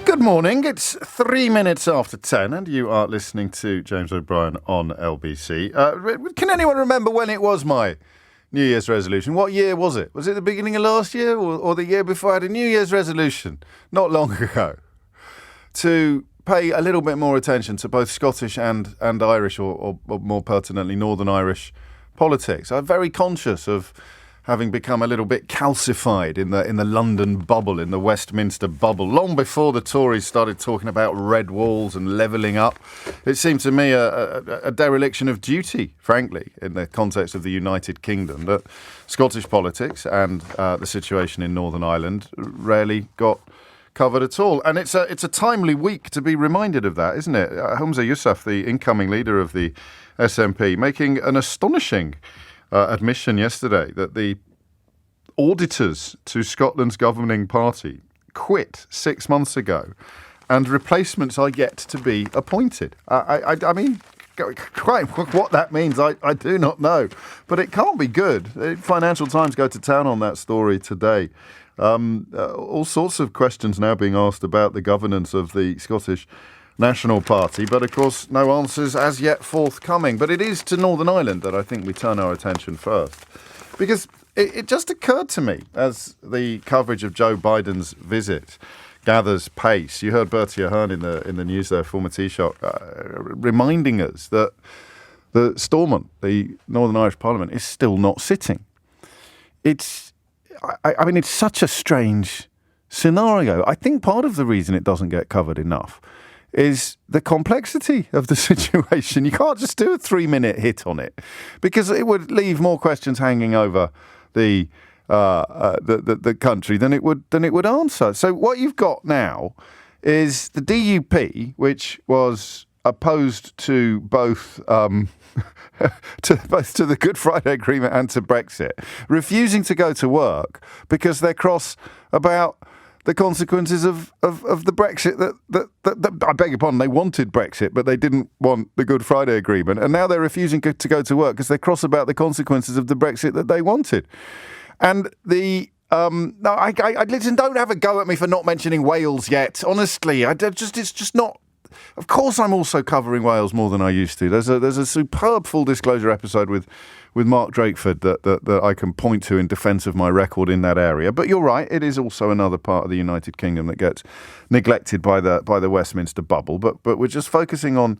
Good morning. It's 3 minutes after 10 and you are listening to James O'Brien on LBC. Can anyone remember when it was my New Year's resolution? What year was it? Was it the beginning of last year or the year before? I had a New Year's resolution not long ago to pay a little bit more attention to both Scottish and Irish or more pertinently Northern Irish politics. I'm very conscious of having become a little bit calcified in the London bubble, in the Westminster bubble, long before the Tories started talking about red walls and levelling up. It seemed to me a dereliction of duty, frankly, in the context of the United Kingdom, that Scottish politics and the situation in Northern Ireland rarely got covered at all. And it's a timely week to be reminded of that, isn't it? Humza Yousaf, the incoming leader of the SNP, making an astonishing admission yesterday that the auditors to Scotland's governing party quit 6 months ago and replacements are yet to be appointed. I mean, quite what that means, I do not know. But it can't be good. Financial Times go to town on that story today. All sorts of questions now being asked about the governance of the Scottish National Party, but of course no answers as yet forthcoming. But it is to Northern Ireland that I think we turn our attention first, because it just occurred to me as the coverage of Joe Biden's visit gathers pace. You heard Bertie Ahern in the news there, former Taoiseach, reminding us that the Stormont, the Northern Irish Parliament, is still not sitting. I mean, it's such a strange scenario. I think part of the reason it doesn't get covered enough is the complexity of the situation. You can't just do a 3-minute hit on it, because it would leave more questions hanging over the country than it would answer. So what you've got now is the DUP, which was opposed to both to the Good Friday Agreement and to Brexit, refusing to go to work because they're cross about the consequences of the Brexit that I beg your pardon, they wanted Brexit, but they didn't want the Good Friday Agreement. And now they're refusing to go to work because they're cross about the consequences of the Brexit that they wanted. And listen, don't have a go at me for not mentioning Wales yet. Honestly, it's just not. Of course, I'm also covering Wales more than I used to. There's a superb full disclosure episode with Mark Drakeford that I can point to in defence of my record in that area. But you're right, it is also another part of the United Kingdom that gets neglected by the Westminster bubble. But we're just focusing on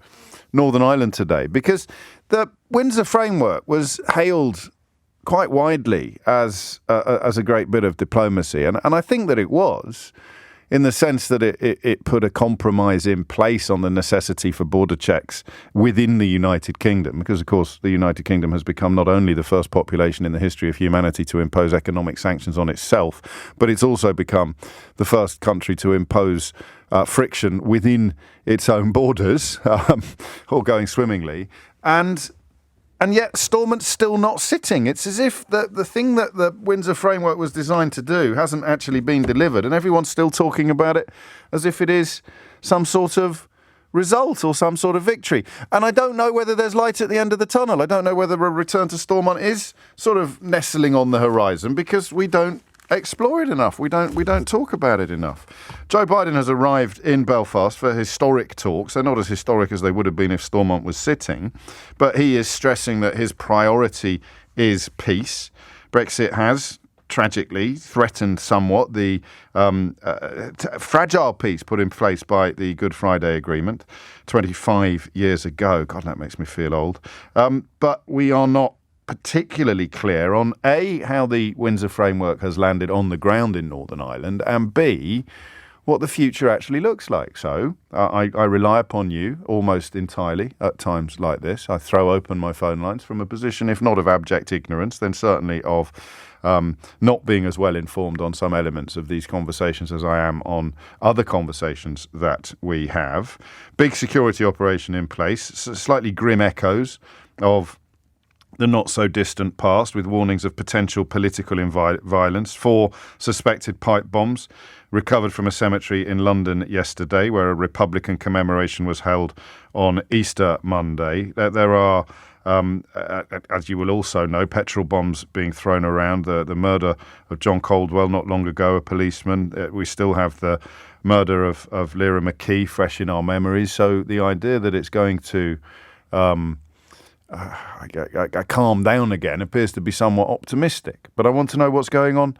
Northern Ireland today, because the Windsor Framework was hailed quite widely as a great bit of diplomacy, and I think that it was, in the sense that it put a compromise in place on the necessity for border checks within the United Kingdom, because, of course, the United Kingdom has become not only the first population in the history of humanity to impose economic sanctions on itself, but it's also become the first country to impose friction within its own borders, all going swimmingly. And yet Stormont's still not sitting. It's as if the thing that the Windsor Framework was designed to do hasn't actually been delivered, and everyone's still talking about it as if it is some sort of result or some sort of victory. And I don't know whether there's light at the end of the tunnel. I don't know whether a return to Stormont is sort of nestling on the horizon, because we don't explore it enough. We don't talk about it enough. Joe Biden has arrived in Belfast for historic talks. They're not as historic as they would have been if Stormont was sitting, but he is stressing that his priority is peace. Brexit has tragically threatened somewhat the fragile peace put in place by the Good Friday Agreement 25 years ago. God, that makes me feel old. But we are not particularly clear on A, how the Windsor Framework has landed on the ground in Northern Ireland, and B, what the future actually looks like. So I rely upon you almost entirely at times like this. I throw open my phone lines from a position, if not of abject ignorance, then certainly of not being as well informed on some elements of these conversations as I am on other conversations that we have. Big security operation in place, slightly grim echoes of the not-so-distant past, with warnings of potential political violence. 4 suspected pipe bombs recovered from a cemetery in London yesterday, where a Republican commemoration was held on Easter Monday. There are, as you will also know, petrol bombs being thrown around. The murder of John Caldwell not long ago, a policeman. We still have the murder of Lyra McKee fresh in our memories. So the idea that it's going to calm down again appears to be somewhat optimistic. But I want to know what's going on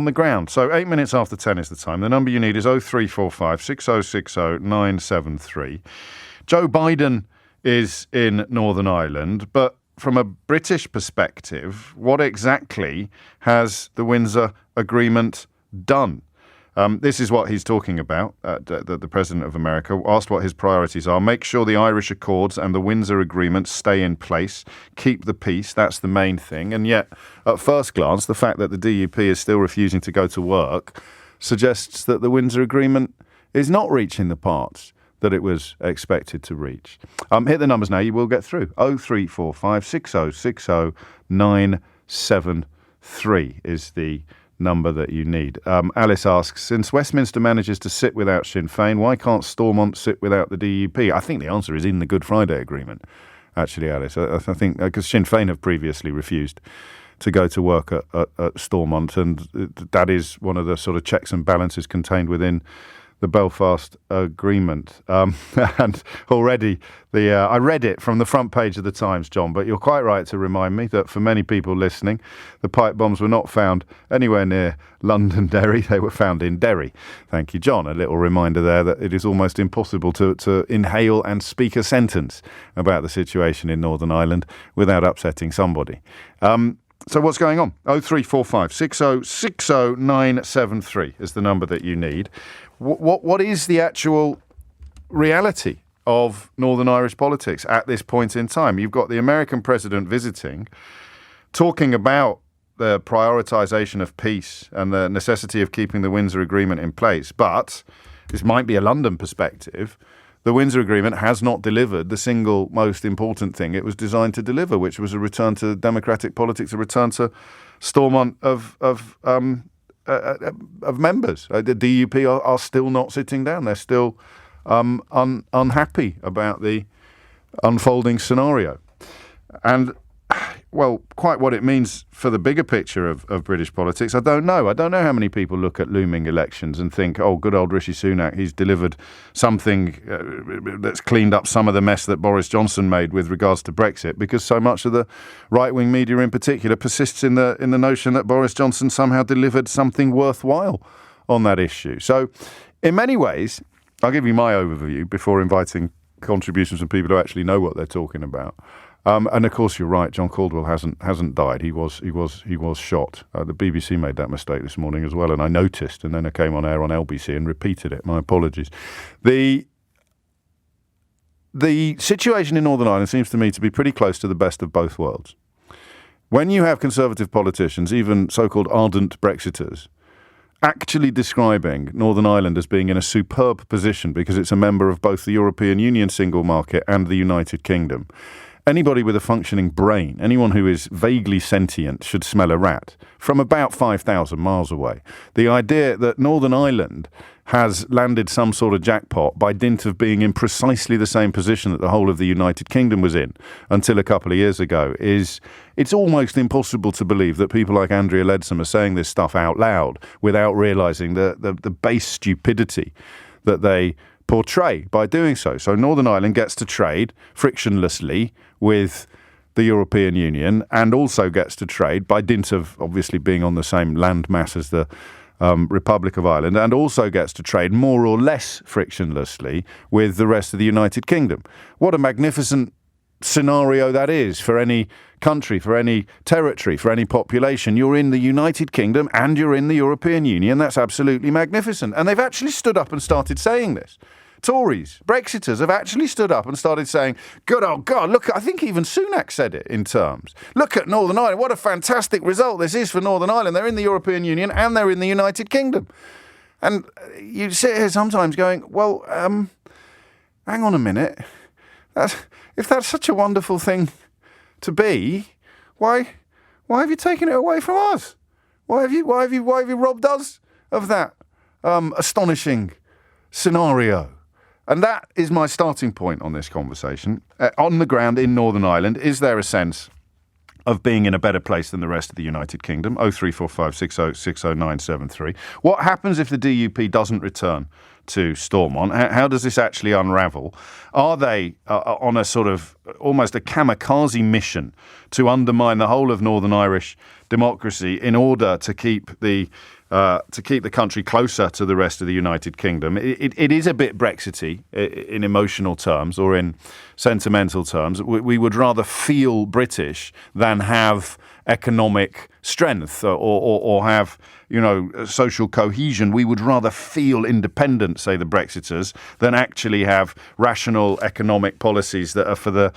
the ground. So 8 minutes after 10 is the time. The number you need is 0345 6060 973. Joe Biden is in Northern Ireland, but from a British perspective, what exactly has the Windsor Agreement done? This is what he's talking about, the President of America, asked what his priorities are. Make sure the Irish Accords and the Windsor Agreement stay in place. Keep the peace. That's the main thing. And yet, at first glance, the fact that the DUP is still refusing to go to work suggests that the Windsor Agreement is not reaching the parts that it was expected to reach. Hit the numbers now. You will get through. 0345 6060 973 is the number that you need. Alice asks, since Westminster manages to sit without Sinn Féin, why can't Stormont sit without the DUP? I think the answer is in the Good Friday Agreement, actually, Alice. I think because Sinn Féin have previously refused to go to work at Stormont, and that is one of the sort of checks and balances contained within the Belfast Agreement. And already, I read it from the front page of the Times, John, but you're quite right to remind me that for many people listening, the pipe bombs were not found anywhere near Londonderry. They were found in Derry. Thank you, John. A little reminder there that it is almost impossible to inhale and speak a sentence about the situation in Northern Ireland without upsetting somebody. So what's going on? 0345 6060 973 is the number that you need. What is the actual reality of Northern Irish politics at this point in time? You've got the American president visiting, talking about the prioritisation of peace and the necessity of keeping the Windsor Agreement in place. But this might be a London perspective. The Windsor Agreement has not delivered the single most important thing it was designed to deliver, which was a return to democratic politics, a return to Stormont of members. The DUP are still not sitting down. They're still unhappy about the unfolding scenario. And, well, quite what it means for the bigger picture of British politics, I don't know. I don't know how many people look at looming elections and think, oh, good old Rishi Sunak, he's delivered something that's cleaned up some of the mess that Boris Johnson made with regards to Brexit, because so much of the right-wing media in particular persists in the notion that Boris Johnson somehow delivered something worthwhile on that issue. So, in many ways, I'll give you my overview before inviting contributions from people who actually know what they're talking about. And of course, you're right. John Caldwell hasn't died. He was shot. The BBC made that mistake this morning as well, and I noticed. And then I came on air on LBC and repeated it. My apologies. The situation in Northern Ireland seems to me to be pretty close to the best of both worlds. When you have Conservative politicians, even so-called ardent Brexiters, actually describing Northern Ireland as being in a superb position because it's a member of both the European Union single market and the United Kingdom. Anybody with a functioning brain, anyone who is vaguely sentient, should smell a rat from about 5,000 miles away. The idea that Northern Ireland has landed some sort of jackpot by dint of being in precisely the same position that the whole of the United Kingdom was in until a couple of years ago it's almost impossible to believe that people like Andrea Leadsom are saying this stuff out loud without realising the base stupidity that they portray by doing so. So Northern Ireland gets to trade frictionlessly with the European Union and also gets to trade by dint of obviously being on the same landmass as the Republic of Ireland, and also gets to trade more or less frictionlessly with the rest of the United Kingdom. What a magnificent scenario that is for any country, for any territory, for any population. You're in the United Kingdom and you're in the European Union. That's absolutely magnificent. And they've actually stood up and started saying this. Tories, Brexiters have actually stood up and started saying, good old God, look, I think even Sunak said it in terms. Look at Northern Ireland. What a fantastic result this is for Northern Ireland. They're in the European Union and they're in the United Kingdom. And you sit here sometimes going, well, hang on a minute. If that's such a wonderful thing to be, why have you taken it away from us? Why have you robbed us of that astonishing scenario? And that is my starting point on this conversation. On the ground in Northern Ireland, is there a sense of being in a better place than the rest of the United Kingdom? 0345 6060 973. What happens if the DUP doesn't return to Stormont? How does this actually unravel? Are they on a sort of almost a kamikaze mission to undermine the whole of Northern Irish democracy in order to keep the country closer to the rest of the United Kingdom? It is a bit Brexity in emotional terms or in sentimental terms. We would rather feel British than have economic strength or have, social cohesion. We would rather feel independent, say the Brexiters, than actually have rational economic policies that are for the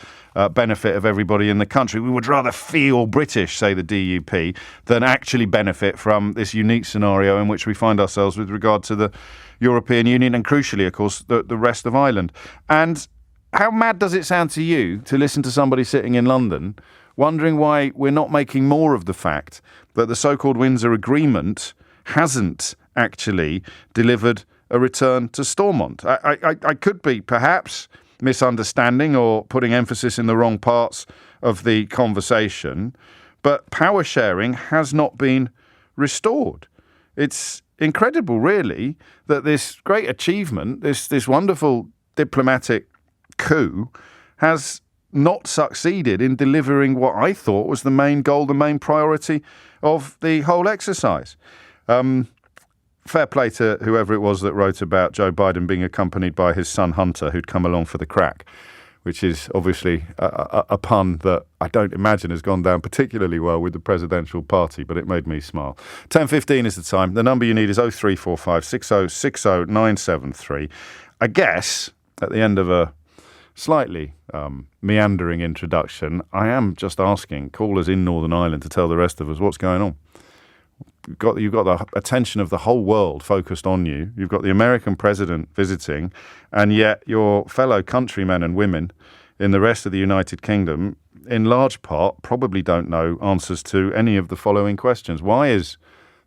benefit of everybody in the country. We would rather feel British, say the DUP, than actually benefit from this unique scenario in which we find ourselves with regard to the European Union and, crucially, of course, the rest of Ireland. And how mad does it sound to you to listen to somebody sitting in London wondering why we're not making more of the fact that the so-called Windsor Agreement hasn't actually delivered a return to Stormont? I could be perhaps misunderstanding or putting emphasis in the wrong parts of the conversation, but power sharing has not been restored. It's incredible, really, that this great achievement, this wonderful diplomatic coup, has not succeeded in delivering what I thought was the main goal, the main priority of the whole exercise. Fair play to whoever it was that wrote about Joe Biden being accompanied by his son Hunter, who'd come along for the crack, which is obviously a pun that I don't imagine has gone down particularly well with the presidential party, but it made me smile. 10:15 is the time. The number you need is 0345 6060 973. I guess at the end of a slightly meandering introduction, I am just asking callers in Northern Ireland to tell the rest of us what's going on. You've got the attention of the whole world focused on you. You've got the American president visiting, and yet your fellow countrymen and women in the rest of the United Kingdom, in large part, probably don't know answers to any of the following questions. Why is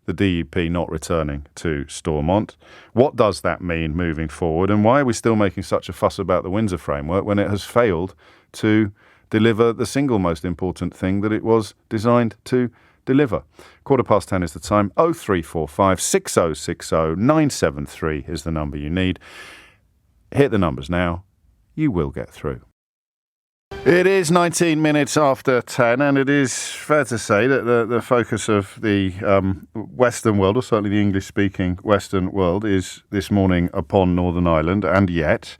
the DUP not returning to Stormont? What does that mean moving forward? And why are we still making such a fuss about the Windsor Framework when it has failed to deliver the single most important thing that it was designed to deliver? 10:15 is the time. 0345 6060 973 is the number you need. Hit the numbers now. You will get through. It is 19 minutes after 10, and it is fair to say that the focus of the Western world, or certainly the English-speaking Western world, is this morning upon Northern Ireland, and yet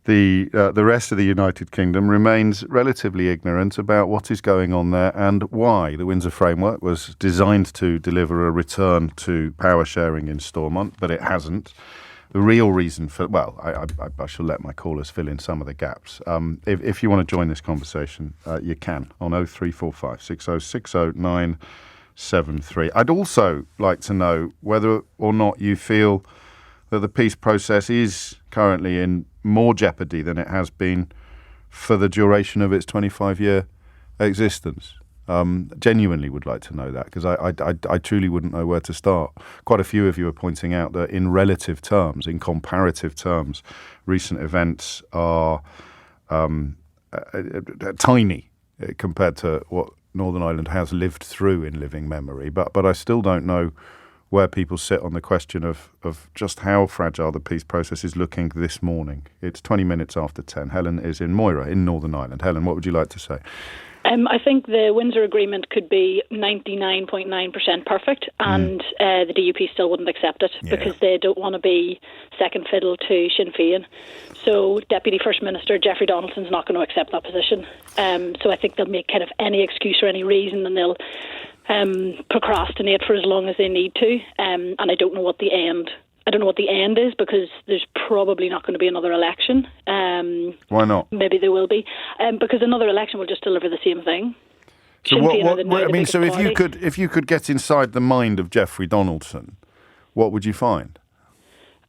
the rest of the United Kingdom remains relatively ignorant about what is going on there and why. The Windsor Framework was designed to deliver a return to power sharing in Stormont, but it hasn't. The real reason for, I shall let my callers fill in some of the gaps. If you want to join this conversation, you can on 0345 6060 973. I'd also like to know whether or not you feel that the peace process is currently in more jeopardy than it has been for the duration of its 25-year existence. Genuinely would like to know that, because I truly wouldn't know where to start. Quite a few of you are pointing out that in relative terms, in comparative terms, recent events are tiny compared to what Northern Ireland has lived through in living memory. But I still don't know where people sit on the question of just how fragile the peace process is looking this morning. It's 20 minutes after 10. Helen is in Moira in Northern Ireland. Helen, what would you like to say? I think the Windsor Agreement could be 99.9% perfect, and the DUP still wouldn't accept it because they don't want to be second fiddle to Sinn Féin. So Deputy First Minister Jeffrey Donaldson's not going to accept that position. So I think they'll make kind of any excuse or any reason, and they'll procrastinate for as long as they need to. And I don't know what the end. I don't know what the end is, because there's probably not going to be another election. Why not? Maybe there will be, because another election will just deliver the same thing. So so if you could get inside the mind of Jeffrey Donaldson, what would you find?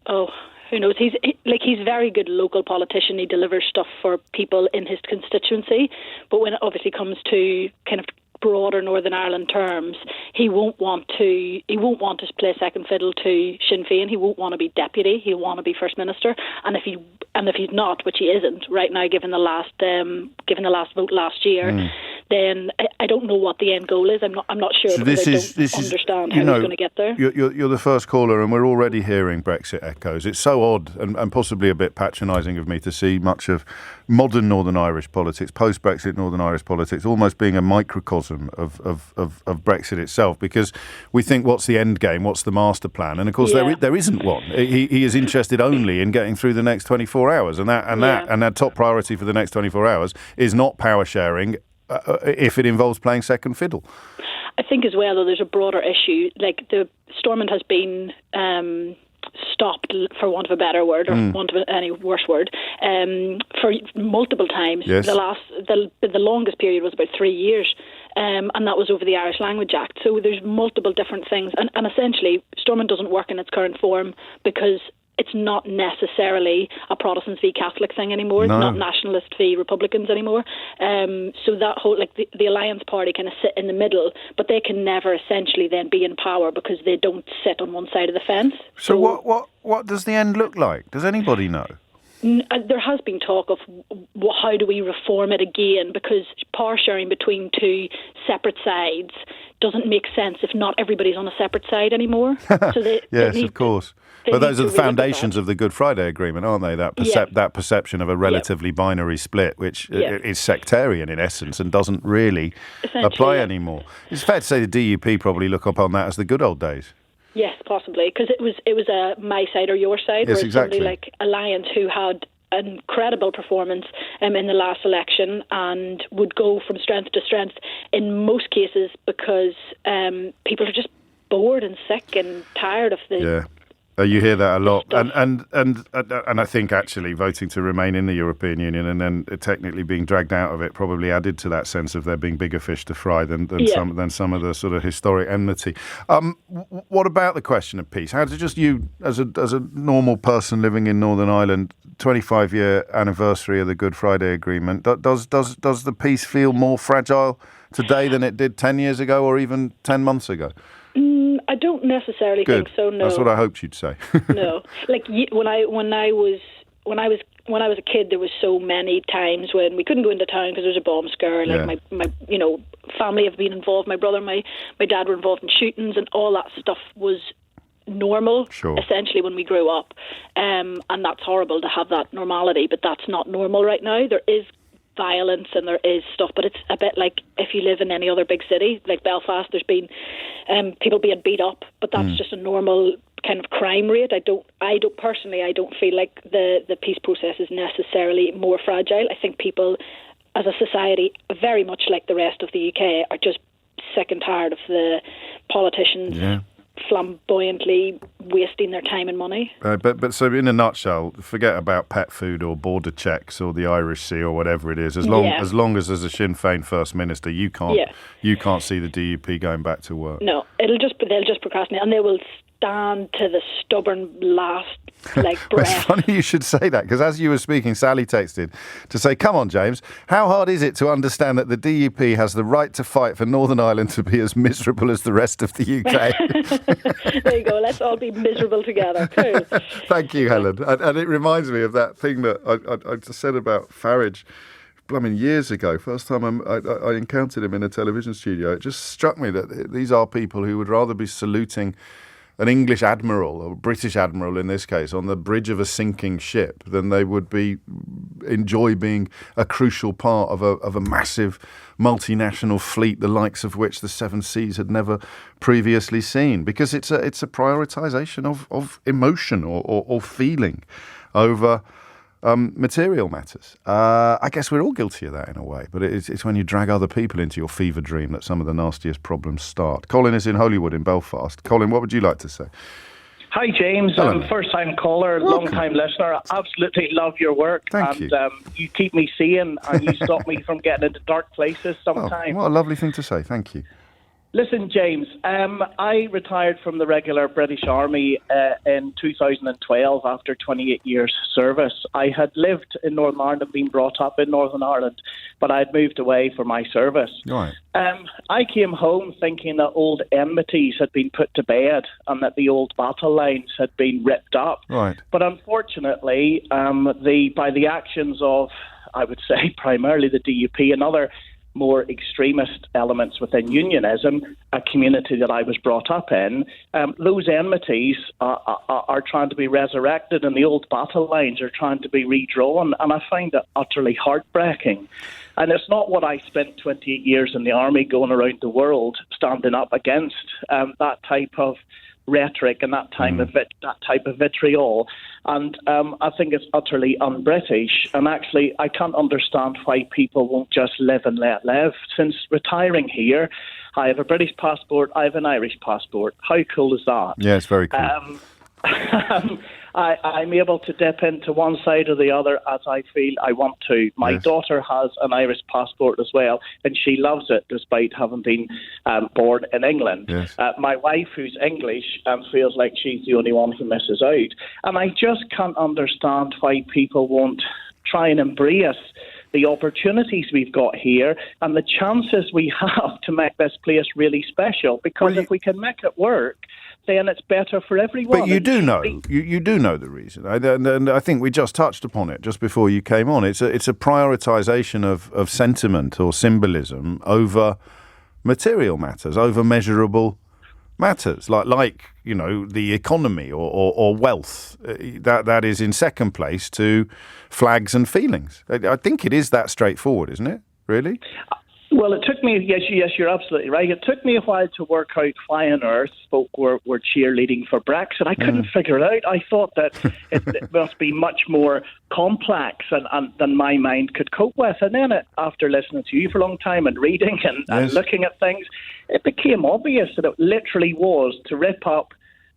Oh, who knows? He's a very good local politician. He delivers stuff for people in his constituency, but when it obviously comes to kind of broader Northern Ireland terms, he won't want to play second fiddle to Sinn Féin. He won't want to be deputy. He'll want to be First Minister. And if he's not, which he isn't right now, given the last vote last year, then I don't know what the end goal is. I'm not sure, so because I don't understand how he's going to get there. You're the first caller, and we're already hearing Brexit echoes. It's so odd and possibly a bit patronising of me to see much of modern Northern Irish politics, post-Brexit Northern Irish politics, almost being a microcosm of Brexit itself, because we think, what's the end game, what's the master plan? And of course there isn't one. He is interested only in getting through the next 24 hours, and that top priority for the next 24 hours is not power sharing, if it involves playing second fiddle. I think as well, though, there's a broader issue. Like, the Stormont has been stopped, for want of a better word, or want of any worse word, for multiple times. Yes. The longest period was about 3 years, and that was over the Irish Language Act. So there's multiple different things, and essentially Stormont doesn't work in its current form because it's not necessarily a Protestants v Catholic thing anymore. No. It's not nationalist v Republicans anymore. So that whole, like, the Alliance Party kind of sit in the middle, but they can never essentially then be in power because they don't sit on one side of the fence. So what does the end look like? Does anybody know? There has been talk of how do we reform it again, because power sharing between two separate sides doesn't make sense if not everybody's on a separate side anymore. So yes, of course. But those are the foundations of the Good Friday Agreement, aren't they? That perception of a relatively binary split, which is sectarian in essence and doesn't really apply anymore. It's fair to say the DUP probably look upon that as the good old days. Yes, possibly, because it was a my side or your side. Yes, whereas exactly. somebody like Alliance, who had an incredible performance in the last election and would go from strength to strength in most cases because people are just bored and sick and tired of the... Yeah. You hear that a lot, and I think actually voting to remain in the European Union and then technically being dragged out of it probably added to that sense of there being bigger fish to fry than some of the sort of historic enmity. What about the question of peace? How does you, as a normal person living in Northern Ireland, 25-year anniversary of the Good Friday Agreement, does the peace feel more fragile today than it did 10 years ago or even 10 months ago? I don't necessarily think so. No, that's what I hoped you'd say. No, like when I was a kid, there was so many times when we couldn't go into town because there was a bomb scare. Like my family have been involved. My brother, my dad were involved in shootings, and all that stuff was normal. Sure. Essentially, when we grew up, and that's horrible to have that normality, but that's not normal right now. There is violence and there is stuff, but it's a bit like if you live in any other big city like Belfast. There's been people being beat up, but that's just a normal kind of crime rate. I don't personally feel like the peace process is necessarily more fragile. I think people as a society, very much like the rest of the UK, are just sick and tired of the politicians flamboyantly wasting their time and money. But so in a nutshell, forget about pet food or border checks or the Irish Sea or whatever it is. As long as there's a Sinn Féin First Minister, you can't see the DUP going back to work. No, they'll just procrastinate, and they will stand to the stubborn last breath. It's funny you should say that, because as you were speaking, Sally texted to say, come on, James, how hard is it to understand that the DUP has the right to fight for Northern Ireland to be as miserable as the rest of the UK? There you go, let's all be miserable together. Cool. Thank you, Helen. And it reminds me of that thing that I just said about Farage years ago. First time I encountered him in a television studio, it just struck me that these are people who would rather be saluting an English admiral, or British admiral in this case, on the bridge of a sinking ship than they would enjoy being a crucial part of a massive multinational fleet, the likes of which the Seven Seas had never previously seen. Because it's a prioritisation of emotion or feeling over material matters. I guess we're all guilty of that in a way, but it's when you drag other people into your fever dream that some of the nastiest problems start. Colin is in Holywood in Belfast. Colin, what would you like to say? Hi, James. Hello. First-time caller, long-time listener. I absolutely love your work. Thank you. You keep me sane and you stop me from getting into dark places sometimes. What a lovely thing to say. Thank you. Listen, James, I retired from the regular British Army in 2012 after 28 years service. I had lived in Northern Ireland and been brought up in Northern Ireland, but I had moved away for my service. Right. I came home thinking that old enmities had been put to bed and that the old battle lines had been ripped up. Right. But unfortunately, by the actions of, I would say, primarily the DUP and other more extremist elements within unionism, a community that I was brought up in, those enmities are trying to be resurrected, and the old battle lines are trying to be redrawn, and I find it utterly heartbreaking. And it's not what I spent 28 years in the army going around the world standing up against that type of rhetoric and that type of vitriol. And I think it's utterly un-British. And actually, I can't understand why people won't just live and let live. Since retiring here, I have a British passport, I have an Irish passport. How cool is that? Yeah, it's very cool. I'm able to dip into one side or the other as I feel I want to. My daughter has an Irish passport as well, and she loves it despite having been born in England. Yes. My wife, who's English, feels like she's the only one who misses out. And I just can't understand why people won't try and embrace the opportunities we've got here and the chances we have to make this place really special. Because if we can make it work, then it's better for everyone. But you do know, you do know the reason, and I think we just touched upon it just before you came on. It's a prioritisation of sentiment or symbolism over material matters, over measurable matters, like the economy or wealth. That is in second place to flags and feelings. I think it is that straightforward, isn't it? Really? Well, it took me, yes, you're absolutely right. It took me a while to work out why on earth folk were cheerleading for Brexit. I couldn't figure it out. I thought that it must be much more complex than my mind could cope with. And then after listening to you for a long time and reading and looking at things, it became obvious that it literally was to rip up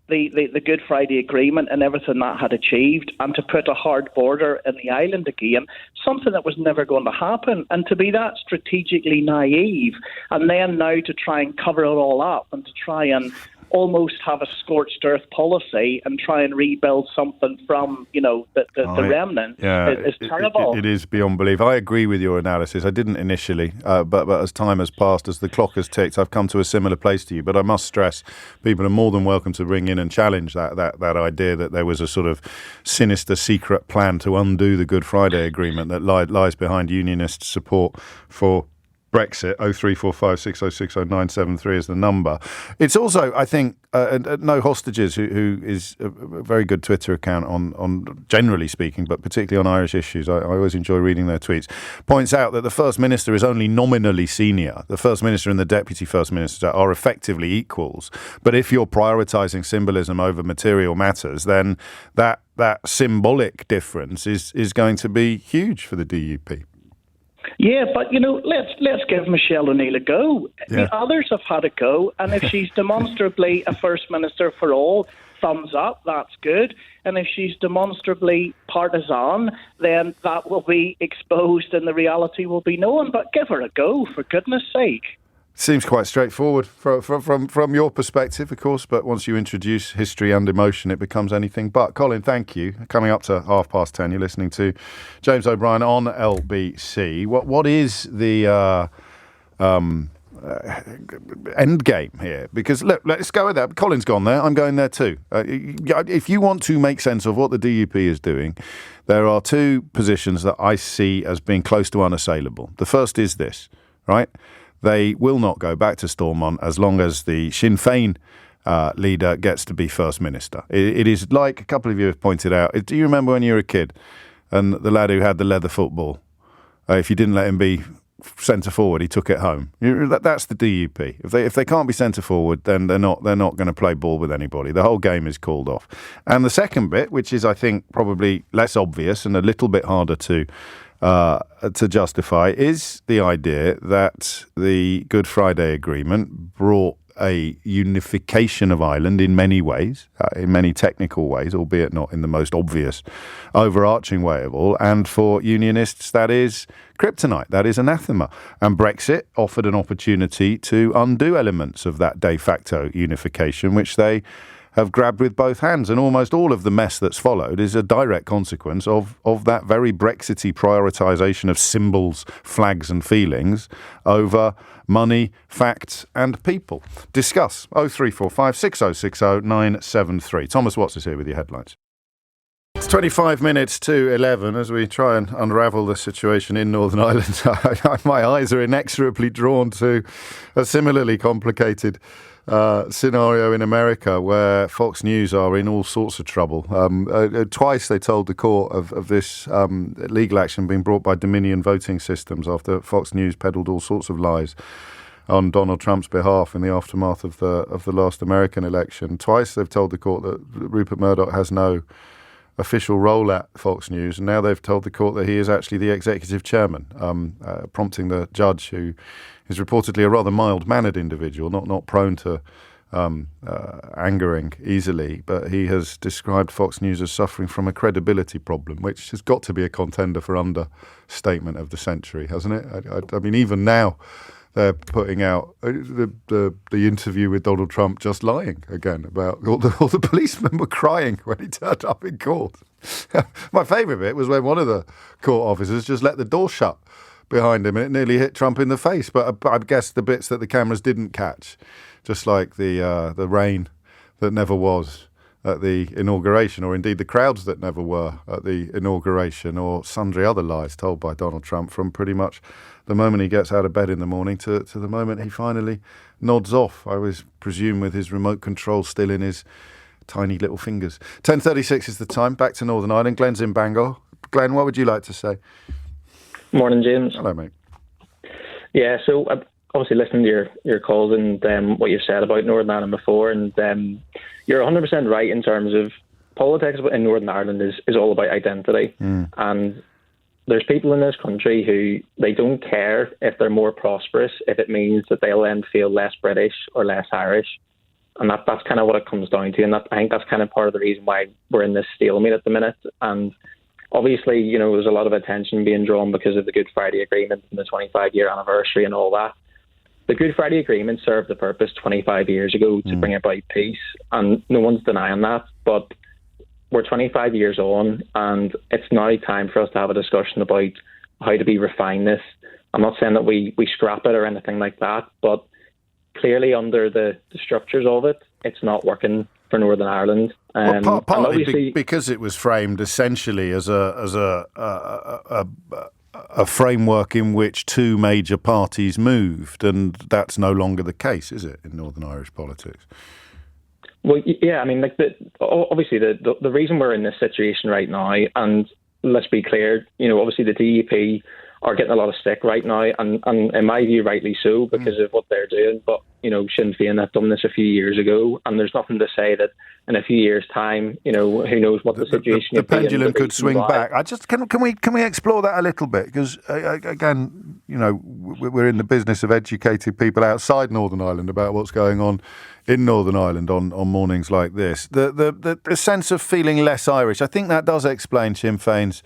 the Good Friday Agreement and everything that had achieved, and to put a hard border in the island again, something that was never going to happen. And to be that strategically naive, and then now to try and cover it all up and to try and almost have a scorched earth policy and try and rebuild something from, the remnant is terrible. It is beyond belief. I agree with your analysis. I didn't initially, but as time has passed, as the clock has ticked, I've come to a similar place to you. But I must stress, people are more than welcome to ring in and challenge that idea that there was a sort of sinister secret plan to undo the Good Friday Agreement that lies behind unionist support for Brexit. 0345 6060 973 is the number. It's also, I think, No Hostages, who is a very good Twitter account on generally speaking, but particularly on Irish issues. I always enjoy reading their tweets. Points out that the First Minister is only nominally senior. The First Minister and the Deputy First Minister are effectively equals. But if you're prioritising symbolism over material matters, then that symbolic difference is going to be huge for the DUP. Yeah, but let's give Michelle O'Neill a go. Yeah. The others have had a go, and if she's demonstrably a First Minister for all, thumbs up, that's good. And if she's demonstrably partisan, then that will be exposed and the reality will be known. But give her a go, for goodness sake. Seems quite straightforward from your perspective, of course, but once you introduce history and emotion, it becomes anything but. Colin, thank you. Coming up to 10:30, you're listening to James O'Brien on LBC. What is the end game here? Because look, let's go with that. Colin's gone there. I'm going there too. If you want to make sense of what the DUP is doing, there are two positions that I see as being close to unassailable. The first is this, right? They will not go back to Stormont as long as the Sinn Féin leader gets to be First Minister. It is like a couple of you have pointed out. Do you remember when you were a kid and the lad who had the leather football, if you didn't let him be centre forward, he took it home? That's the DUP. If they can't be centre forward, then they're not going to play ball with anybody. The whole game is called off. And the second bit, which is I think probably less obvious and a little bit harder to justify, is the idea that the Good Friday Agreement brought a unification of Ireland in many ways, in many technical ways, albeit not in the most obvious, overarching way of all. And for unionists, that is kryptonite, that is anathema. And Brexit offered an opportunity to undo elements of that de facto unification, which they have grabbed with both hands. And almost all of the mess that's followed is a direct consequence of that very Brexity prioritisation of symbols, flags and feelings over money, facts and people. Discuss 0345 6060 973. Thomas Watts is here with your headlines. It's 25 minutes to 11 as we try and unravel the situation in Northern Ireland. My eyes are inexorably drawn to a similarly complicated scenario in America where Fox News are in all sorts of trouble. Twice they told the court of this legal action being brought by Dominion Voting Systems after Fox News peddled all sorts of lies on Donald Trump's behalf in the aftermath of the last American election. Twice they've told the court that Rupert Murdoch has no official role at Fox News, and now they've told the court that he is actually the executive chairman, prompting the judge, who is reportedly a rather mild-mannered individual, not prone to angering easily, but he has described Fox News as suffering from a credibility problem, which has got to be a contender for understatement of the century, hasn't it? I mean, even now they're putting out the interview with Donald Trump just lying again about all the policemen were crying when he turned up in court. My favourite bit was when one of the court officers just let the door shut behind him and it nearly hit Trump in the face. But I guess the bits that the cameras didn't catch, just like the rain that never was at the inauguration, or indeed the crowds that never were at the inauguration, or sundry other lies told by Donald Trump from pretty much the moment he gets out of bed in the morning to the moment he finally nods off. I always presume with his remote control still in his tiny little fingers. 10:36 is the time. Back to Northern Ireland. Glenn's in Bangor. Glenn, what would you like to say? Morning, James. Hello, mate. Yeah, so obviously listening to your calls and what you've said about Northern Ireland before, and you're 100% right in terms of politics in Northern Ireland is all about identity. And there's people in this country who they don't care if they're more prosperous, if it means that they'll then feel less British or less Irish. And that's kind of what it comes down to. And I think that's kind of part of the reason why we're in this stalemate at the minute. And obviously, you know, there's a lot of attention being drawn because of the Good Friday Agreement and the 25-year anniversary and all that. The Good Friday Agreement served the purpose 25 years ago to bring about peace, and no one's denying that. But we're 25 years on, and it's now time for us to have a discussion about how do we refine this. I'm not saying that we scrap it or anything like that, but clearly under the structures of it, it's not working for Northern Ireland. Partly because it was framed essentially as a framework in which two major parties moved, and that's no longer the case, is it, in Northern Irish politics? Well, yeah, I mean, obviously the reason we're in this situation right now, and let's be clear, you know, obviously the DUP are getting a lot of stick right now, and in my view, rightly so, because of what they're doing. But, you know, Sinn Féin had done this a few years ago, and there's nothing to say that in a few years' time, you know, who knows what the situation the pendulum could swing back. Can we explore that a little bit? Because again, you know, we're in the business of educating people outside Northern Ireland about what's going on in Northern Ireland on mornings like this. The sense of feeling less Irish, I think that does explain Sinn Féin's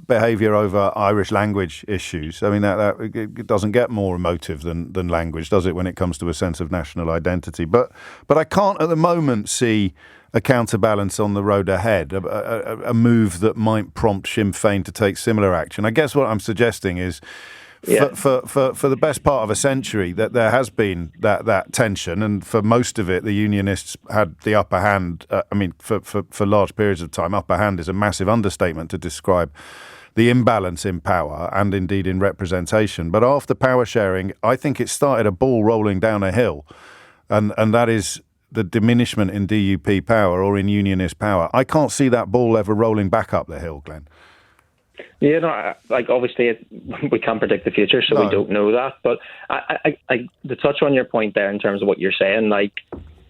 behaviour over Irish language issues. I mean, that it doesn't get more emotive than language, does it, when it comes to a sense of national identity? But I can't at the moment see a counterbalance on the road ahead, a move that might prompt Sinn Féin to take similar action. I guess what I'm suggesting is, for the best part of a century, that there has been that tension, and for most of it, the Unionists had the upper hand. For large periods of time, upper hand is a massive understatement to describe the imbalance in power and indeed in representation. But after power sharing, I think it started a ball rolling down a hill, and that is the diminishment in DUP power or in Unionist power. I can't see that ball ever rolling back up the hill, Glenn. Yeah, no, like obviously we can't predict the future, so we don't know that. But I to touch on your point there in terms of what you're saying, like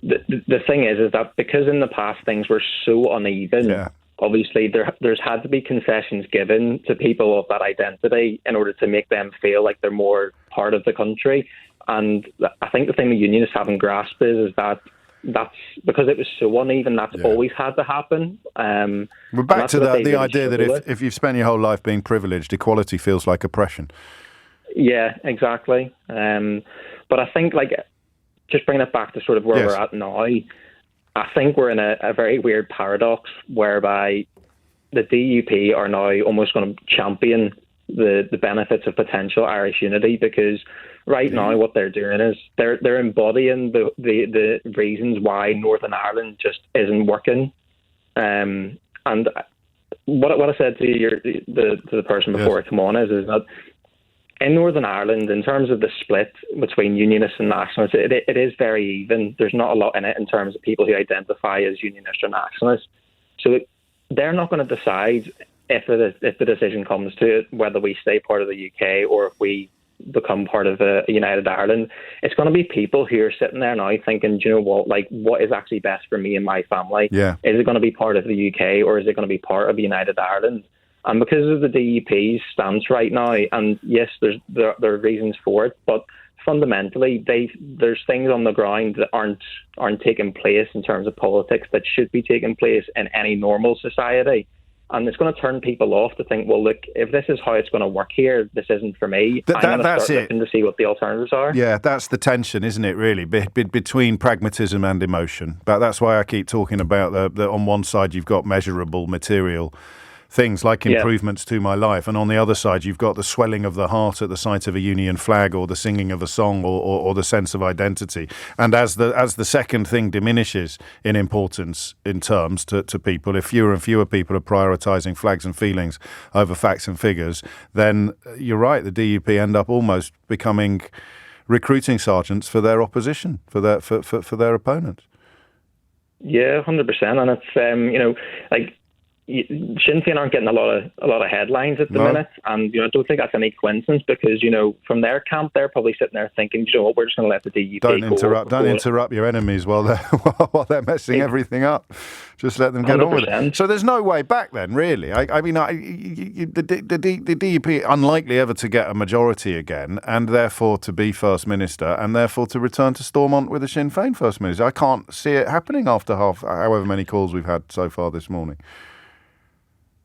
the thing is that because in the past things were so uneven, obviously there's had to be concessions given to people of that identity in order to make them feel like they're more part of the country. And I think the thing the Unionists haven't grasped is that that's because it was so uneven. That's always had to happen. We're back to the idea that if you've spent your whole life being privileged, equality feels like oppression. Yeah, exactly. But I think, like, just bringing it back to sort of where we're at now, I think we're in a very weird paradox whereby the DUP are now almost going to champion the benefits of potential Irish unity, because right now what they're doing is they're embodying the reasons why Northern Ireland just isn't working. And what I said to the person before I come on is that in Northern Ireland, in terms of the split between unionists and nationalists, it is very even. There's not a lot in it in terms of people who identify as unionists or nationalists. So they're not going to decide if the decision comes to it, whether we stay part of the UK or if we become part of a united Ireland. It's going to be people who are sitting there now thinking, do you know what, like, what is actually best for me and my family? Yeah. Is it going to be part of the UK or is it going to be part of united Ireland? And because of the DUP's stance right now, and yes, there are reasons for it, but fundamentally, there's things on the ground that aren't taking place in terms of politics that should be taking place in any normal society. And it's going to turn people off to think, well, look, if this is how it's going to work here, this isn't for me. I'm going to start looking to see what the alternatives are. Yeah, that's the tension, isn't it, really, between pragmatism and emotion. But that's why I keep talking about the on one side you've got measurable material things like improvements to my life, and on the other side you've got the swelling of the heart at the sight of a union flag or the singing of a song or the sense of identity. And as the second thing diminishes in importance in terms to people, if fewer and fewer people are prioritising flags and feelings over facts and figures, then you're right, the DUP end up almost becoming recruiting sergeants for their opposition, for their opponents. Yeah, 100%. And it's like, Sinn Féin aren't getting a lot of headlines at the minute, and I don't think that's any coincidence because from their camp they're probably sitting there thinking, you know what, we're just going to let the DUP don't interrupt your enemies while they're messing everything up. Just let them get 100%. On with it. So there's no way back then, really. I mean, the DUP unlikely ever to get a majority again, and therefore to be First Minister, and therefore to return to Stormont with a Sinn Féin First Minister. I can't see it happening after however many calls we've had so far this morning.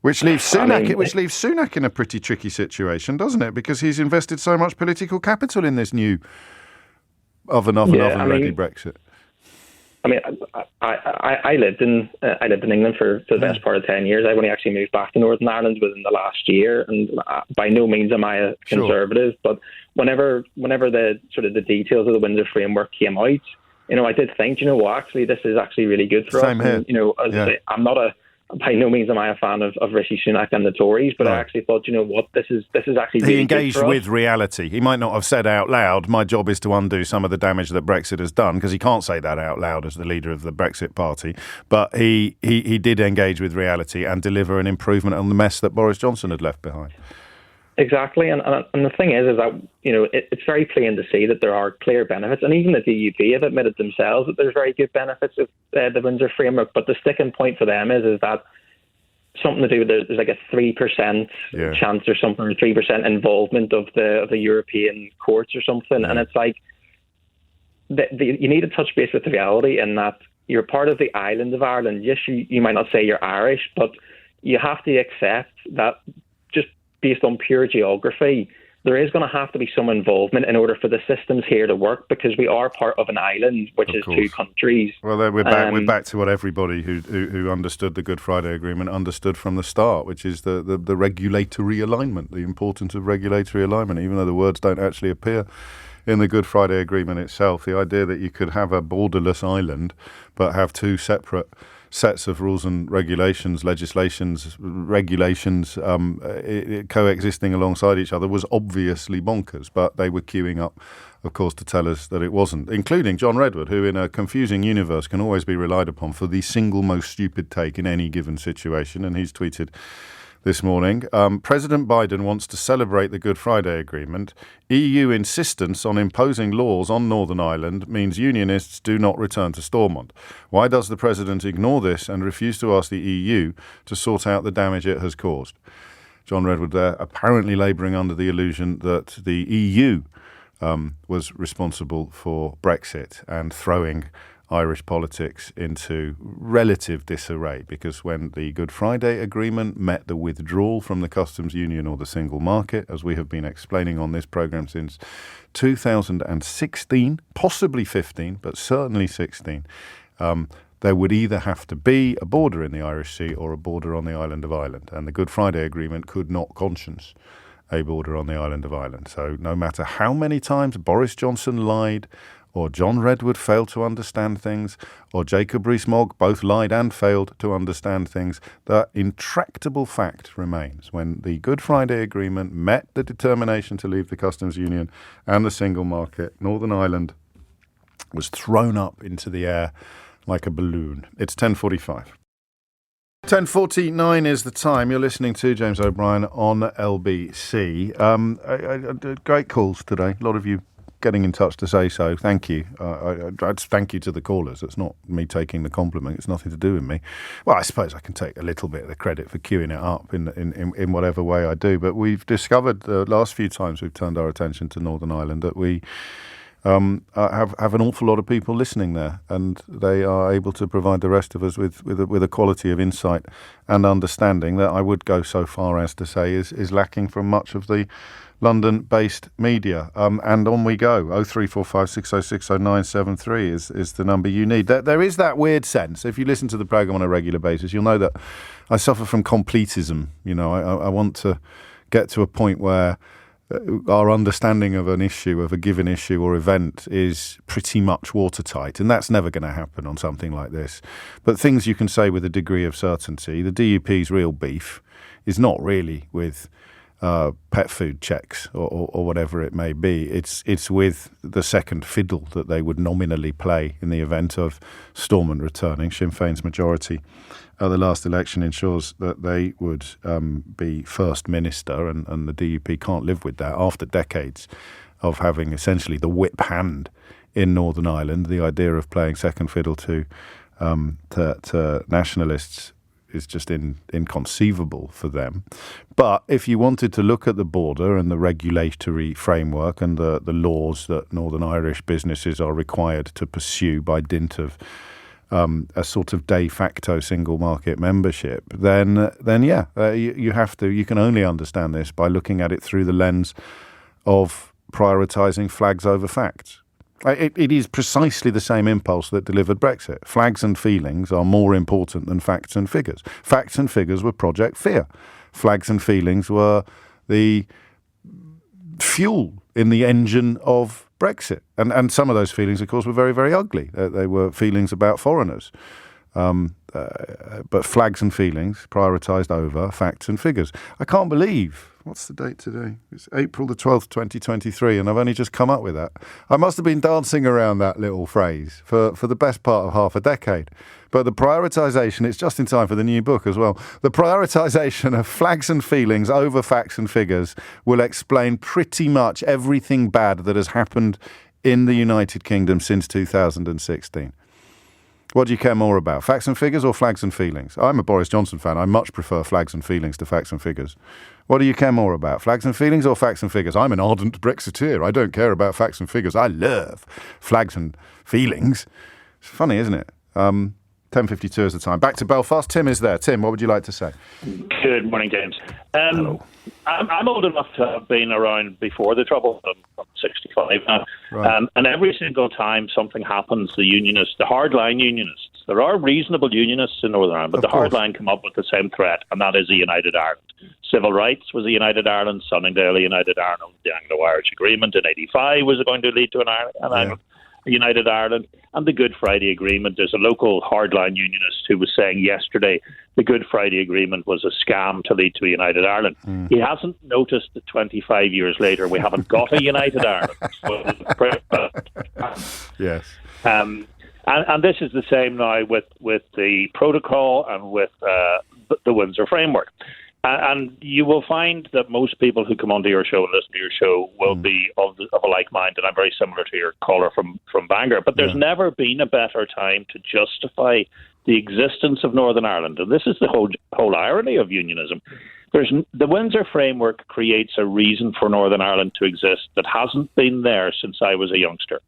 Which leaves Sunak in a pretty tricky situation, doesn't it? Because he's invested so much political capital in this new oven-ready Brexit. I mean, I lived in England for the best part of 10 years. I've only actually moved back to Northern Ireland within the last year, and by no means am I a conservative. Sure. But whenever the sort of the details of the Windsor Framework came out, I did think, actually this is actually really good for us. Same here. And, I'm not by no means am I a fan of Rishi Sunak and the Tories, but I actually thought, what, this is actually really he engaged good for with us. reality. He might not have said out loud, my job is to undo some of the damage that Brexit has done, because he can't say that out loud as the leader of the Brexit party, but he did engage with reality and deliver an improvement on the mess that Boris Johnson had left behind. Exactly, and the thing is that it's very plain to see that there are clear benefits, and even the DUP have admitted themselves that there's very good benefits of the Windsor Framework. But the sticking point for them is that something to do with there's like a 3% chance or something, or 3% involvement of the European courts or something, and it's like you need to touch base with the reality in that you're part of the island of Ireland. Yes, you might not say you're Irish, but you have to accept that just based on pure geography, there is going to have to be some involvement in order for the systems here to work, because we are part of an island, which is two countries. Well, then we're back to what everybody who understood the Good Friday Agreement understood from the start, which is the regulatory alignment, the importance of regulatory alignment, even though the words don't actually appear in the Good Friday Agreement itself. The idea that you could have a borderless island but have two separate sets of rules and regulations, coexisting alongside each other was obviously bonkers, but they were queuing up, of course, to tell us that it wasn't, including John Redwood, who in a confusing universe can always be relied upon for the single most stupid take in any given situation, and he's tweeted this morning, President Biden wants to celebrate the Good Friday Agreement. EU insistence on imposing laws on Northern Ireland means unionists do not return to Stormont. Why does the President ignore this and refuse to ask the EU to sort out the damage it has caused? John Redwood there apparently labouring under the illusion that the EU was responsible for Brexit and throwing Irish politics into relative disarray, because when the Good Friday Agreement met the withdrawal from the customs union or the single market, as we have been explaining on this programme since 2016, possibly 15, but certainly 16, there would either have to be a border in the Irish Sea or a border on the island of Ireland. And the Good Friday Agreement could not conscience a border on the island of Ireland. So no matter how many times Boris Johnson lied or John Redwood failed to understand things, or Jacob Rees-Mogg both lied and failed to understand things. The intractable fact remains: when the Good Friday Agreement met the determination to leave the customs union and the single market, Northern Ireland was thrown up into the air like a balloon. It's 10:45. 10:49 is the time. You're listening to James O'Brien on LBC. Great calls today. A lot of you getting in touch to say so. Thank you. Thank you to the callers. It's not me taking the compliment. It's nothing to do with me. Well, I suppose I can take a little bit of the credit for queuing it up in whatever way I do. But we've discovered the last few times we've turned our attention to Northern Ireland that we have an awful lot of people listening there, and they are able to provide the rest of us with a quality of insight and understanding that I would go so far as to say is lacking from much of the London-based media. And on we go. 0345 606 0973 is the number you need. There is that weird sense. If you listen to the programme on a regular basis, you'll know that I suffer from completism. You know, I want to get to a point where our understanding of an issue, of a given issue or event, is pretty much watertight, and that's never going to happen on something like this. But things you can say with a degree of certainty. The DUP's real beef is not really with pet food checks or whatever it may be. It's with the second fiddle that they would nominally play in the event of Stormont returning. Sinn Féin's majority the last election ensures that they would be First Minister, and the DUP can't live with that after decades of having essentially the whip hand in Northern Ireland. The idea of playing second fiddle to nationalists is just inconceivable for them. But if you wanted to look at the border and the regulatory framework and the laws that Northern Irish businesses are required to pursue by dint of a sort of de facto single market membership, then you can only understand this by looking at it through the lens of prioritising flags over facts. It is precisely the same impulse that delivered Brexit. Flags and feelings are more important than facts and figures. Facts and figures were Project Fear. Flags and feelings were the fuel in the engine of Brexit. And some of those feelings, of course, were very, very ugly. They were feelings about foreigners. But flags and feelings prioritised over facts and figures. I can't believe, what's the date today? It's April the 12th, 2023, and I've only just come up with that. I must have been dancing around that little phrase for the best part of half a decade. But the prioritisation, it's just in time for the new book as well. The prioritisation of flags and feelings over facts and figures will explain pretty much everything bad that has happened in the United Kingdom since 2016. What do you care more about, facts and figures or flags and feelings? I'm a Boris Johnson fan. I much prefer flags and feelings to facts and figures. What do you care more about, flags and feelings or facts and figures? I'm an ardent Brexiteer. I don't care about facts and figures. I love flags and feelings. It's funny, isn't it? 10:52 is the time. Back to Belfast. Tim is there. Tim, what would you like to say? Good morning, James. Hello. I'm old enough to have been around before the Trouble. I'm 65 now. Right. And every single time something happens, the unionists, the hardline unionists, there are reasonable unionists in Northern Ireland, but the hardline come up with the same threat, and that is a United Ireland. Civil rights was a United Ireland, Sunningdale a United Ireland, the Anglo-Irish Agreement in 85 was going to lead to a United Ireland, and the Good Friday Agreement. There's a local hardline unionist who was saying yesterday the Good Friday Agreement was a scam to lead to a United Ireland. He hasn't noticed that 25 years later we haven't got a United Ireland. Yes. And this is the same now with the protocol and with the Windsor Framework. And you will find that most people who come onto your show and listen to your show will be of a like mind, and I'm very similar to your caller from Bangor. But there's never been a better time to justify the existence of Northern Ireland, and this is the whole irony of unionism. The Windsor Framework creates a reason for Northern Ireland to exist that hasn't been there since I was a youngster,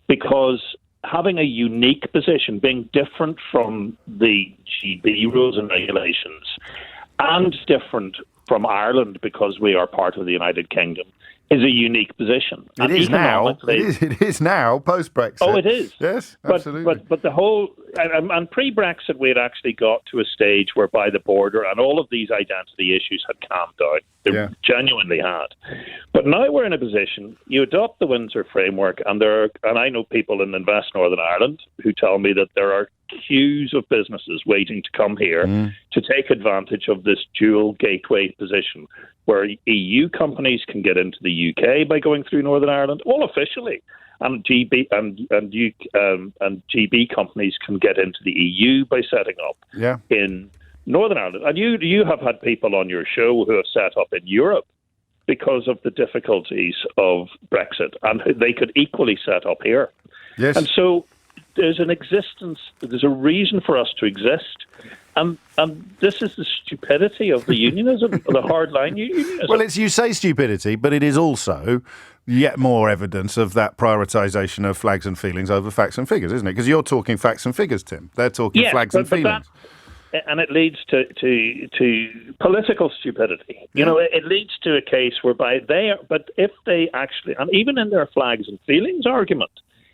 because having a unique position, being different from the GB rules and regulations, and different from Ireland because we are part of the United Kingdom, is a unique position. It is now. It is now, post-Brexit. Oh, it is. Yes, absolutely. But the whole... And pre-Brexit, we had actually got to a stage whereby the border and all of these identity issues had calmed down. They Yeah. genuinely had. But now we're in a position, you adopt the Windsor Framework, and I know people in Invest Northern Ireland who tell me that there are queues of businesses waiting to come here to take advantage of this dual gateway position, where EU companies can get into the UK by going through Northern Ireland, all officially, and GB and GB companies can get into the EU by setting up in Northern Ireland. And you have had people on your show who have set up in Europe because of the difficulties of Brexit, and they could equally set up here. Yes. And so there's a reason for us to exist. And this is the stupidity of the unionism, the hardline unionism. Well, you say stupidity, but it is also yet more evidence of that prioritisation of flags and feelings over facts and figures, isn't it? Because you're talking facts and figures, Tim. They're talking flags and feelings. And it leads to political stupidity. You know, it leads to a case whereby but if they actually, and even in their flags and feelings argument,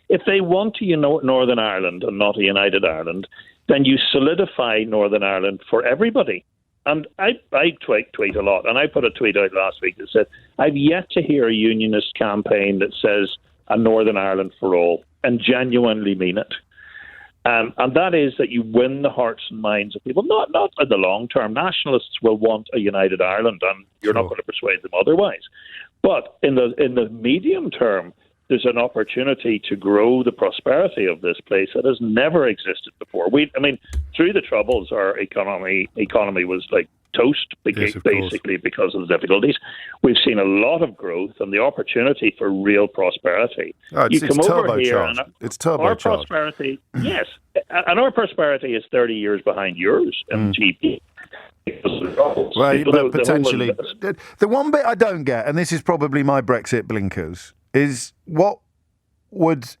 if they want to Northern Ireland and not a united Ireland, then you solidify Northern Ireland for everybody. And I tweet a lot, and I put a tweet out last week that said, I've yet to hear a unionist campaign that says a Northern Ireland for all, and genuinely mean it. And that is that you win the hearts and minds of people. Not in the long term. Nationalists will want a united Ireland, and you're not going to persuade them otherwise. But in the medium term, there's an opportunity to grow the prosperity of this place that has never existed before. Through the Troubles, our economy was like toast, basically because of the difficulties. We've seen a lot of growth and the opportunity for real prosperity. It's turbocharged. It's turbocharged. Our prosperity, yes, and our prosperity is 30 years behind yours in GP. Well, but potentially, the one bit I don't get, and this is probably my Brexit blinkers, is what would,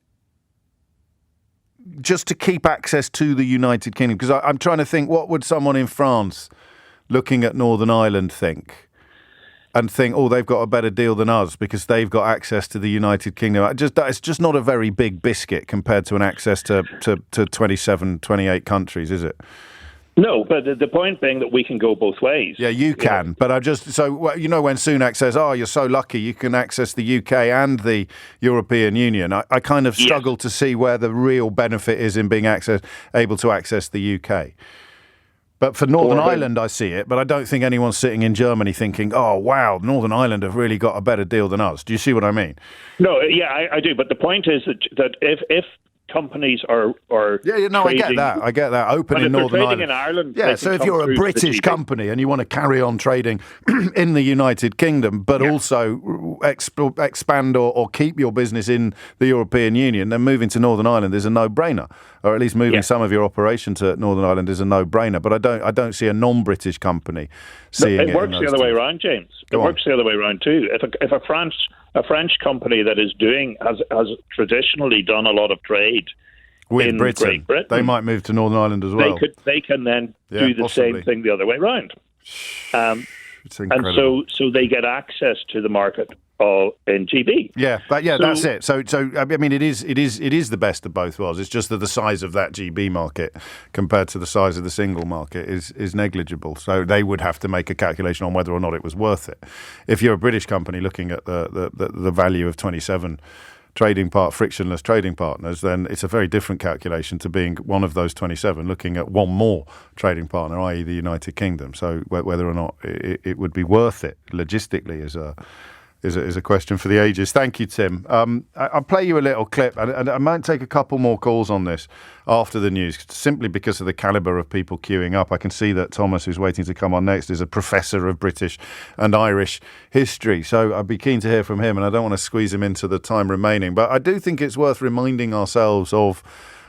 just to keep access to the United Kingdom, because I'm trying to think, what would someone in France looking at Northern Ireland think? And think, oh, they've got a better deal than us because they've got access to the United Kingdom. It's just not a very big biscuit compared to an access to 27, 28 countries, is it? No, but the point being that we can go both ways. Yeah, you can. Yeah. But when Sunak says, oh, you're so lucky you can access the UK and the European Union, I kind of struggle to see where the real benefit is in being able to access the UK. But for Northern Ireland, I see it, but I don't think anyone's sitting in Germany thinking, oh, wow, Northern Ireland have really got a better deal than us. Do you see what I mean? No, I do. But the point is that if companies are trading, I get that. Open in Northern Ireland. Yeah, so if you're a British company and you want to carry on trading in the United Kingdom, but also expand or keep your business in the European Union, then moving to Northern Ireland is a no-brainer, or at least moving some of your operation to Northern Ireland is a no-brainer. But I don't see a non-British company seeing it. It works the other way around, James. It works the other way around too. If a French company that is has traditionally done a lot of trade with Britain, Great Britain, they might move to Northern Ireland as well. They can then do the same thing the other way around. It's incredible. And so they get access to the market in GB. That's it. So I mean, it is the best of both worlds. It's just that the size of that GB market compared to the size of the single market is negligible. So they would have to make a calculation on whether or not it was worth it. If you're a British company looking at the value of 27 frictionless trading partners, then it's a very different calculation to being one of those 27 looking at one more trading partner, i.e. the United Kingdom. So whether or not it would be worth it logistically is a question for the ages. Thank you, Tim. I'll play you a little clip, and I might take a couple more calls on this after the news, simply because of the calibre of people queuing up. I can see that Thomas, who's waiting to come on next, is a professor of British and Irish history, so I'd be keen to hear from him, and I don't want to squeeze him into the time remaining. But I do think it's worth reminding ourselves of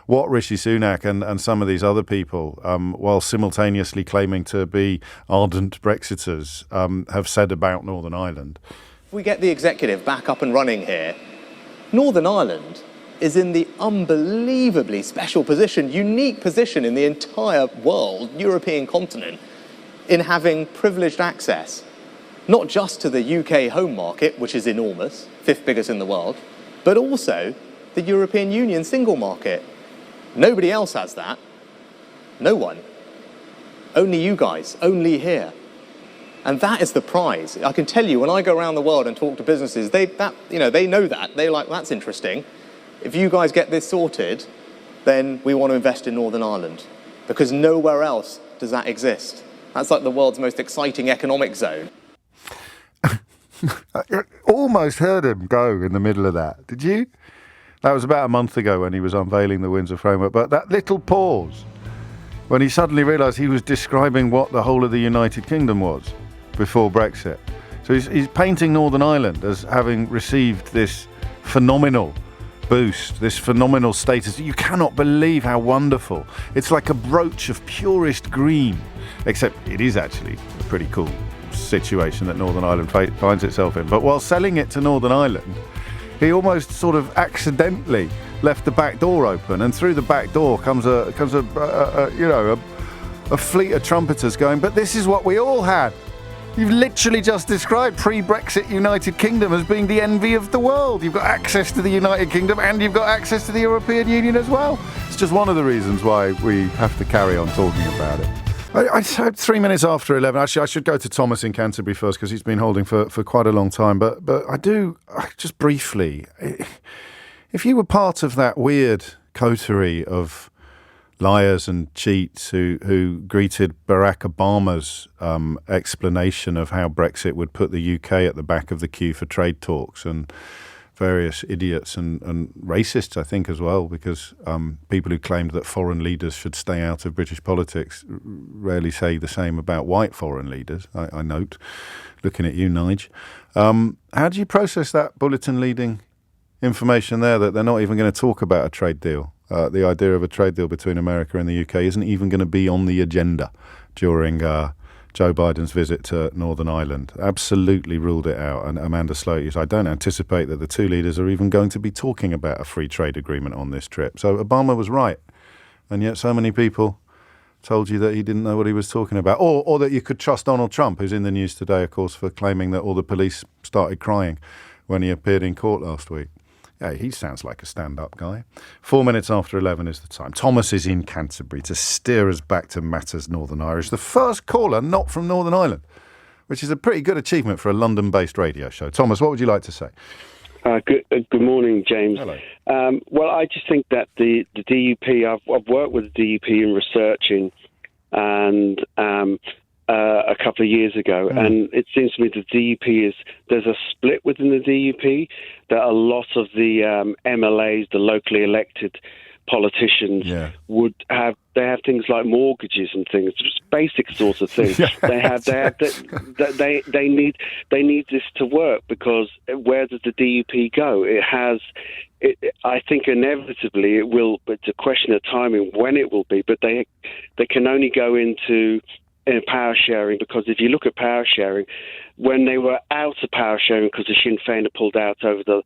what Rishi Sunak and some of these other people, while simultaneously claiming to be ardent Brexiters, have said about Northern Ireland. If we get the executive back up and running here, Northern Ireland is in the unbelievably special position, unique position in the entire world, European continent, in having privileged access, not just to the UK home market, which is enormous, 5th biggest in the world, but also the European Union single market. Nobody else has that. No one. Only you guys, only here. And that is the prize. I can tell you, when I go around the world and talk to businesses, they know that. They're like, that's interesting. If you guys get this sorted, then we want to invest in Northern Ireland, because nowhere else does that exist. That's like the world's most exciting economic zone. I almost heard him go in the middle of that. Did you? That was about a month ago when he was unveiling the Windsor Framework. But that little pause, when he suddenly realised he was describing what the whole of the United Kingdom was before Brexit. So he's painting Northern Ireland as having received this phenomenal boost, this phenomenal status. You cannot believe how wonderful. It's like a brooch of purest green, except it is actually a pretty cool situation that Northern Ireland finds itself in. But while selling it to Northern Ireland, he almost sort of accidentally left the back door open, and through the back door comes a fleet of trumpeters going, but this is what we all had. You've literally just described pre-Brexit United Kingdom as being the envy of the world. You've got access to the United Kingdom and you've got access to the European Union as well. It's just one of the reasons why we have to carry on talking about it. I said 3 minutes after 11. Actually, I should go to Thomas in Canterbury first because he's been holding for quite a long time. But just briefly, if you were part of that weird coterie of liars and cheats who greeted Barack Obama's explanation of how Brexit would put the UK at the back of the queue for trade talks, and various idiots and racists, I think, as well, because people who claimed that foreign leaders should stay out of British politics rarely say the same about white foreign leaders, I note, looking at you, Nige. How do you process that bulletin leading information there that they're not even going to talk about a trade deal? The idea of a trade deal between America and the UK isn't even going to be on the agenda during Joe Biden's visit to Northern Ireland. Absolutely ruled it out. And Amanda Sloat, I don't anticipate that the two leaders are even going to be talking about a free trade agreement on this trip. So Obama was right. And yet so many people told you that he didn't know what he was talking about. Or that you could trust Donald Trump, who's in the news today, of course, for claiming that all the police started crying when he appeared in court last week. Yeah, he sounds like a stand-up guy. 4 minutes after 11 is the time. Thomas is in Canterbury to steer us back to matters Northern Irish. The first caller not from Northern Ireland, which is a pretty good achievement for a London-based radio show. Thomas, what would you like to say? Good morning, James. Hello. Well, I just think that the DUP, I've worked with the DUP in researching and a couple of years ago, and it seems to me the DUP there's a split within the DUP, that a lot of the MLAs, the locally elected politicians, they have things like mortgages and things, just basic sorts of things. They need this to work, because where does the DUP go? I think inevitably it will, but it's a question of timing when it will be. But they can only go into power sharing, because if you look at power sharing, when they were out of power sharing because the Sinn Féin had pulled out over the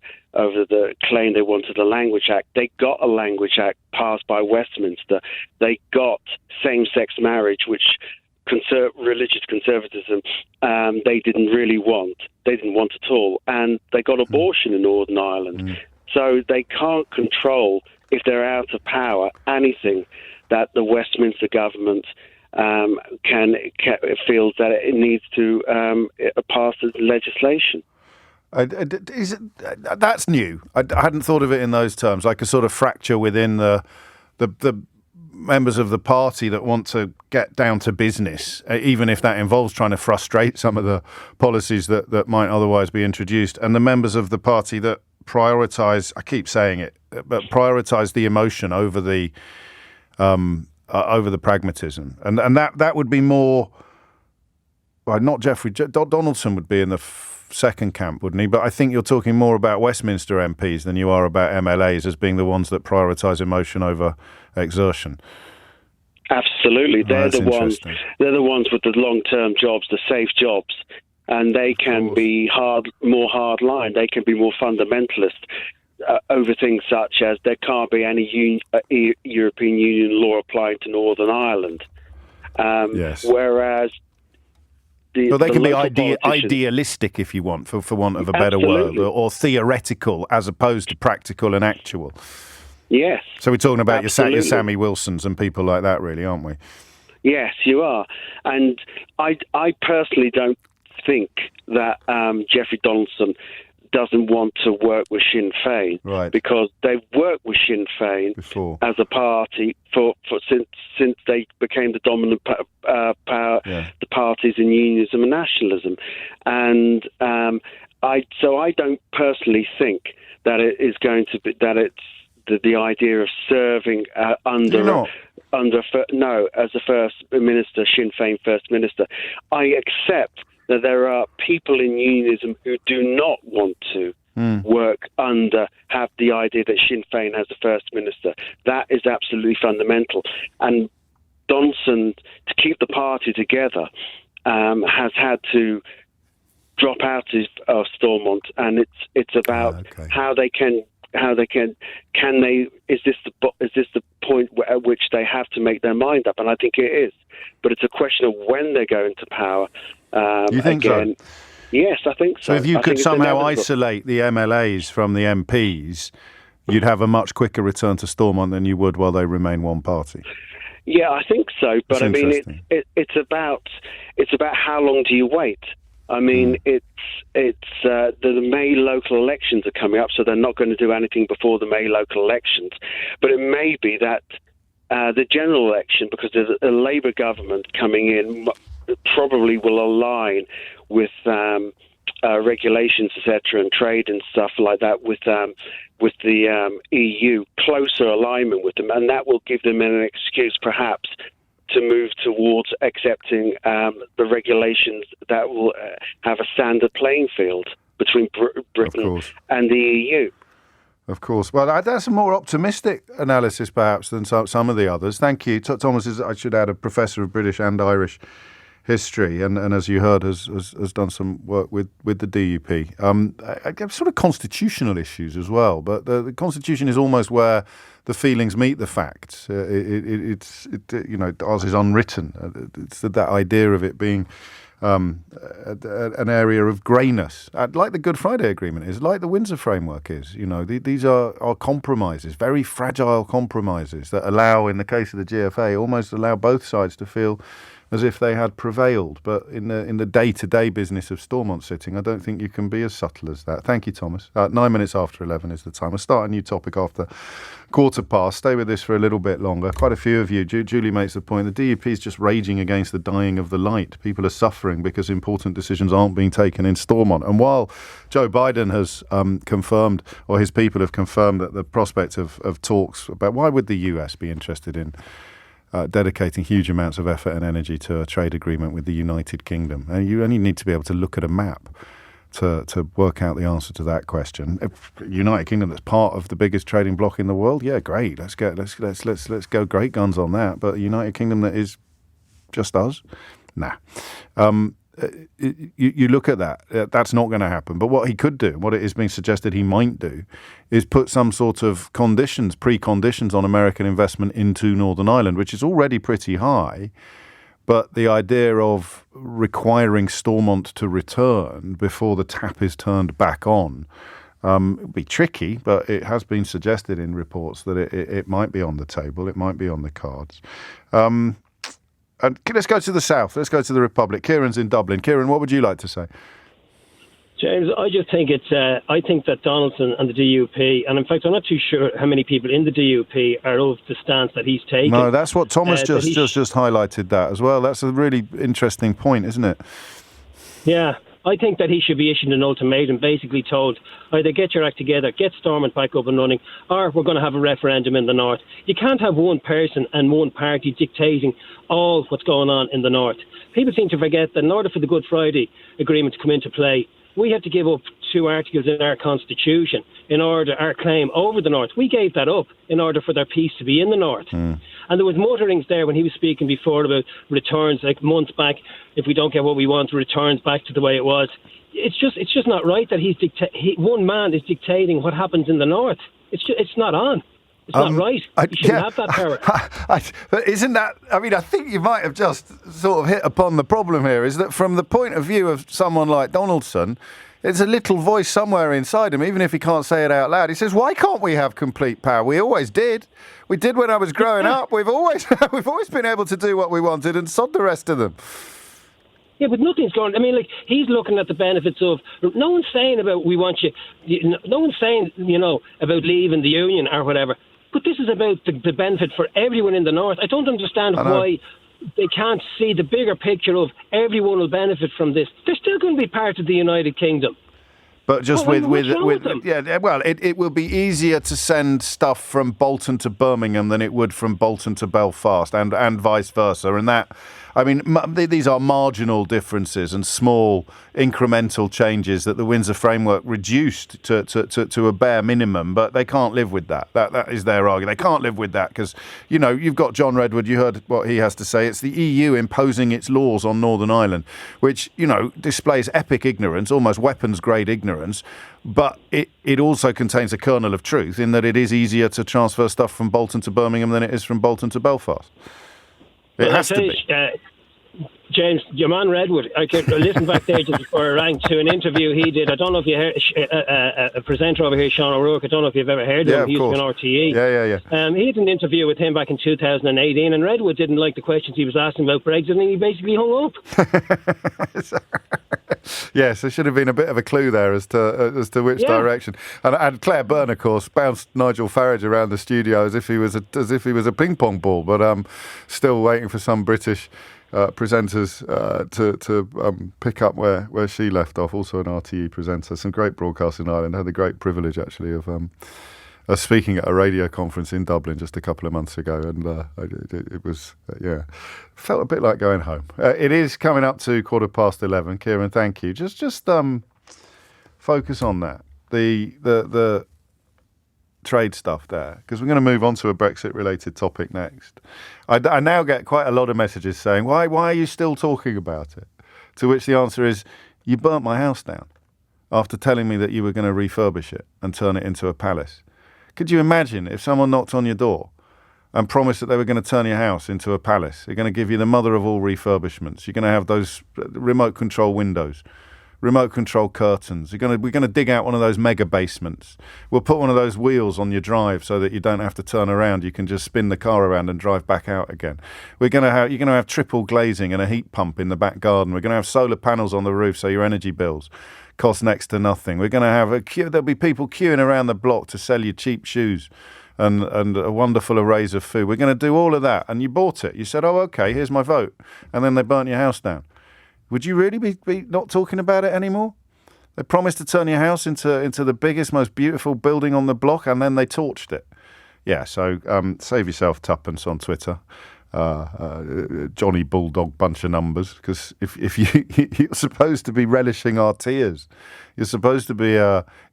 claim they wanted a Language Act, they got a Language Act passed by Westminster. They got same-sex marriage, which religious conservatism they didn't really want. They didn't want at all. And they got abortion in Northern Ireland. So they can't control, if they're out of power, anything that the Westminster government feels that it needs to pass as legislation. That's new. I hadn't thought of it in those terms, like a sort of fracture within the members of the party that want to get down to business, even if that involves trying to frustrate some of the policies that might otherwise be introduced, and the members of the party that prioritise, I keep saying it, but prioritise the emotion over the pragmatism, and that would be more. Well, not Jeffrey Donaldson would be in the second camp, wouldn't he? But I think you're talking more about Westminster MPs than you are about MLAs as being the ones that prioritise emotion over exertion. Absolutely, they're the ones. They're the ones with the long-term jobs, the safe jobs, and they can be more hard-line. They can be more fundamentalist. Over things such as there can't be any European Union law applying to Northern Ireland. Whereas they can be idealistic, if you want, for want of a better word, or theoretical as opposed to practical and actual. Yes. So we're talking about your Sammy Wilsons and people like that, really, aren't we? Yes, you are. And I personally don't think that Jeffrey Donaldson doesn't want to work with Sinn Féin, right? Because they've worked with Sinn Féin before as a party for since they became the dominant power, the parties in unionism and nationalism, and I don't personally think that it is going to be that it's the idea of serving as a first minister, Sinn Féin first minister. I accept that there are people in unionism who do not want to have the idea that Sinn Féin has a first minister. That is absolutely fundamental. And Donaldson, to keep the party together, has had to drop out of Stormont, and it's about how they can is this the point at which they have to make their mind up? And I think it is, but it's a question of when they go into power. You think so? Yes, I think so. So if you could somehow isolate the MLAs from the MPs, you'd have a much quicker return to Stormont than you would while they remain one party. Yeah, I think so. But I mean, it's about how long do you wait? I mean, the May local elections are coming up, so they're not going to do anything before the May local elections. But it may be that the general election, because there's a Labour government coming in, probably will align with regulations, etc., and trade and stuff like that with the EU, closer alignment with them, and that will give them an excuse, perhaps, to move towards accepting the regulations that will have a standard playing field between Britain and the EU. Of course. Well, that's a more optimistic analysis, perhaps, than some of the others. Thank you. Thomas is, I should add, a professor of British and Irish history, and as you heard, has done some work with the DUP. Sort of constitutional issues as well, but the Constitution is almost where the feelings meet the facts. Ours is unwritten. It's that idea of it being an area of greyness, like the Good Friday Agreement is, like the Windsor Framework is. These are compromises, very fragile compromises that allow, in the case of the GFA, almost allow both sides to feel as if they had prevailed. But in the day-to-day business of Stormont sitting, I don't think you can be as subtle as that. Thank you, Thomas. 9 minutes after 11 is the time. I'll start a new topic after 11:15. Stay with this for a little bit longer. Quite a few of you, Julie makes the point, the DUP is just raging against the dying of the light. People are suffering because important decisions aren't being taken in Stormont. And while Joe Biden has confirmed, or his people have confirmed, that the prospect of talks about why would the US be interested in dedicating huge amounts of effort and energy to a trade agreement with the United Kingdom. And you only need to be able to look at a map to work out the answer to that question. If United Kingdom, that's part of the biggest trading bloc in the world, yeah, great. Let's go great guns on that. But a United Kingdom that is just us, nah. You look at that, that's not going to happen. But what he could do, what it is being suggested he might do, is put some sort of preconditions on American investment into Northern Ireland, which is already pretty high. But the idea of requiring Stormont to return before the tap is turned back on would be tricky, but it has been suggested in reports that it might be on the table, it might be on the cards. And let's go to the south. Let's go to the Republic. Kieran's in Dublin. Kieran, what would you like to say? James, I just think I think that Donaldson and the DUP, and in fact, I'm not too sure how many people in the DUP are of the stance that he's taking. No, that's what Thomas just highlighted that as well. That's a really interesting point, isn't it? Yeah, I think that he should be issued an ultimatum, basically told, either get your act together, get Stormont back up and running, or we're going to have a referendum in the north. You can't have one person and one party dictating all what's going on in the north. People seem to forget that in order for the Good Friday Agreement to come into play, we have to give up 2 articles in our constitution in order our claim over the north. We gave that up in order for their peace to be in the north. And there was mutterings there when he was speaking before about returns, like months back. If we don't get what we want, returns back to the way it was. It's just not right that one man is dictating what happens in the north. It's not on. It's not right. You shouldn't have that power. But isn't that... I mean, I think you might have just sort of hit upon the problem here, is that from the point of view of someone like Donaldson, It's a little voice somewhere inside him, even if he can't say it out loud. He says, why can't we have complete power? We always did. We did when I was growing up. We've always been able to do what we wanted and sod the rest of them. Yeah, but nothing's going. I mean, like, he's looking at the benefits of. No one's saying about we want you. No one's saying about leaving the union or whatever. But this is about the benefit for everyone in the north. I don't understand why they can't see the bigger picture of everyone will benefit from this. They're still going to be part of the United Kingdom. But just with it will be easier to send stuff from Bolton to Birmingham than it would from Bolton to Belfast, and vice versa. And that, I mean, these are marginal differences and small incremental changes that the Windsor Framework reduced to a bare minimum. But they can't live with that. That is their argument. They can't live with that because you've got John Redwood. You heard what he has to say. It's the EU imposing its laws on Northern Ireland, which displays epic ignorance, almost weapons grade ignorance. But it also contains a kernel of truth in that it is easier to transfer stuff from Bolton to Birmingham than it is from Bolton to Belfast. It has to be. James, your man Redwood, I could listen back there just before I rang to an interview he did. I don't know if you heard a presenter over here, Sean O'Rourke. I don't know if you've ever heard of him. He was on RTE. Yeah. He had an interview with him back in 2018, and Redwood didn't like the questions he was asking about Brexit, and he basically hung up. Yes, there should have been a bit of a clue there as to which direction. And Claire Byrne, of course, bounced Nigel Farage around the studio as if he was a ping pong ball. But still waiting for some British presenters to pick up where she left off. Also an RTE presenter. Some great broadcasts in Ireland. Had the great privilege actually of speaking at a radio conference in Dublin just a couple of months ago, and it was felt a bit like going home. It is coming up to 11:15. Kieran, thank you. Just focus on that. The trade stuff there, because we're going to move on to a Brexit-related topic next. I now get quite a lot of messages saying, why are you still talking about it? To which the answer is, you burnt my house down after telling me that you were going to refurbish it and turn it into a palace. Could you imagine if someone knocked on your door and promised that they were going to turn your house into a palace? They're going to give you the mother of all refurbishments. You're going to have those remote control windows, remote control curtains. We're going to dig out one of those mega basements. We'll put one of those wheels on your drive so that you don't have to turn around. You can just spin the car around and drive back out again. You're going to have triple glazing and a heat pump in the back garden. We're going to have solar panels on the roof so your energy bills cost next to nothing. We're going to have there'll be people queuing around the block to sell you cheap shoes and a wonderful arrays of food. We're going to do all of that. And you bought it. You said, oh, okay, here's my vote. And then they burnt your house down. Would you really be not talking about it anymore? They promised to turn your house into the biggest, most beautiful building on the block, and then they torched it. Yeah, so save yourself tuppence on Twitter. Johnny Bulldog bunch of numbers, because if you're supposed to be relishing our tears, you're supposed to be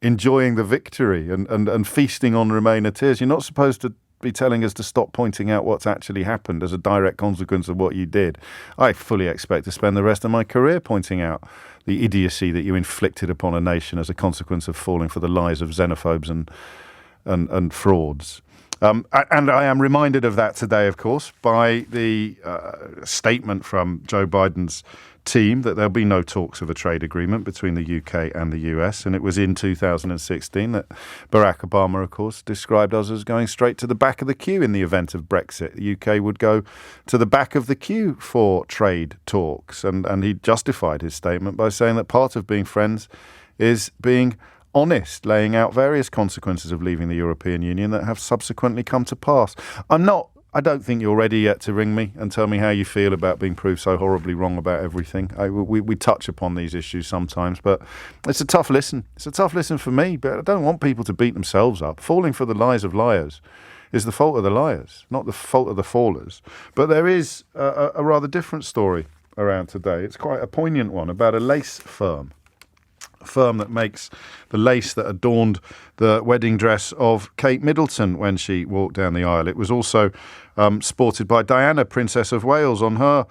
enjoying the victory and feasting on Remainer tears. You're not supposed to be telling us to stop pointing out what's actually happened as a direct consequence of what you did. I fully expect to spend the rest of my career pointing out the idiocy that you inflicted upon a nation as a consequence of falling for the lies of xenophobes and frauds. And I am reminded of that today, of course, by the statement from Joe Biden's team that there'll be no talks of a trade agreement between the UK and the US. And it was in 2016 that Barack Obama, of course, described us as going straight to the back of the queue in the event of Brexit. The UK would go to the back of the queue for trade talks. And he justified his statement by saying that part of being friends is being honest, laying out various consequences of leaving the European Union that have subsequently come to pass. I don't think you're ready yet to ring me and tell me how you feel about being proved so horribly wrong about everything. We touch upon these issues sometimes, but it's a tough listen. It's a tough listen for me, but I don't want people to beat themselves up. Falling for the lies of liars is the fault of the liars, not the fault of the fallers. But there is a rather different story around today. It's quite a poignant one about a lace firm. Firm that makes the lace that adorned the wedding dress of Kate Middleton when she walked down the aisle. It was also sported by Diana, Princess of Wales, on her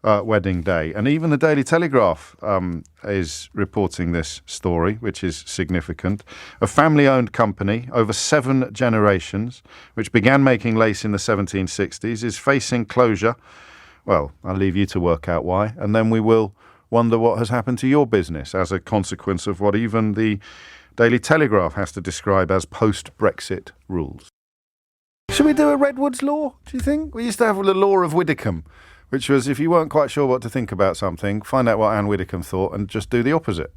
wedding day. And even the Daily Telegraph is reporting this story, which is significant. A family-owned company over 7 generations, which began making lace in the 1760s, is facing closure. Well, I'll leave you to work out why, and then we will wonder what has happened to your business as a consequence of what even the Daily Telegraph has to describe as post-Brexit rules. Should we do a Redwoods law, do you think? We used to have the law of Widdicombe, which was if you weren't quite sure what to think about something, find out what Anne Widdicombe thought and just do the opposite.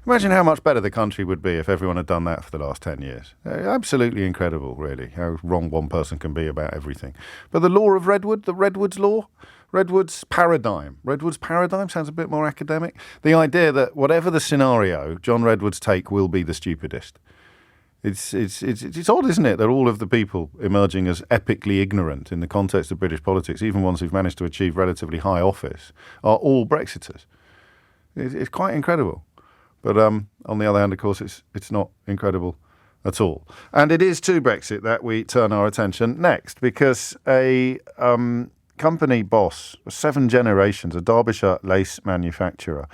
Imagine how much better the country would be if everyone had done that for the last 10 years. Absolutely incredible, really, how wrong one person can be about everything. But the law of Redwood, the Redwoods law, Redwood's paradigm. Redwood's paradigm sounds a bit more academic. The idea that whatever the scenario, John Redwood's take will be the stupidest. It's odd, isn't it, that all of the people emerging as epically ignorant in the context of British politics, even ones who've managed to achieve relatively high office, are all Brexiters. It's quite incredible. But on the other hand, of course, it's not incredible at all. And it is to Brexit that we turn our attention next, because a company boss, 7 generations, a Derbyshire lace manufacturer,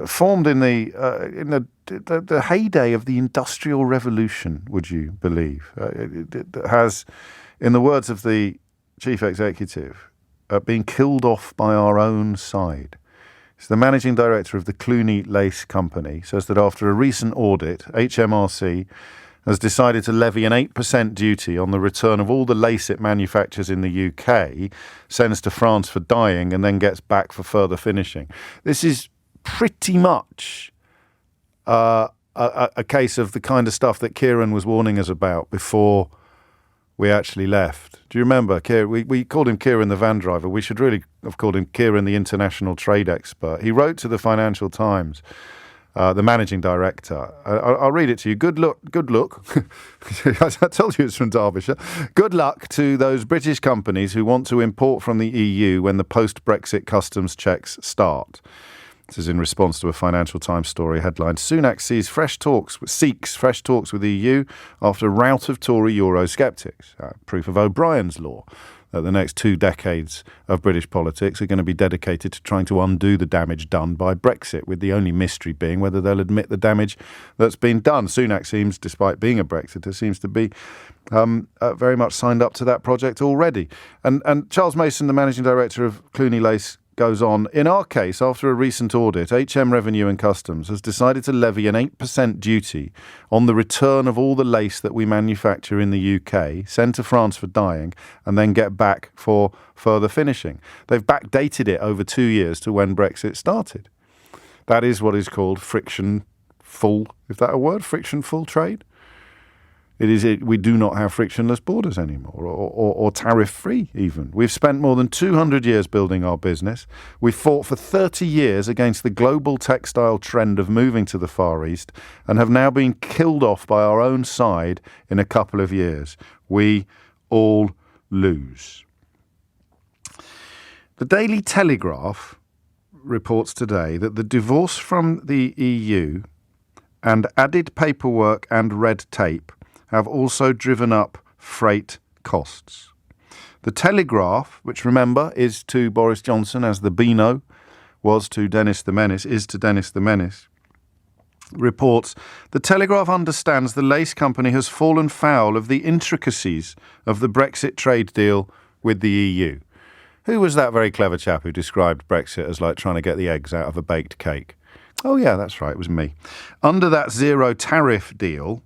formed in the heyday of the Industrial Revolution, would you believe? It has, in the words of the chief executive, been killed off by our own side. It's the managing director of the Cluny Lace Company, says that after a recent audit, HMRC has decided to levy an 8% duty on the return of all the lace it manufactures in the UK, sends to France for dyeing, and then gets back for further finishing. This is pretty much a case of the kind of stuff that Kieran was warning us about before we actually left. Do you remember? We called him Kieran the van driver. We should really have called him Kieran the international trade expert. He wrote to the Financial Times, the managing director. I'll read it to you. Good luck. I told you it's from Derbyshire. Good luck to those British companies who want to import from the EU when the post-Brexit customs checks start. This is in response to a Financial Times story headlined, Sunak seeks fresh talks with the EU after a rout of Tory Eurosceptics. Proof of O'Brien's law that the next 2 decades of British politics are going to be dedicated to trying to undo the damage done by Brexit, with the only mystery being whether they'll admit the damage that's been done. Sunak seems, despite being a Brexiter, seems to be very much signed up to that project already. And Charles Mason, the managing director of Cluny Lace, goes on, in our case, after a recent audit, HM Revenue and Customs has decided to levy an 8% duty on the return of all the lace that we manufacture in the UK, send to France for dyeing, and then get back for further finishing. They've backdated it over 2 years to when Brexit started. That is what is called friction-full, is that a word? Friction-full trade? We do not have frictionless borders anymore, or tariff-free even. We've spent more than 200 years building our business. We've fought for 30 years against the global textile trend of moving to the Far East and have now been killed off by our own side in a couple of years. We all lose. The Daily Telegraph reports today that the divorce from the EU and added paperwork and red tape have also driven up freight costs. The Telegraph, which remember is to Boris Johnson as the Beano was to Dennis the Menace, reports, the Telegraph understands the lace company has fallen foul of the intricacies of the Brexit trade deal with the EU. Who was that very clever chap who described Brexit as like trying to get the eggs out of a baked cake? Oh yeah, that's right, it was me. Under that zero tariff deal,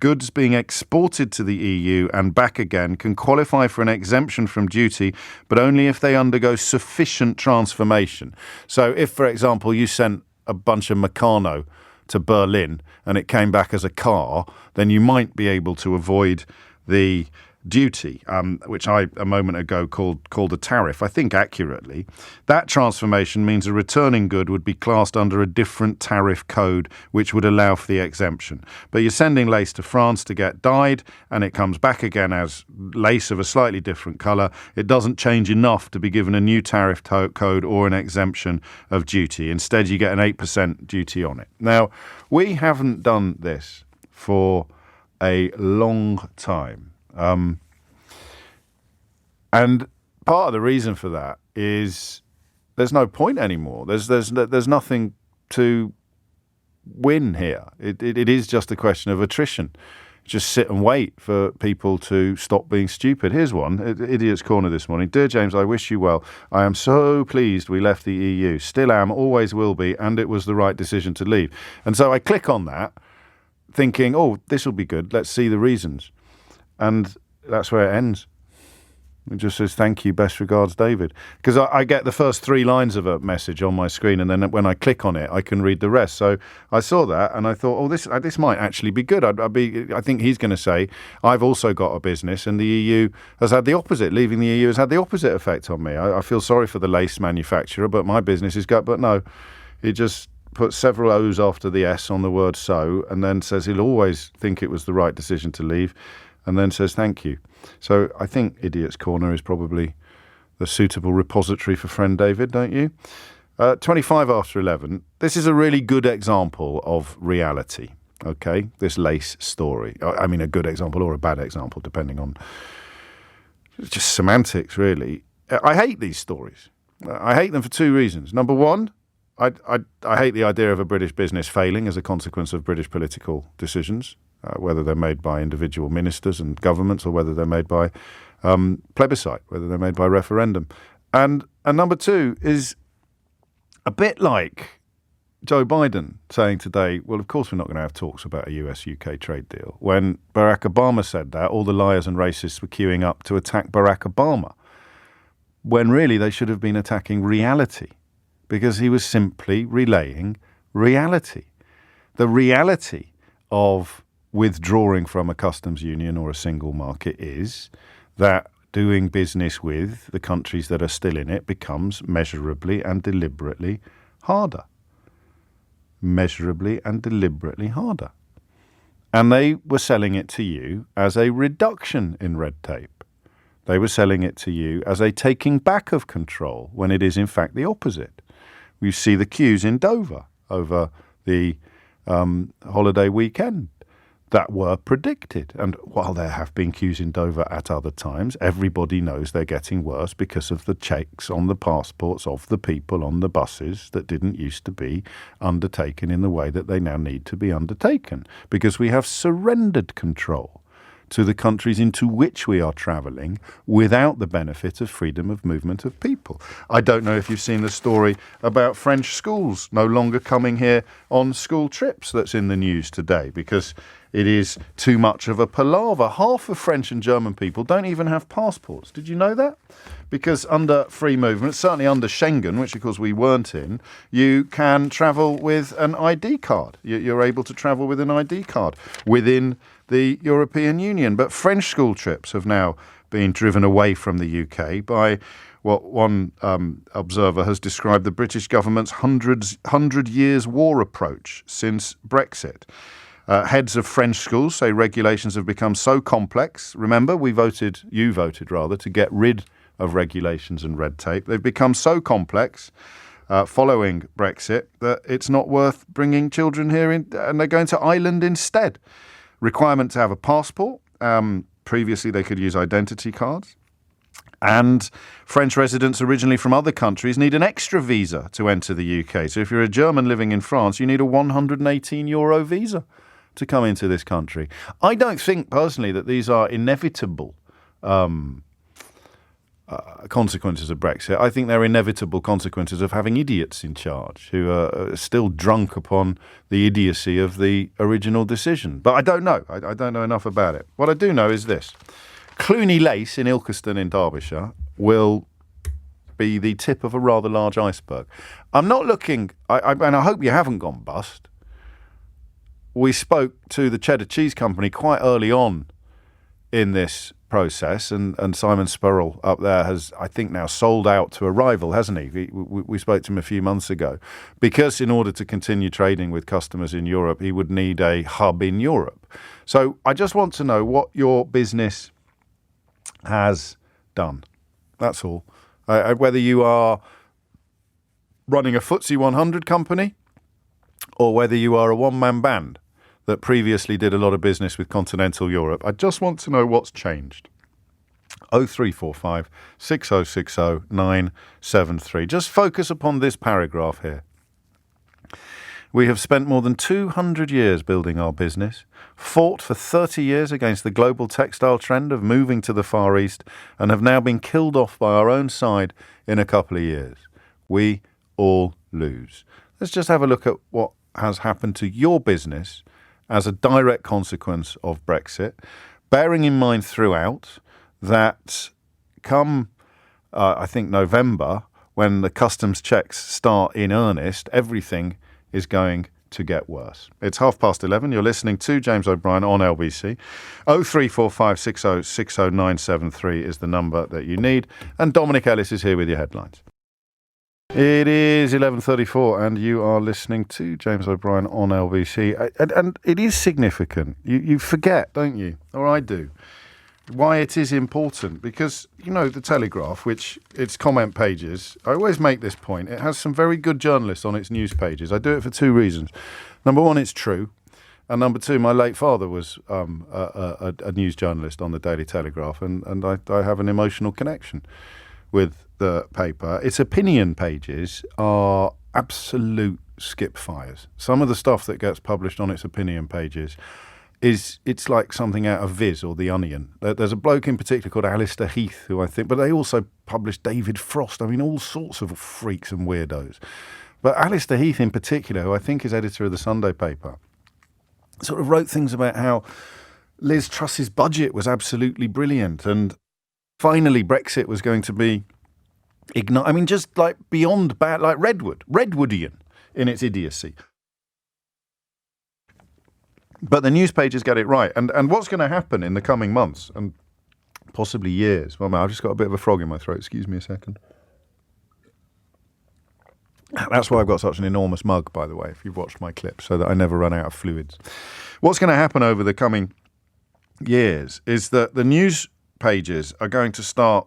goods being exported to the EU and back again can qualify for an exemption from duty, but only if they undergo sufficient transformation. So if, for example, you sent a bunch of Meccano to Berlin and it came back as a car, then you might be able to avoid the duty, which I a moment ago called a tariff, I think accurately. That transformation means a returning good would be classed under a different tariff code, which would allow for the exemption. But you're sending lace to France to get dyed, and it comes back again as lace of a slightly different colour. It doesn't change enough to be given a new tariff code or an exemption of duty. Instead, you get an 8% duty on it. Now, we haven't done this for a long time. And part of the reason for that is there's no point anymore. There's nothing to win here. It is just a question of attrition. just sit and wait for people to stop being stupid. Here's one, Idiot's Corner this morning. Dear James, I wish you well. I am so pleased we left the EU. Still am, always will be, and it was the right decision to leave. And so I click on that, thinking, oh, this will be good. Let's see the reasons. And that's where it ends. It just says, thank you, best regards, David. Because I get the first 3 lines of a message on my screen, and then when I click on it, I can read the rest. So I saw that, and I thought, oh, this might actually be good. I think he's going to say, I've also got a business, and the EU has had the opposite. Leaving the EU has had the opposite effect on me. I feel sorry for the lace manufacturer, but my business is good. But no, he just puts several O's after the S on the word so, and then says he'll always think it was the right decision to leave, and then says thank you. So I think Idiot's Corner is probably the suitable repository for friend David, don't you? 25 after 11. This is a really good example of reality, okay? This lace story. I mean, a good example or a bad example, depending on just semantics, really. I hate these stories. I hate them for 2 reasons. Number one, I hate the idea of a British business failing as a consequence of British political decisions. Whether they're made by individual ministers and governments or whether they're made by plebiscite, whether they're made by referendum. And number 2 is a bit like Joe Biden saying today, well, of course we're not going to have talks about a US-UK trade deal. When Barack Obama said that, all the liars and racists were queuing up to attack Barack Obama, when really they should have been attacking reality, because he was simply relaying reality. The reality of withdrawing from a customs union or a single market is that doing business with the countries that are still in it becomes measurably and deliberately harder. Measurably and deliberately harder. And they were selling it to you as a reduction in red tape. They were selling it to you as a taking back of control when it is in fact the opposite. We see the queues in Dover over the holiday weekend that were predicted. And while there have been queues in Dover at other times, everybody knows they're getting worse because of the checks on the passports of the people on the buses that didn't used to be undertaken in the way that they now need to be undertaken, because we have surrendered control to the countries into which we are travelling without the benefit of freedom of movement of people. I don't know if you've seen the story about French schools no longer coming here on school trips that's in the news today because it is too much of a palaver. Half of French and German people don't even have passports. Did you know that? Because under free movement, certainly under Schengen, which of course we weren't in, you can travel with an ID card. You're able to travel with an ID card within the European Union. But French school trips have now been driven away from the UK by what one observer has described the British government's 100 years war approach since Brexit. Heads of French schools say regulations have become so complex. Remember, you voted to get rid of regulations and red tape. They've become so complex following Brexit that it's not worth bringing children here in, and they're going to Ireland instead. Requirement to have a passport. Previously, they could use identity cards. And French residents originally from other countries need an extra visa to enter the UK. So if you're a German living in France, you need a €118 visa to come into this country. I don't think personally that these are inevitable consequences of Brexit. I think they're inevitable consequences of having idiots in charge who are still drunk upon the idiocy of the original decision. But I don't know. I don't know enough about it. What I do know is this. Cluny Lace in Ilkeston in Derbyshire will be the tip of a rather large iceberg. I'm not looking, and I hope you haven't gone bust. We spoke to the Cheddar Cheese Company quite early on in this process, and Simon Spurrell up there has, I think, now sold out to a rival, hasn't he? We spoke to him a few months ago, because in order to continue trading with customers in Europe, he would need a hub in Europe. So I just want to know what your business has done. That's all. Whether you are running a FTSE 100 company or whether you are a one-man band that previously did a lot of business with continental Europe. I just want to know what's changed. 0345 6060 973. Just focus upon this paragraph here. We have spent more than 200 years building our business, fought for 30 years against the global textile trend of moving to the Far East, and have now been killed off by our own side in a couple of years. We all lose. Let's just have a look at what has happened to your business as a direct consequence of Brexit, bearing in mind throughout that come, I think, November, when the customs checks start in earnest, everything is going to get worse. It's 11:30. You're listening to James O'Brien on LBC. 03456060973 is the number that you need. And Dominic Ellis is here with your headlines. It is 11:34 and you are listening to James O'Brien on LBC. And it is significant. You forget, don't you? Or I do. Why it is important, because, you know, the Telegraph, which its comment pages, I always make this point, it has some very good journalists on its news pages. I do it for two reasons. Number one, it's true. And number two, my late father was a news journalist on the Daily Telegraph, and I have an emotional connection with the paper. Its opinion pages are absolute skip fires. Some of the stuff that gets published on its opinion pages it's like something out of Viz or The Onion. There's a bloke in particular called Alistair Heath, who I think, but they also publish David Frost. I mean, all sorts of freaks and weirdos. But Alistair Heath in particular, who I think is editor of the Sunday paper, sort of wrote things about how Liz Truss's budget was absolutely brilliant, and finally Brexit was going to be I mean, just like beyond bad, like Redwoodian in its idiocy. But the news pages get it right. And what's going to happen in the coming months and possibly years? Well, I've just got a bit of a frog in my throat. Excuse me a second. That's why I've got such an enormous mug, by the way, if you've watched my clip, so that I never run out of fluids. What's going to happen over the coming years is that the news pages are going to start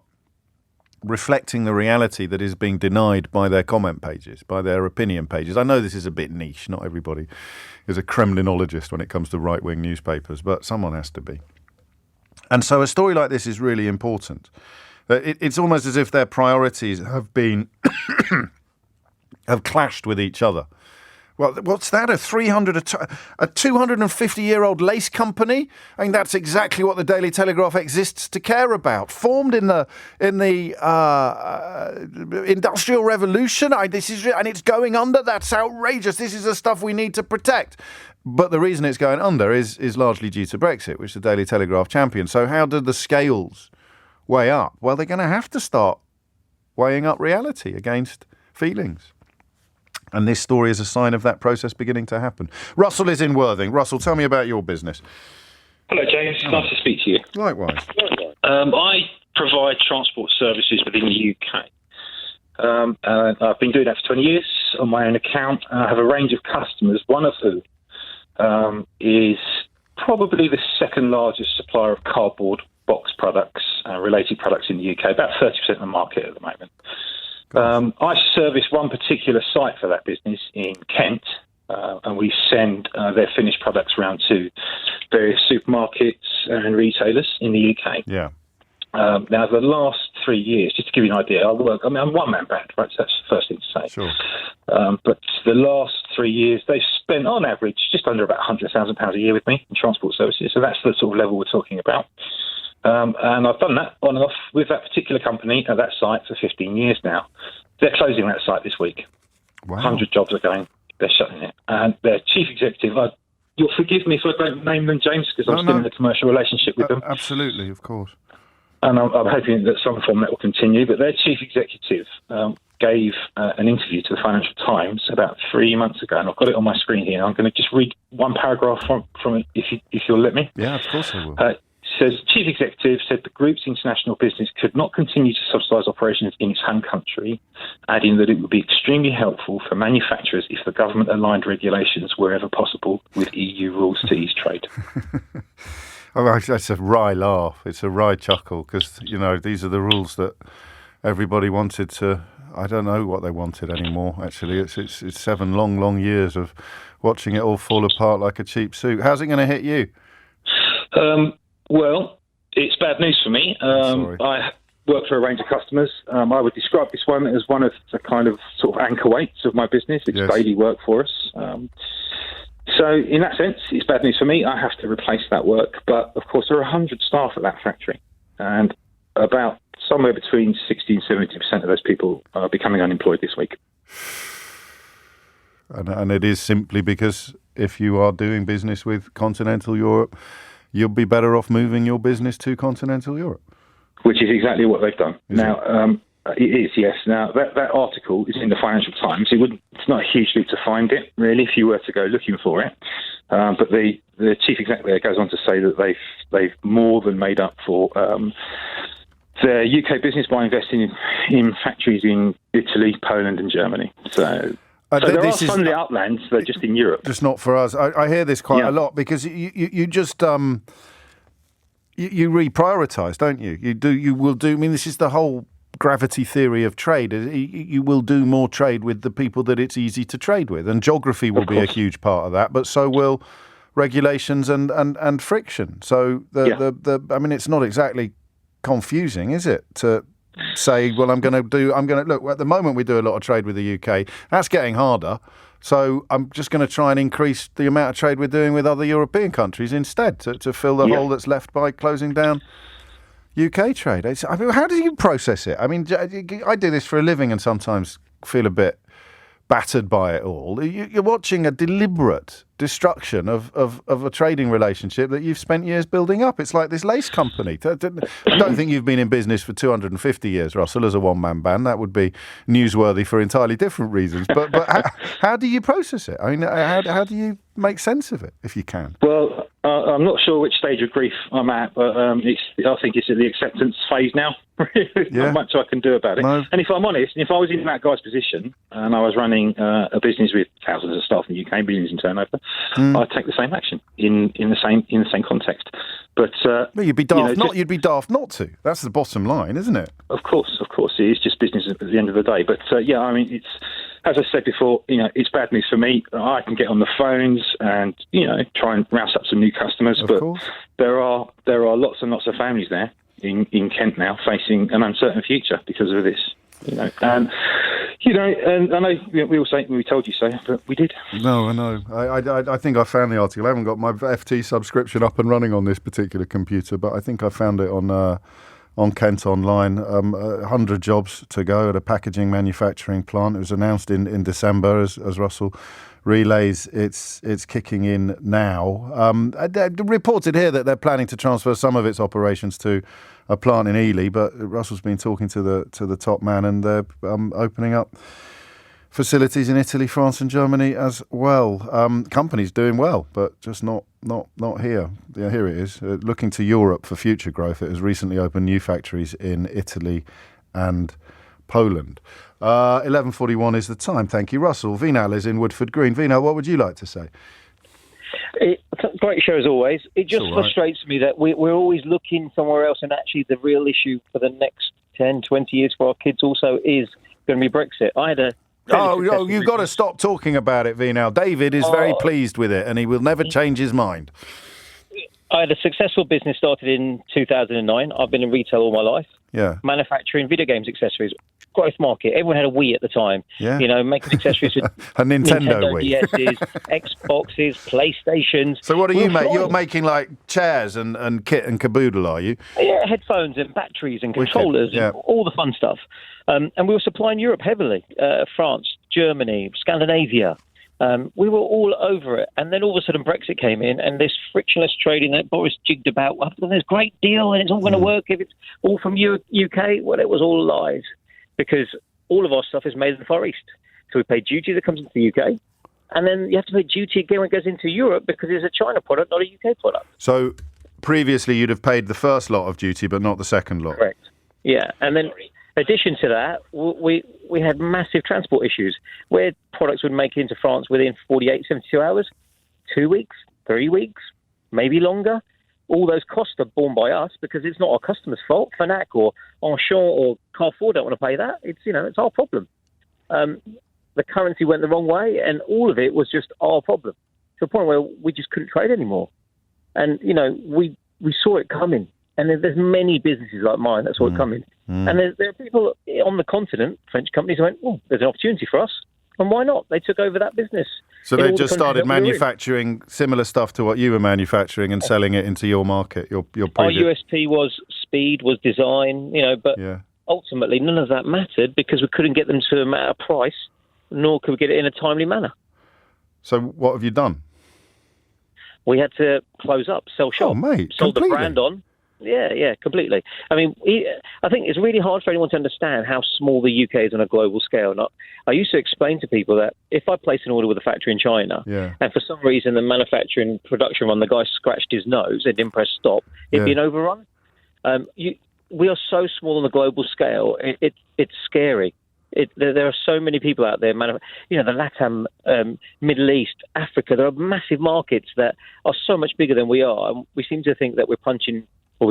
reflecting the reality that is being denied by their comment pages, by their opinion pages. I know this is a bit niche. Not everybody is a Kremlinologist when it comes to right-wing newspapers, but someone has to be. And so a story like this is really important. It's almost as if their priorities have been have clashed with each other. Well, what's that? A 250-year-old lace company? I mean, that's exactly what the Daily Telegraph exists to care about. Formed in the Industrial Revolution. And it's going under. That's outrageous. This is the stuff we need to protect. But the reason it's going under is largely due to Brexit, which the Daily Telegraph champions. So how do the scales weigh up? Well, they're going to have to start weighing up reality against feelings. And this story is a sign of that process beginning to happen. Russell is in Worthing. Russell, tell me about your business. Hello, James. Nice to speak to you. Likewise. I provide transport services within the UK. I've been doing that for 20 years on my own account. I have a range of customers, one of whom is probably the second largest supplier of cardboard box products and related products in the UK, about 30% of the market at the moment. I service one particular site for that business in Kent, and we send their finished products around to various supermarkets and retailers in the UK. Yeah. Now, the last 3 years, just to give you an idea, I'm one-man band, right? So that's the first thing to say. Sure. But the last 3 years, they've spent, on average, just under about £100,000 a year with me in transport services. So that's the sort of level we're talking about. And I've done that on and off with that particular company at that site for 15 years now. They're closing that site this week. Wow. 100 jobs are going. They're shutting it. And their chief executive, you'll forgive me if I don't name them, James, because I'm still in a commercial relationship with them. Absolutely, of course. And I'm hoping that some form that will continue. But their chief executive gave an interview to the Financial Times about 3 months ago, and I've got it on my screen here. I'm going to just read one paragraph from it, if you'll let me. Yeah, of course I will. Says, Chief Executive said the group's international business could not continue to subsidise operations in its home country, adding that it would be extremely helpful for manufacturers if the government aligned regulations wherever possible with EU rules to ease trade. That's a wry laugh. It's a wry chuckle because, you know, these are the rules that everybody wanted to... I don't know what they wanted anymore, actually. It's 7 long years of watching it all fall apart like a cheap suit. How's it going to hit you? Well, it's bad news for me. work for a range of customers. I would describe this one as one of the kind of sort of anchor weights of my business. It's daily work for us. So in that sense, it's bad news for me. I have to replace that work. But, of course, there are 100 staff at that factory. And about somewhere between 60 and 70% of those people are becoming unemployed this week. And it is simply because if you are doing business with continental Europe, you'll be better off moving your business to continental Europe. Which is exactly what they've done. It is, yes. Now, that article is in the Financial Times. It's not a huge leap to find it, really, if you were to go looking for it. But the chief executive there goes on to say that they've more than made up for their UK business by investing in factories in Italy, Poland and Germany. So there are some in the uplands, they're just in Europe. Just not for us. I hear this quite a lot because you just... You reprioritise, don't you? You will do. I mean, this is the whole gravity theory of trade. You will do more trade with the people that it's easy to trade with, and geography will be a huge part of that. But so will regulations and friction. So I mean, it's not exactly confusing, is it? To say, well, I'm going to look. At the moment, we do a lot of trade with the UK. That's getting harder. So I'm just going to try and increase the amount of trade we're doing with other European countries instead to fill the hole that's left by closing down UK trade. I mean, how do you process it? I mean, I do this for a living and sometimes feel a bit battered by it all. You're watching a deliberate destruction of a trading relationship that you've spent years building up. It's like this lace company. I don't think you've been in business for 250 years, Russell, as a one-man band. That would be newsworthy for entirely different reasons. But how do you process it? I mean, how do you make sense of it, if you can? Well, I'm not sure which stage of grief I'm at, but I think it's at the acceptance phase now. Not much I can do about it. No. And if I'm honest, if I was in that guy's position and I was running a business with thousands of staff in the UK, billions in turnover, I'd take the same action in the same context. But you'd be daft you'd be daft not to. That's the bottom line, isn't it? Of course, it is just business at the end of the day. But I mean, it's, as I said before, it's bad news for me. I can get on the phones and try and rouse up some new customers, but there are lots and lots of families there in Kent now facing an uncertain future because of this. And I know we all say we told you so, but we did. No, I know. I think I found the article. I haven't got my FT subscription up and running on this particular computer, but I think I found it on Kent Online. 100 jobs to go at a packaging manufacturing plant. It was announced in December, as Russell relays. It's kicking in now. Reported here that they're planning to transfer some of its operations to a plant in Ely, but Russell's been talking to the top man, and they're opening up facilities in Italy, France, and Germany as well. Companies doing well, but just not here. Yeah, here it is. Looking to Europe for future growth. It has recently opened new factories in Italy and Poland. 11:41 is the time. Thank you, Russell. Vinal is in Woodford Green. Vinal, what would you like to say? Great show as always. It just frustrates me that we're always looking somewhere else, and actually the real issue for the next 10, 20 years for our kids also is going to be Brexit. I had a you've got to stop talking about it, Vinal. David is very pleased with it, and he will never change his mind. I had a successful business started in 2009. I've been in retail all my life. Yeah. Manufacturing video games accessories. Growth market. Everyone had a Wii at the time. Yeah. Making accessories with a Nintendo Wii. DSs, Xboxes, PlayStations. So what do you make? You're making like chairs and kit and caboodle, are you? Yeah, headphones and batteries and controllers and all the fun stuff. And we were supplying Europe heavily. France, Germany, Scandinavia. We were all over it. And then all of a sudden Brexit came in, and this frictionless trading that Boris jigged about, well, there's a great deal and it's all going to work if it's all from UK. Well, it was all lies, because all of our stuff is made in the Far East. So we pay duty that comes into the UK, and then you have to pay duty again when it goes into Europe because it's a China product, not a UK product. So previously you'd have paid the first lot of duty, but not the second lot. Correct. Yeah, and then in addition to that, we had massive transport issues where products would make it into France within 48, 72 hours, 2 weeks, 3 weeks, maybe longer. All those costs are borne by us because it's not our customers' fault. Fnac or Auchan or Carrefour don't want to pay that. It's our problem. The currency went the wrong way, and all of it was just our problem, to a point where we just couldn't trade anymore. And we saw it coming. And there's many businesses like mine that saw it coming. And there are people on the continent, French companies, who went, "Oh, there's an opportunity for us." And why not? They took over that business. So they just started manufacturing similar stuff to what you were manufacturing and selling it into your market. Our USP was speed, was design, but ultimately none of that mattered because we couldn't get them to a matter price, nor could we get it in a timely manner. So what have you done? We had to close up, sell shop. Oh, mate, sold completely. the brand on. Yeah, completely. I mean, I think it's really hard for anyone to understand how small the UK is on a global scale. I used to explain to people that if I place an order with a factory in China, and for some reason the manufacturing production run, the guy scratched his nose and didn't press stop, it'd be an overrun. We are so small on a global scale, it's scary. There are so many people out there, the LATAM, Middle East, Africa, there are massive markets that are so much bigger than we are. And we seem to think that we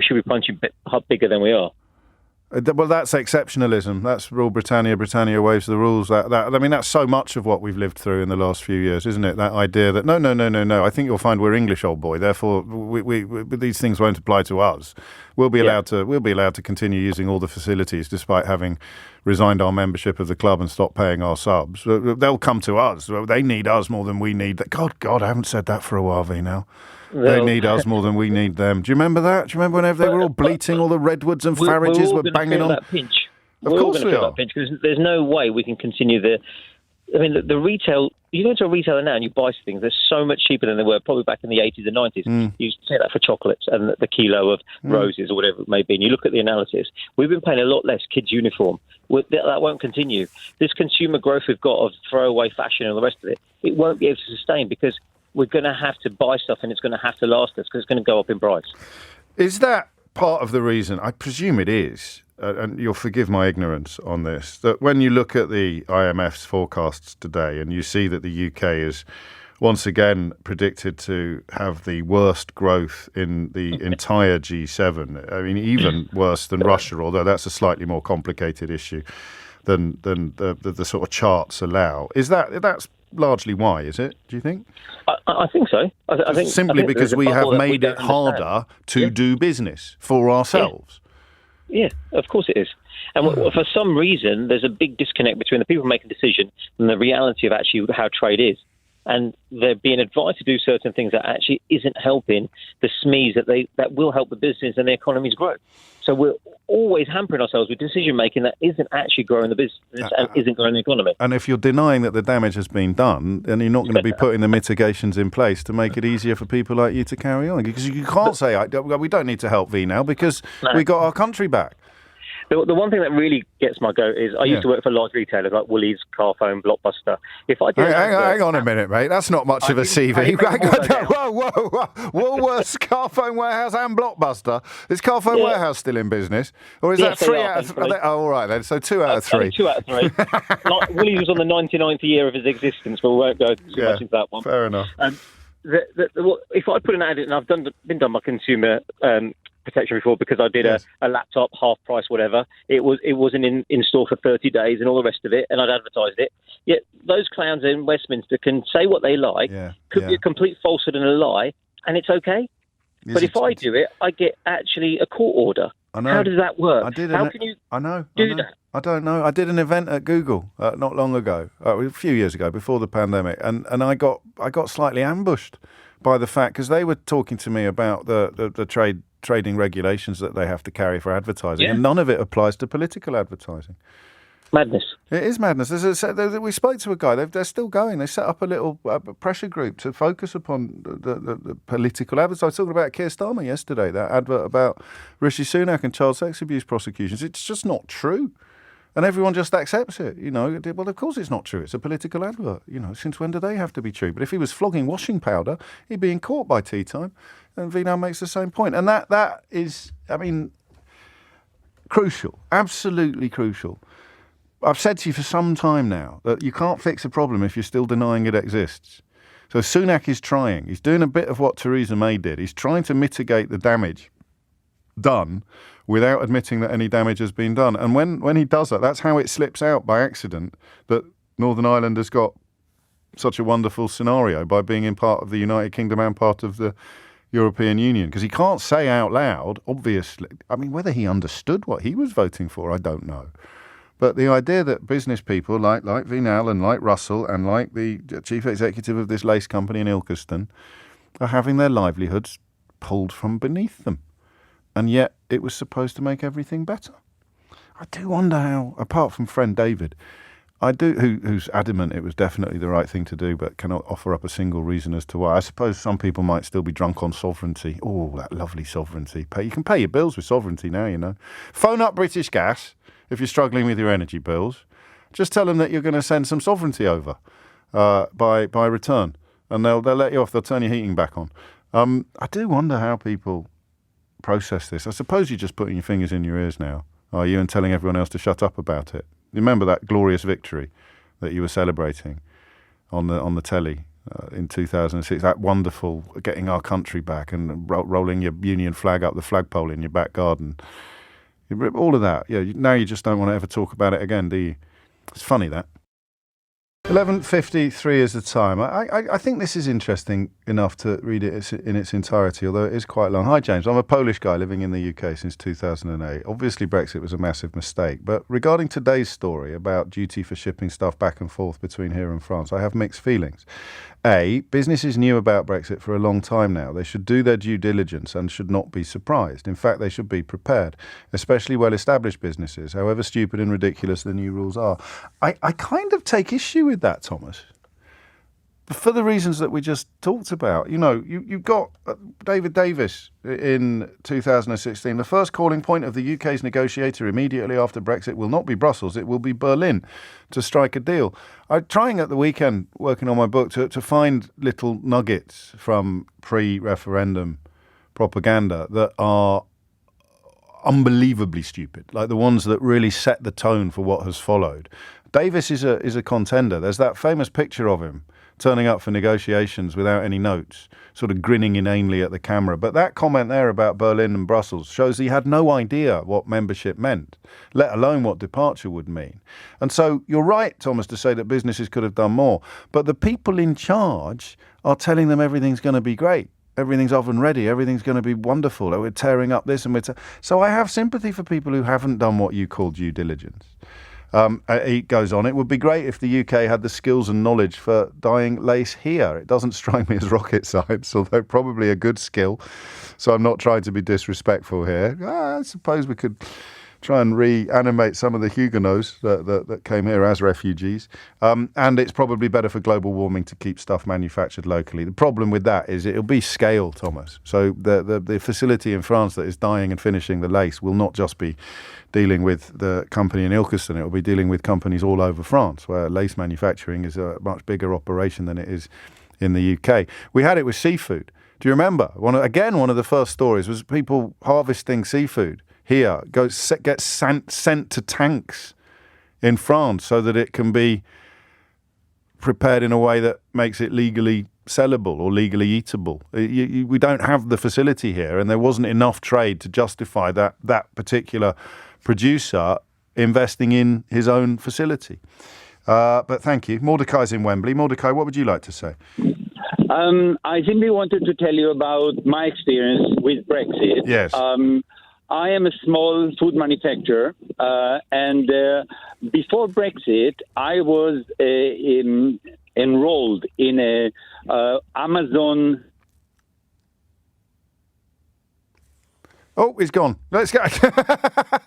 should be punching bigger than we are. Well, that's exceptionalism. That's rule Britannia. Britannia waves the rules. That's so much of what we've lived through in the last few years, isn't it? That idea that no. I think you'll find we're English, old boy. Therefore, we these things won't apply to us. We'll be allowed to continue using all the facilities, despite having resigned our membership of the club and stopped paying our subs. They'll come to us. They need us more than we need. God, I haven't said that for a while, V now. They need us more than we need them. Do you remember that? Do you remember whenever they were all bleating, all the redwoods and Farrages were banging on? That pinch. Of course we are. That pinch because there's no way we can continue the retail. You go to a retailer now and you buy things. They're so much cheaper than they were probably back in the 80s and 90s. You say that for chocolates and the kilo of roses or whatever it may be. And you look at the analysis. We've been paying a lot less kids' uniform. That won't continue. This consumer growth we've got of throwaway fashion and the rest of it, it won't be able to sustain because we're going to have to buy stuff and it's going to have to last us because it's going to go up in price. Is that part of the reason? I presume it is, and you'll forgive my ignorance on this, that when you look at the IMF's forecasts today and you see that the UK is once again predicted to have the worst growth in the entire G7, I mean, even worse than Russia, although that's a slightly more complicated issue than the sort of charts allow. That's largely why, is it? Do you think? I think so. I think simply because we have made it harder to do business for ourselves. Yeah, of course it is. And for some reason, there's a big disconnect between the people making decisions and the reality of actually how trade is. And they're being advised to do certain things that actually isn't helping the SMEs that will help the business and the economies grow. So we're always hampering ourselves with decision-making that isn't actually growing the business and isn't growing the economy. And if you're denying that the damage has been done, then you're not going to be putting the mitigations in place to make it easier for people like you to carry on. Because you can't say, we don't need to help V now because we got our country back. The one thing that really gets my goat is I used to work for large retailers like Woolies, Carphone, Blockbuster. If I did hang on a minute, mate. That's not much of a CV. Whoa. Woolworths, Carphone Warehouse and Blockbuster. Is Carphone Warehouse still in business? Or is that 3 out of 3? Oh, all right then. So 2 out of 3. 2 out of 3. Woolies was on the 99th year of his existence, but we won't go too much into that one. Fair enough. If I put an ad in, and I've been done by consumer protection before because I did a laptop half price, whatever. It wasn't in store for 30 days and all the rest of it, and I'd advertised it. Yet those clowns in Westminster can say what they like, could be a complete falsehood and a lie, and it's okay. Yes, but if I do it, I get actually a court order. I know. How does that work? How can you do that? I don't know. I did an event at Google not long ago, a few years ago, before the pandemic, and I got slightly ambushed by the fact because they were talking to me about the trading regulations that they have to carry for advertising, and none of it applies to political advertising. Madness. It is madness. We spoke to a guy. They're still going. They set up a little pressure group to focus upon the political advertising. I was talking about Keir Starmer yesterday, that advert about Rishi Sunak and child sex abuse prosecutions. It's just not true. And everyone just accepts it, Well, of course it's not true. It's a political advert, Since when do they have to be true? But if he was flogging washing powder, he'd be in court by tea time. And Vino makes the same point. And that is, crucial, absolutely crucial. I've said to you for some time now that you can't fix a problem if you're still denying it exists. So Sunak is trying. He's doing a bit of what Theresa May did. He's trying to mitigate the damage done without admitting that any damage has been done. And when he does that, that's how it slips out by accident that Northern Ireland has got such a wonderful scenario by being in part of the United Kingdom and part of the European Union, because he can't say out loud, obviously, I mean, whether he understood what he was voting for, I don't know. But the idea that business people like Vinal and like Russell and like the chief executive of this lace company in Ilkeston are having their livelihoods pulled from beneath them. And yet it was supposed to make everything better. I do wonder how, apart from friend David, who's adamant it was definitely the right thing to do, but cannot offer up a single reason as to why. I suppose some people might still be drunk on sovereignty. Oh, that lovely sovereignty. You can pay your bills with sovereignty now, you know. Phone up British Gas if you're struggling with your energy bills. Just tell them that you're going to send some sovereignty over by return, and they'll let you off. They'll turn your heating back on. I do wonder how people process this. I suppose you're just putting your fingers in your ears now, are you, and telling everyone else to shut up about it. Remember that glorious victory that you were celebrating on the telly in 2006, that wonderful getting our country back and rolling your Union flag up the flagpole in your back garden. All of that. Yeah, now you just don't want to ever talk about it again, do you? It's funny, that. 11:53 is the time. I think this is interesting enough to read it in its entirety, although it is quite long. Hi, James. I'm a Polish guy living in the UK since 2008. Obviously, Brexit was a massive mistake. But regarding today's story about duty for shipping stuff back and forth between here and France, I have mixed feelings. A, businesses knew about Brexit for a long time now. They should do their due diligence and should not be surprised. In fact, they should be prepared, especially well-established businesses, however stupid and ridiculous the new rules are. I kind of take issue with that, Thomas, for the reasons that we just talked about. You know, you've got David Davis in 2016. The first calling point of the UK's negotiator immediately after Brexit will not be Brussels, it will be Berlin to strike a deal. I'm trying at the weekend, working on my book, to find little nuggets from pre-referendum propaganda that are unbelievably stupid, like the ones that really set the tone for what has followed. Davis is a contender. There's that famous picture of him turning up for negotiations without any notes, sort of grinning inanely at the camera. But that comment there about Berlin and Brussels shows he had no idea what membership meant, let alone what departure would mean. And so you're right, Thomas, to say that businesses could have done more. But the people in charge are telling them everything's going to be great. Everything's oven ready. Everything's going to be wonderful. We're tearing up this and so I have sympathy for people who haven't done what you call due diligence. He goes on, it would be great if the UK had the skills and knowledge for dyeing lace here. It doesn't strike me as rocket science, although probably a good skill. So I'm not trying to be disrespectful here. I suppose we could try and reanimate some of the Huguenots that came here as refugees. And it's probably better for global warming to keep stuff manufactured locally. The problem with that is it'll be scale, Thomas. So the facility in France that is dyeing and finishing the lace will not just be dealing with the company in Ilkeston. It will be dealing with companies all over France, where lace manufacturing is a much bigger operation than it is in the UK. We had it with seafood. Do you remember? One of the first stories was people harvesting seafood here, gets sent to tanks in France so that it can be prepared in a way that makes it legally sellable or legally eatable. We don't have the facility here, and there wasn't enough trade to justify that particular producer investing in his own facility. But thank you. Mordecai's in Wembley. Mordecai, what would you like to say? I simply wanted to tell you about my experience with Brexit. Yes. I am a small food manufacturer, and before Brexit, I was enrolled in a Amazon. Oh, he's gone. Let's go.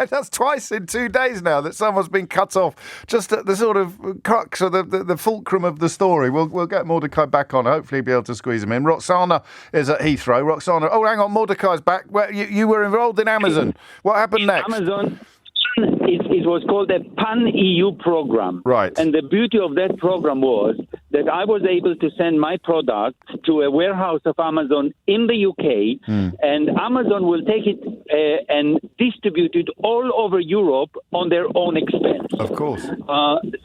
That's twice in 2 days now that someone's been cut off. Just at the sort of crux or the fulcrum of the story. We'll get Mordecai back on. Hopefully be able to squeeze him in. Roxana is at Heathrow. Roxana, oh, hang on, Mordecai's back. Well, you were enrolled in Amazon. What happened next? Amazon. It was called a Pan-EU program. Right. And the beauty of that program was that I was able to send my product to a warehouse of Amazon in the UK, and Amazon will take it and distribute it all over Europe on their own expense. Of course.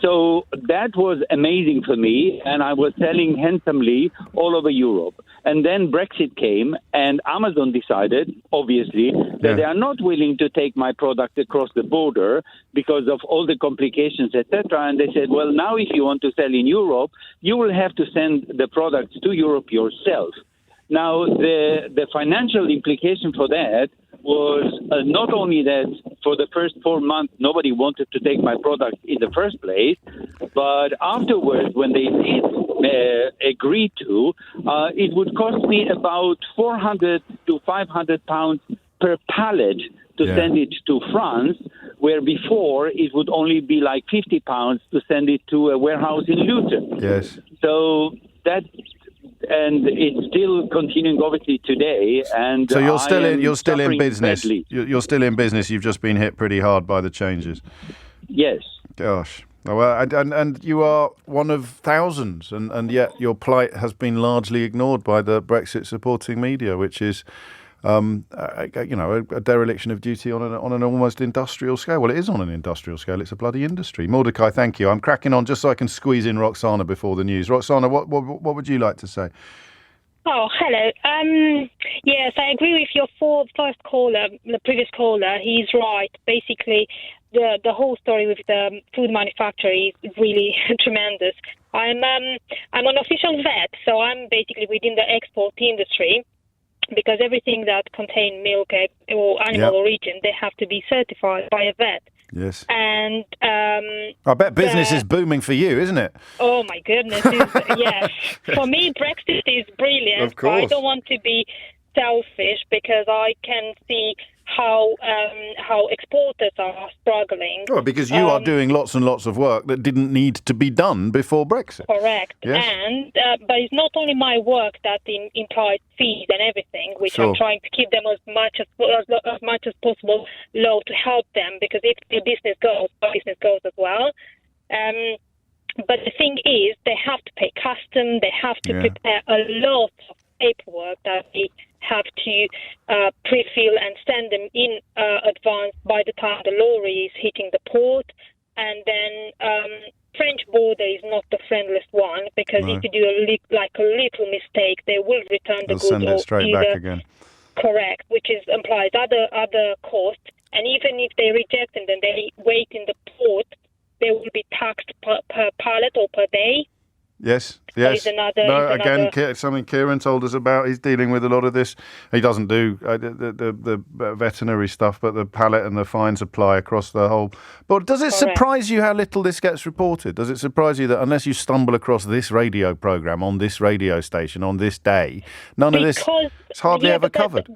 So that was amazing for me, and I was selling handsomely all over Europe. And then Brexit came, and Amazon decided, obviously, that they are not willing to take my product across the border because of all the complications, etc. And they said, well, now if you want to sell in Europe, you will have to send the products to Europe yourself. Now, the financial implication for that was not only that for the first 4 months nobody wanted to take my product in the first place, but afterwards when they did agree to, it would cost me about 400 to 500 pounds per pallet to send it to France, where before it would only be like 50 pounds to send it to a warehouse in Luton. Yes. So that... And it's still continuing, obviously, today. And so you're still in business. Badly. You're still in business. You've just been hit pretty hard by the changes. Yes. Gosh. Well, and you are one of thousands, and yet your plight has been largely ignored by the Brexit supporting media, which is, a dereliction of duty on an almost industrial scale. Well, it is on an industrial scale. It's a bloody industry. Mordecai, thank you. I'm cracking on just so I can squeeze in Roxana before the news. Roxana, what would you like to say? Oh, hello. Yes, I agree with your first caller, the previous caller. He's right. Basically, the whole story with the food manufacturer is really tremendous. I'm an official vet, so I'm basically within the export industry, because everything that contains milk or animal origin, they have to be certified by a vet. Yes. And I bet business is booming for you, isn't it? Oh my goodness! Yes. For me, Brexit is brilliant. Of course. I don't want to be selfish because I can see how exporters are struggling. Oh, because you are doing lots and lots of work that didn't need to be done before Brexit. Correct. Yes. And but it's not only my work that implies fees and everything, which Sure. I'm trying to keep them as much as possible low to help them, because if the business goes, the business goes as well. But the thing is, they have to pay custom. They have to prepare a lot of paperwork that they have to pre-fill and send them in advance by the time the lorry is hitting the port. And then French border is not the friendliest one, because if you do a little mistake, they will return the goods. They'll send it straight back again. Correct, which implies other costs. And even if they reject them, then they wait in the port, they will be taxed per pallet or per day. Yes. Again, something Kieran told us about. He's dealing with a lot of this. He doesn't do the veterinary stuff, but the pallet and the fines apply across the whole. But does it surprise you how little this gets reported? Does it surprise you that unless you stumble across this radio programme on this radio station on this day, none of this is hardly ever covered?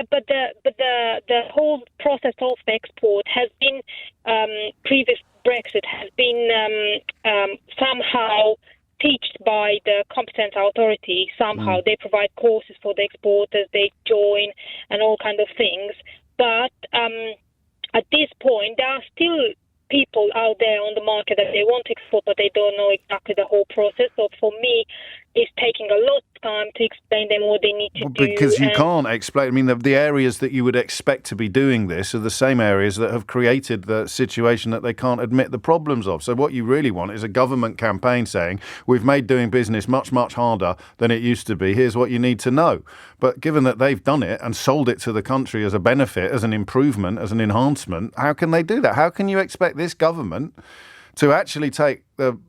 But the whole process of export has been previous Brexit has been somehow taught by the competent authority. Somehow they provide courses for the exporters, they join and all kind of things. But at this point, there are still people out there on the market that they want to export, but they don't know exactly the whole process. So for me, it's taking a lot of time to explain them what they need to do. Because you can't explain. I mean, the areas that you would expect to be doing this are the same areas that have created the situation that they can't admit the problems of. So what you really want is a government campaign saying, we've made doing business much, much harder than it used to be. Here's what you need to know. But given that they've done it and sold it to the country as a benefit, as an improvement, as an enhancement, how can they do that? How can you expect this government to actually take the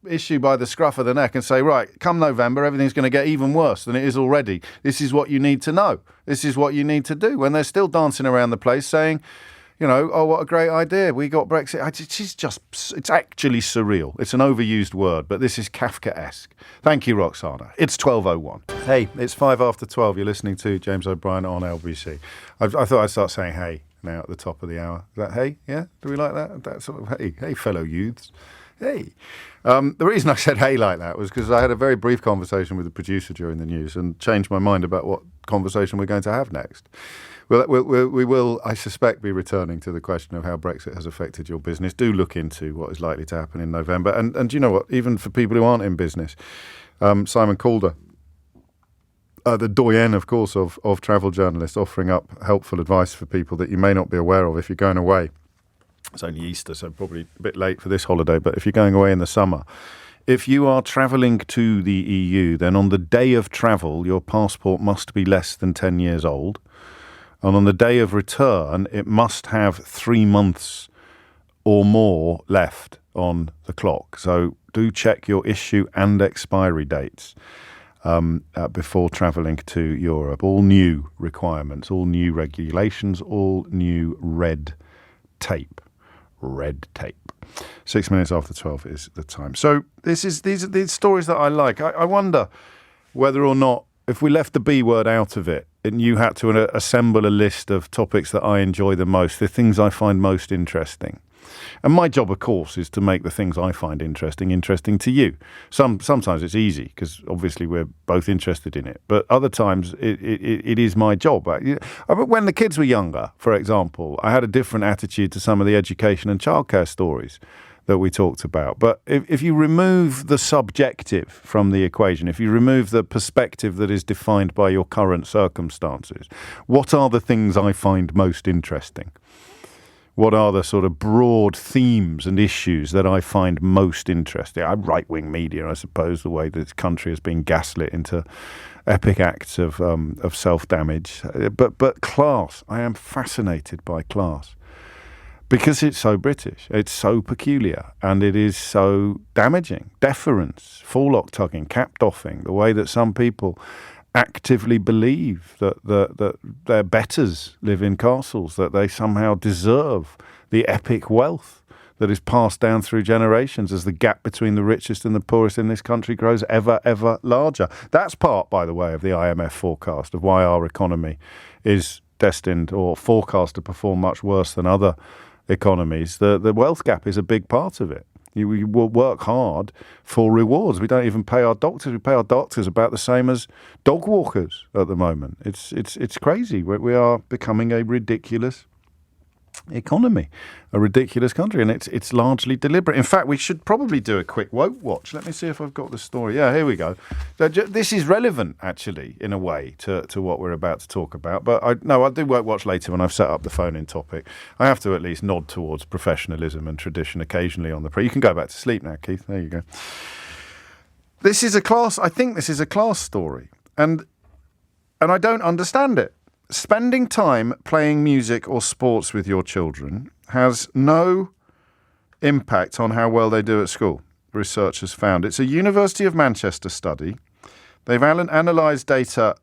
issue by the scruff of the neck and say, right, come November, everything's going to get even worse than it is already. This is what you need to know. This is what you need to do. When they're still dancing around the place saying, you know, oh, what a great idea. We got Brexit. It's actually surreal. It's an overused word, but this is Kafkaesque. Thank you, Roxana. It's 12:01. Hey, it's 5 after 12. You're listening to James O'Brien on LBC. I thought I'd start saying hey now at the top of the hour. Is that hey? Yeah? Do we like that? That sort of hey, fellow youths. Hey. The reason I said hey like that was because I had a very brief conversation with the producer during the news and changed my mind about what conversation we're going to have next. We will, I suspect, be returning to the question of how Brexit has affected your business. Do look into what is likely to happen in November. And you know what? Even for people who aren't in business, Simon Calder, the doyen, of course, of travel journalists, offering up helpful advice for people that you may not be aware of if you're going away. It's only Easter, so probably a bit late for this holiday, but if you're going away in the summer, if you are travelling to the EU, then on the day of travel, your passport must be less than 10 years old. And on the day of return, it must have 3 months or more left on the clock. So do check your issue and expiry dates. before travelling to Europe. All new requirements, all new regulations, all new red tape. Red tape. 6 minutes after 12 is the time. So these are the stories that I like. I wonder whether or not, if we left the B word out of it and you had to assemble a list of topics that I enjoy the most, the things I find most interesting. And my job, of course, is to make the things I find interesting to you. Sometimes it's easy because obviously we're both interested in it. But other times it is my job. When the kids were younger, for example, I had a different attitude to some of the education and childcare stories that we talked about. But if you remove the subjective from the equation, if you remove the perspective that is defined by your current circumstances, what are the things I find most interesting? What are the sort of broad themes and issues that I find most interesting? Right-wing media, I suppose, the way this country has been gaslit into epic acts of self-damage. But class, I am fascinated by class because it's so British, it's so peculiar, and it is so damaging. Deference, forelock tugging, cap doffing, the way that some people actively believe that their betters live in castles, that they somehow deserve the epic wealth that is passed down through generations as the gap between the richest and the poorest in this country grows ever, ever larger. That's part, by the way, of the IMF forecast of why our economy is destined or forecast to perform much worse than other economies. The wealth gap is a big part of it. We will work hard for rewards. We don't even pay our doctors. We pay our doctors about the same as dog walkers at the moment. It's crazy. We are becoming a ridiculous economy, a ridiculous country, and it's largely deliberate. In fact, we should probably do a quick woke watch. Let me see if I've got the story. Yeah, here we go. So this is relevant, actually, in a way, to what we're about to talk about. But I'll do woke watch later when I've set up the phone-in topic. I have to at least nod towards professionalism and tradition occasionally on the You can go back to sleep now, Keith. There you go. This is a class. I think this is a class story, and I don't understand it. Spending time playing music or sports with your children has no impact on how well they do at school, research has found. It's a University of Manchester study. They've analysed data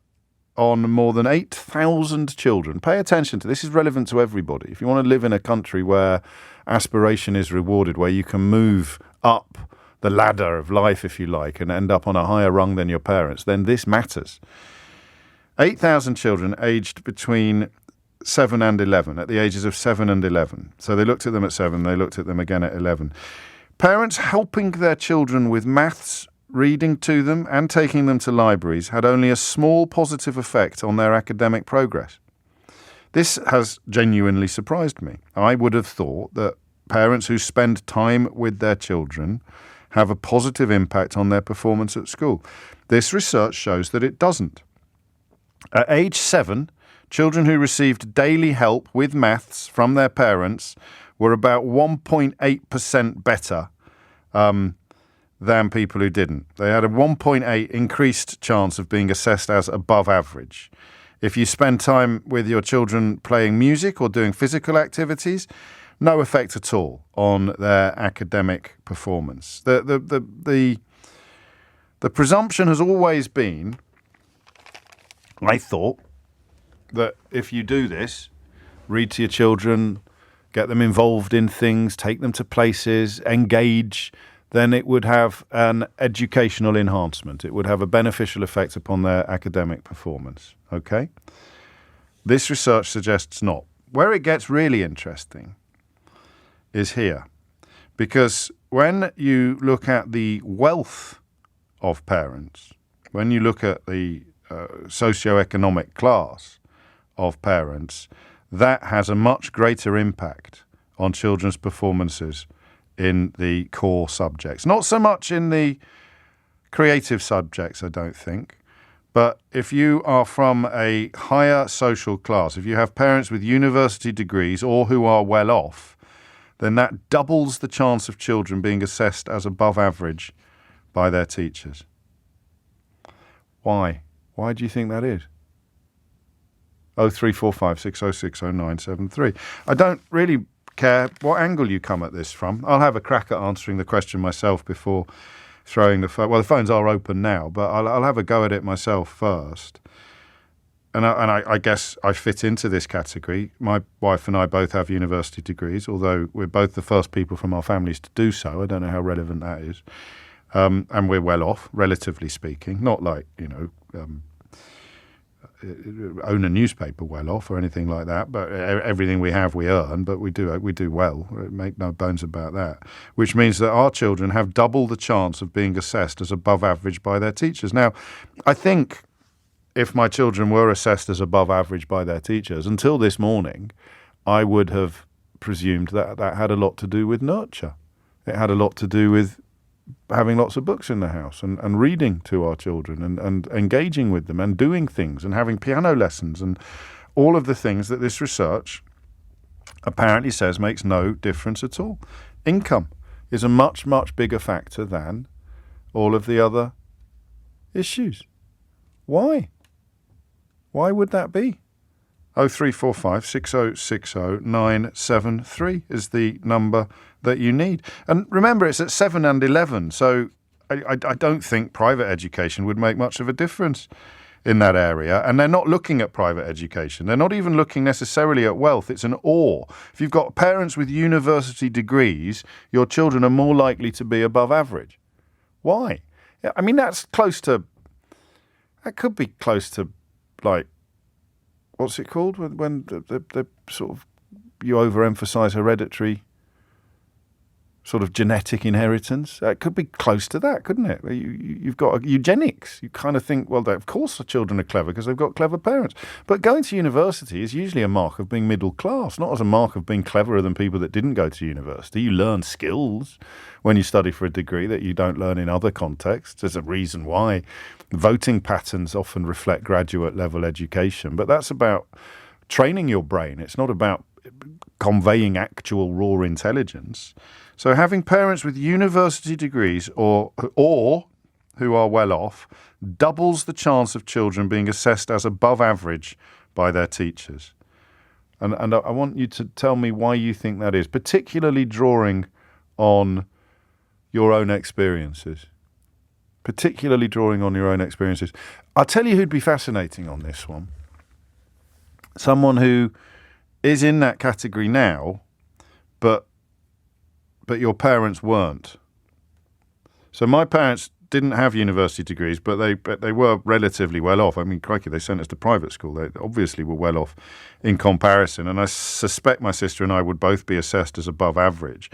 on more than 8,000 children. Pay attention to this. This is relevant to everybody. If you want to live in a country where aspiration is rewarded, where you can move up the ladder of life, if you like, and end up on a higher rung than your parents, then this matters. 8,000 children aged between 7 and 11, at the ages of 7 and 11. So they looked at them at 7, they looked at them again at 11. Parents helping their children with maths, reading to them and taking them to libraries had only a small positive effect on their academic progress. This has genuinely surprised me. I would have thought that parents who spend time with their children have a positive impact on their performance at school. This research shows that it doesn't. At age 7, children who received daily help with maths from their parents were about 1.8% better than people who didn't. They had a 1.8 increased chance of being assessed as above average. If you spend time with your children playing music or doing physical activities, no effect at all on their academic performance. The presumption has always been, I thought, that if you do this, read to your children, get them involved in things, take them to places, engage, then it would have an educational enhancement. It would have a beneficial effect upon their academic performance. Okay? This research suggests not. Where it gets really interesting is here. Because when you look at the wealth of parents, when you look at the socioeconomic class of parents, that has a much greater impact on children's performances in the core subjects. Not so much in the creative subjects, I don't think, but if you are from a higher social class, if you have parents with university degrees or who are well off, then that doubles the chance of children being assessed as above average by their teachers. Why? Why do you think that is? 0345 606 0973. I don't really care what angle you come at this from. I'll have a crack at answering the question myself before throwing the phone. Well, the phones are open now, but I'll have a go at it myself first. And I guess I fit into this category. My wife and I both have university degrees, although we're both the first people from our families to do so. I don't know how relevant that is. And we're well off, relatively speaking. Not like, own a newspaper well off or anything like that. But everything we have, we earn. But we do well. Make no bones about that. Which means that our children have double the chance of being assessed as above average by their teachers. Now, I think if my children were assessed as above average by their teachers, until this morning, I would have presumed that that had a lot to do with nurture. It had a lot to do with having lots of books in the house and reading to our children and engaging with them and doing things and having piano lessons and all of the things that this research apparently says makes no difference at all. Income is a much, much bigger factor than all of the other issues. Why? Why would that be? 0345 6060 973 is the number that you need. And remember, it's at 7 and 11, so I don't think private education would make much of a difference in that area. And they're not looking at private education. They're not even looking necessarily at wealth. It's an or. If you've got parents with university degrees, your children are more likely to be above average. Why? I mean, that could be close to, like, what's it called when the sort of you overemphasize hereditary sort of genetic inheritance? It could be close to that, couldn't it? You've got eugenics. You kind of think, well, of course the children are clever because they've got clever parents. But going to university is usually a mark of being middle class, not as a mark of being cleverer than people that didn't go to university. You learn skills when you study for a degree that you don't learn in other contexts. There's a reason why voting patterns often reflect graduate level education, but that's about training your brain. It's not about conveying actual raw intelligence. So having parents with university degrees or who are well off doubles the chance of children being assessed as above average by their teachers. And I want you to tell me why you think that is, particularly drawing on your own experiences. I'll tell you who'd be fascinating on this one. Someone who is in that category now, but your parents weren't. So my parents didn't have university degrees, but they were relatively well off. I mean, crikey, they sent us to private school. They obviously were well off in comparison, and I suspect my sister and I would both be assessed as above average.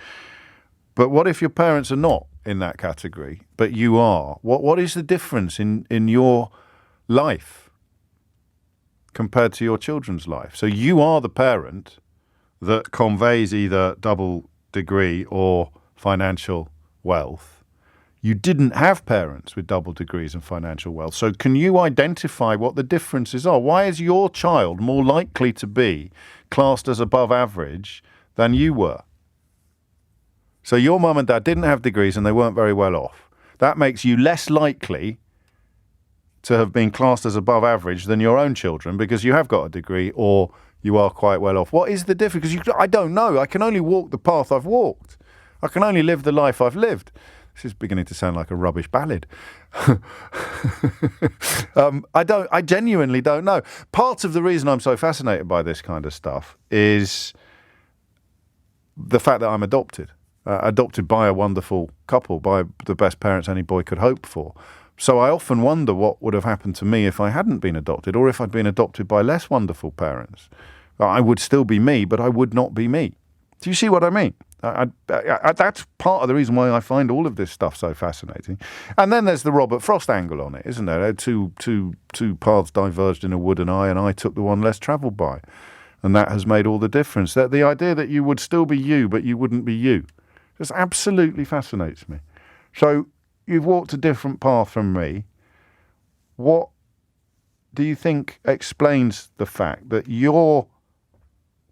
But what if your parents are not in that category, but you are? What is the difference in your life compared to your children's life? So you are the parent that conveys either double degree or financial wealth. You didn't have parents with double degrees and financial wealth. So can you identify what the differences are? Why is your child more likely to be classed as above average than you were? So your mum and dad didn't have degrees and they weren't very well off. That makes you less likely to have been classed as above average than your own children because you have got a degree or you are quite well off. What is the difference? Because I don't know. I can only walk the path I've walked. I can only live the life I've lived. This is beginning to sound like a rubbish ballad. I genuinely don't know. Part of the reason I'm so fascinated by this kind of stuff is the fact that I'm adopted. Adopted by a wonderful couple, by the best parents any boy could hope for. So I often wonder what would have happened to me if I hadn't been adopted, or if I'd been adopted by less wonderful parents. I would still be me, but I would not be me. Do you see what I mean? That's part of the reason why I find all of this stuff so fascinating. And then there's the Robert Frost angle on it, isn't there? Two paths diverged in a wood and I took the one less travelled by. And that has made all the difference. That the idea that you would still be you, but you wouldn't be you, just absolutely fascinates me. So you've walked a different path from me. What do you think explains the fact that your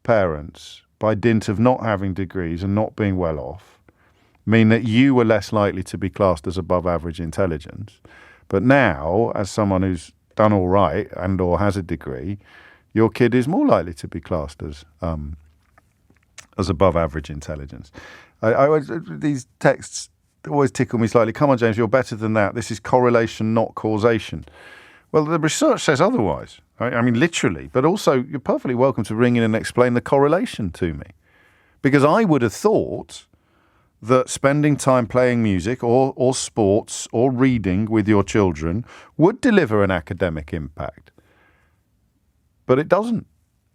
parents, by dint of not having degrees and not being well off, mean that you were less likely to be classed as above average intelligence? But now, as someone who's done all right and or has a degree, your kid is more likely to be classed as above average intelligence. These texts always tickle me slightly. Come on, James, you're better than that. This is correlation, not causation. Well, the research says otherwise. I mean, literally. But also, you're perfectly welcome to ring in and explain the correlation to me. Because I would have thought that spending time playing music or sports or reading with your children would deliver an academic impact. But it doesn't.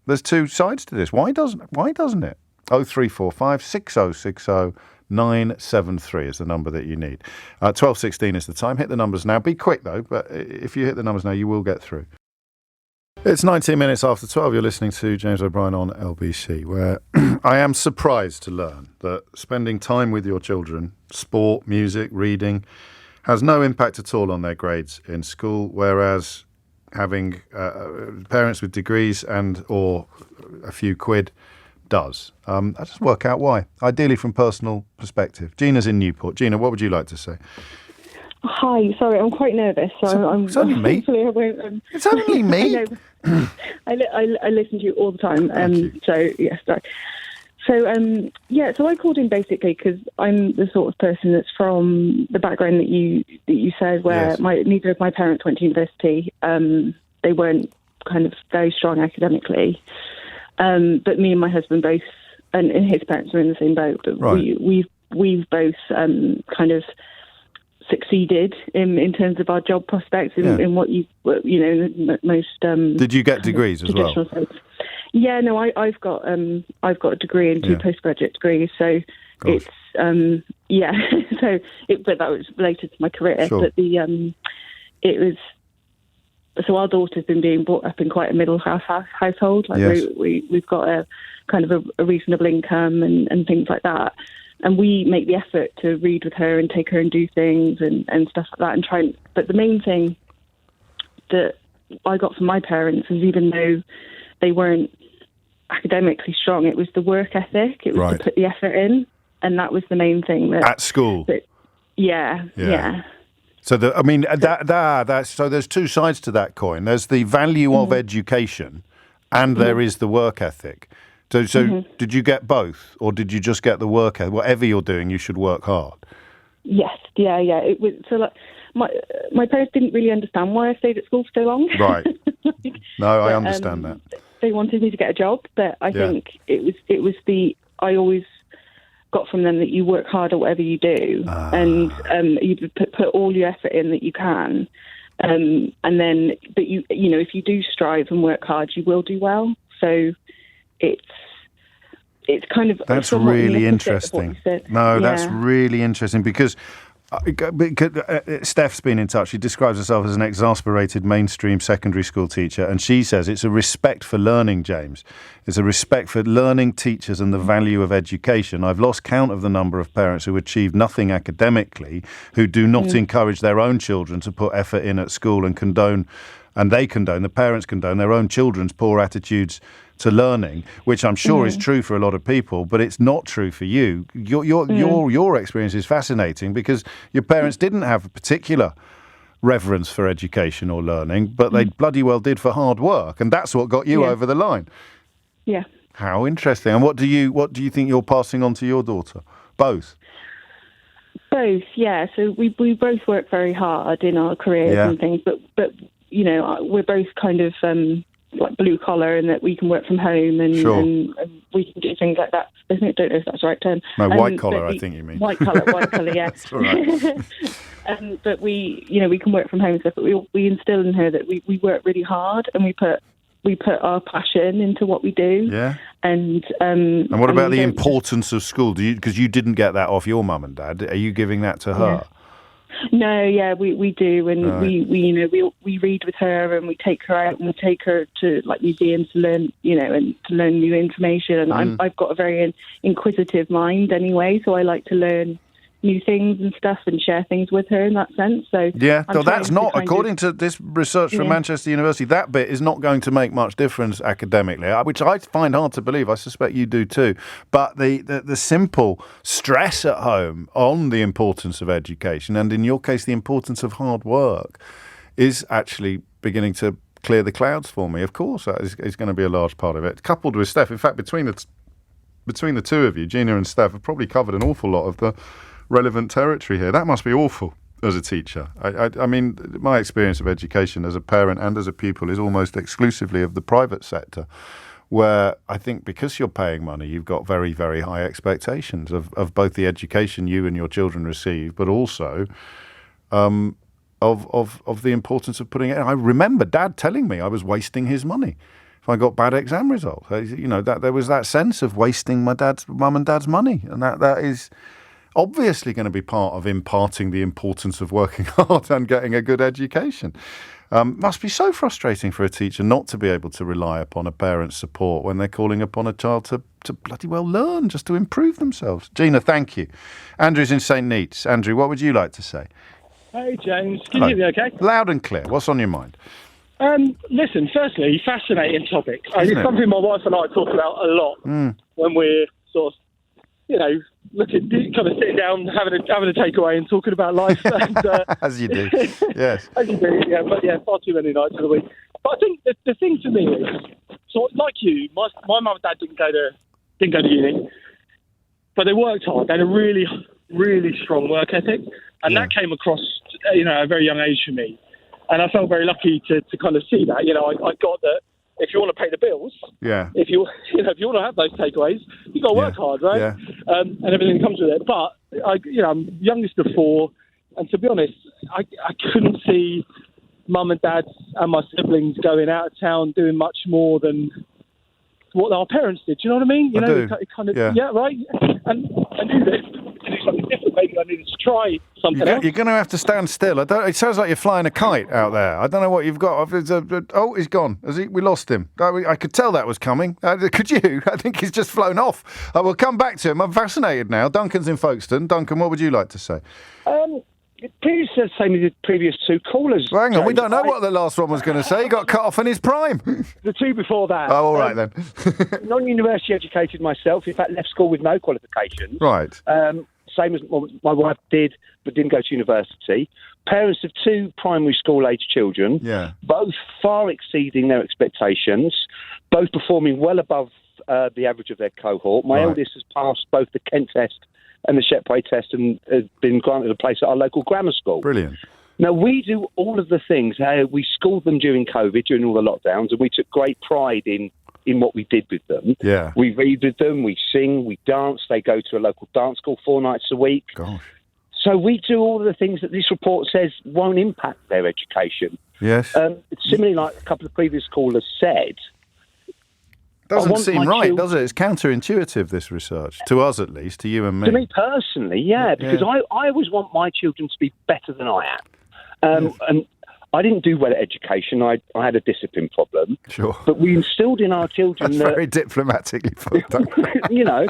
There's two sides to this. Why doesn't it? 0345 6060 973 is the number that you need. 12:16 is the time. Hit the numbers now. Be quick, though. But if you hit the numbers now, you will get through. It's 19 minutes after 12. You're listening to James O'Brien on LBC, where I am surprised to learn that spending time with your children, sport, music, reading, has no impact at all on their grades in school, whereas having parents with degrees and or a few quid does. I just work out why, ideally from personal perspective. Gina's in Newport. Gina, what would you like to say? Hi, sorry, I'm quite nervous. So it's only me. It's only me. I listen to you all the time. So yes, sorry. So I called in basically because I'm the sort of person that's from the background that you said, where neither of my parents went to university. They weren't kind of very strong academically, but me and my husband both, and his parents were in the same boat. But right. we've both kind of succeeded in terms of our job prospects in what most. Did you get degrees as well? Sense. Yeah, no, I've got a degree and two postgraduate degrees, so it's but that was related to my career. Sure. But it was. So our daughter's been being brought up in quite a middle class household. Like we've got a kind of a reasonable income and things like that. And we make the effort to read with her and take her and do things and stuff like that and try. But the main thing that I got from my parents is, even though they weren't academically strong, it was the work ethic. It was to put the effort in, and that was the main thing. At school. Yeah. So so there's two sides to that coin. There's the value of education, and there is the work ethic. So did you get both, or did you just get the work ethic? Whatever you're doing, you should work hard. Yes, yeah. It was so like my parents didn't really understand why I stayed at school for so long. Right. No, I understand that. They wanted me to get a job, but I think it was I always got from them that you work hard at whatever you do, and you put all your effort in that you can, and then but you if you do strive and work hard, you will do well. So it's kind of that's really interesting. That's really interesting because Steph's been in touch. She describes herself as an exasperated mainstream secondary school teacher, and she says it's a respect for learning, James. It's a respect for learning, teachers, and the value of education. I've lost count of the number of parents who achieve nothing academically, who do not encourage their own children to put effort in at school and the parents condone their own children's poor attitudes to learning, which I'm sure is true for a lot of people, but it's not true for you. Your experience is fascinating because your parents didn't have a particular reverence for education or learning, but they bloody well did for hard work, and that's what got you over the line. Yeah. How interesting. And what do you think you're passing on to your daughter? Both. Both, yeah. So we both work very hard in our careers and things, but we're both kind of like blue collar, in that we can work from home and we can do things like that. I don't know if that's the right term. No, white collar, I think you mean. White collar, yeah. That's all right. But we can work from home and stuff, but we instill in her that we work really hard and we put our passion into what we do. Yeah. And what about the importance of school? Because you didn't get that off your mum and dad. Are you giving that to her? No, yeah, we do, and we read with her, and we take her out, and we take her to like museums to learn, and to learn new information. And I've got a very inquisitive mind anyway, so I like to learn new things and stuff and share things with her in that sense. So that's not, according to this research from Manchester University, that bit is not going to make much difference academically, which I find hard to believe. I suspect you do too. But the simple stress at home on the importance of education, and in your case the importance of hard work, is actually beginning to clear the clouds for me. Of course that is going to be a large part of it, coupled with Steph. In fact, between the two of you, Gina and Steph, have probably covered an awful lot of the relevant territory here. That must be awful as a teacher. I mean, my experience of education as a parent and as a pupil is almost exclusively of the private sector, where I think because you're paying money, you've got very, very high expectations of both the education you and your children receive, but also of the importance of putting it in. I remember Dad telling me I was wasting his money if I got bad exam results. You know, that there was that sense of wasting my mum and dad's money, and that is obviously going to be part of imparting the importance of working hard and getting a good education. Must be so frustrating for a teacher not to be able to rely upon a parent's support when they're calling upon a child to bloody well learn, just to improve themselves. Gina, thank you. Andrew's in St. Neots. Andrew, what would you like to say? Hey, James. Can you hear me okay? Loud and clear. What's on your mind? Listen, firstly, fascinating topic. It's something my wife and I talk about a lot when we're sort of, you know, kind of sitting down, having a takeaway and talking about life. And, as you do, yes. As you do, yeah. But yeah, far too many nights of the week. But I think the thing for me is, so like you, my mum and dad didn't go to uni, but they worked hard. They had a really, really strong work ethic, and that came across, you know, at a very young age for me. And I felt very lucky to kind of see that. You know, I got that. If you want to pay the bills, if you want to have those takeaways, you got to work hard, right? Yeah. And everything comes with it. But I'm youngest of four, and to be honest, I couldn't see mum and dad and my siblings going out of town doing much more than what our parents did. Do you know what I mean? You know, kind of, right. And I knew that to do something different. Maybe I needed to try something else. You're going to have to stand still. It sounds like you're flying a kite out there. I don't know what you've got. He's gone. We lost him. I could tell that was coming. Could you? I think he's just flown off. We'll come back to him. I'm fascinated now. Duncan's in Folkestone. Duncan, what would you like to say? Please say the same as the previous two callers. Well, hang on, we don't know what the last one was going to say. He got cut off in his prime. The two before that. Oh, all right then. Non-university educated myself. In fact, left school with no qualifications. Right. Same as my wife did, but didn't go to university. Parents of two primary school-age children. Yeah. Both far exceeding their expectations. Both performing well above the average of their cohort. My eldest has passed both the Kent test and the Shepway test and has been granted a place at our local grammar school. Brilliant. Now, we do all of the things. We schooled them during COVID, during all the lockdowns, and we took great pride in what we did with them. Yeah. We read with them, we sing, we dance. They go to a local dance school 4 nights a week. Gosh. So we do all of the things that this report says won't impact their education. Yes. Similarly, like a couple of previous callers said, doesn't seem right, does it? It's counterintuitive, this research, to us at least, to you and me. To me personally, yeah, because I always want my children to be better than I am. And I didn't do well at education. I had a discipline problem. Sure. But we instilled in our children That's very diplomatically put. You know,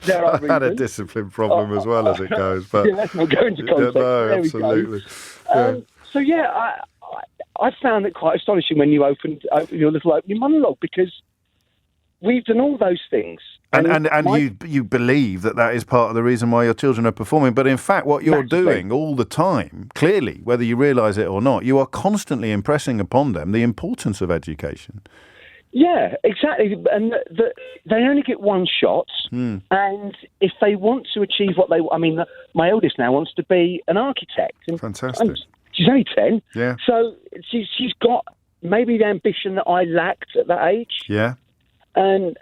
there are I've had a discipline problem as well as it goes. But yeah, let's not go into context. No, absolutely. So I found it quite astonishing when you opened your little opening monologue, because we've done all those things. And you believe that is part of the reason why your children are performing. But in fact, what you're doing all the time, clearly, whether you realise it or not, you are constantly impressing upon them the importance of education. Yeah, exactly. And they only get one shot. And if they want to achieve what they... I mean, my eldest now wants to be an architect. Fantastic. She's only 10. Yeah. So she's got maybe the ambition that I lacked at that age. Yeah. And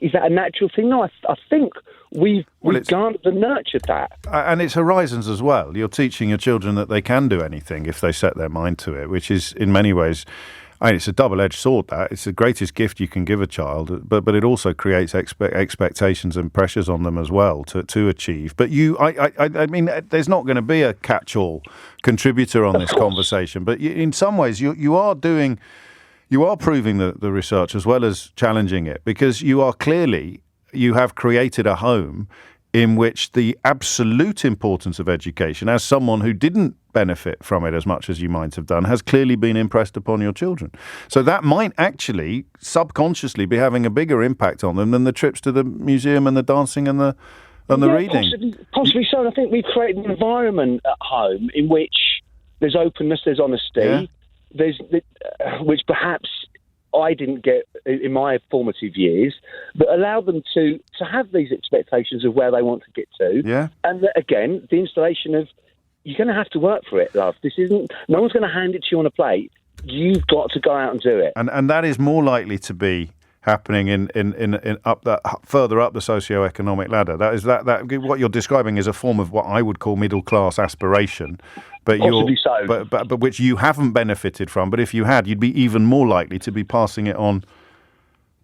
is that a natural thing? No, I think we've garnered and nurtured that. And it's horizons as well. You're teaching your children that they can do anything if they set their mind to it, which is in many ways... it's a double-edged sword, that. It's the greatest gift you can give a child, but it also creates expectations and pressures on them as well to achieve. But I mean, there's not going to be a catch-all contributor on this conversation, but in some ways you are proving the research as well as challenging it, because you have created a home in which the absolute importance of education, as someone who didn't benefit from it as much as you might have done, has clearly been impressed upon your children. So that might actually subconsciously be having a bigger impact on them than the trips to the museum and the dancing and the reading. Possibly so. I think we've created an environment at home in which there's openness, there's honesty, which perhaps I didn't get in my formative years, but allow them to have these expectations of where they want to get to. Yeah. And again, the installation of, you're going to have to work for it, love. No one's going to hand it to you on a plate. You've got to go out and do it. And that is more likely to be happening in up that further up the socio-economic ladder. That what you're describing is a form of what I would call middle class aspiration, but but which you haven't benefited from. But if you had, you'd be even more likely to be passing it on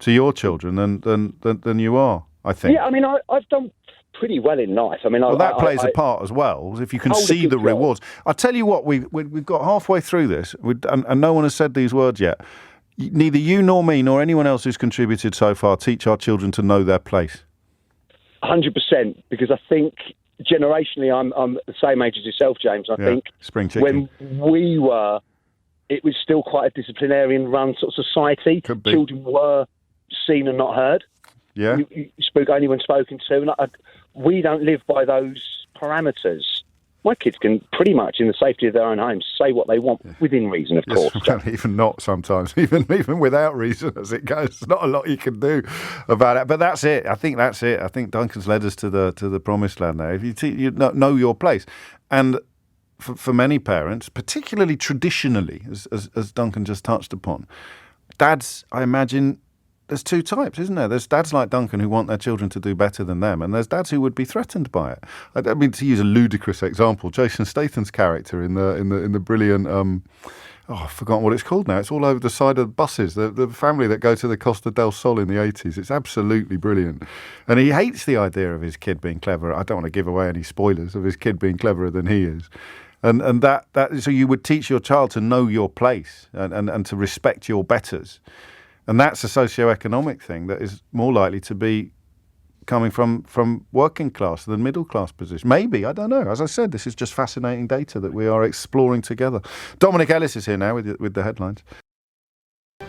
to your children than you are, I think. Yeah, I mean, I've done pretty well in life. I mean, that plays a part as well. If you can see the rewards. I'll tell you what, we've got halfway through this, and no one has said these words yet. Neither you nor me nor anyone else who's contributed so far teach our children to know their place. 100%, because I think generationally, I'm the same age as yourself, James. I think spring chicken. When we were, it was still quite a disciplinarian-run sort of society. Children were seen and not heard. Yeah, you spoke only when spoken to, and we don't live by those parameters. My kids can pretty much, in the safety of their own homes, say what they want within reason, of course. Well, even not sometimes, even without reason as it goes. There's not a lot you can do about it. But that's it. I think that's it. I think Duncan's led us to the promised land there. If you know your place, and for many parents, particularly traditionally, as Duncan just touched upon, dads, I imagine. There's two types, isn't there? There's dads like Duncan who want their children to do better than them, and there's dads who would be threatened by it. I mean, to use a ludicrous example, Jason Statham's character in the brilliant, I've forgotten what it's called now. It's all over the side of buses. The family that go to the Costa del Sol in the 80s. It's absolutely brilliant, and he hates the idea of his kid being clever. I don't want to give away any spoilers of his kid being cleverer than he is. And that so you would teach your child to know your place and to respect your betters. And that's a socio-economic thing that is more likely to be coming from working class than middle class position. Maybe, I don't know. As I said, this is just fascinating data that we are exploring together. Dominic Ellis is here now with the headlines.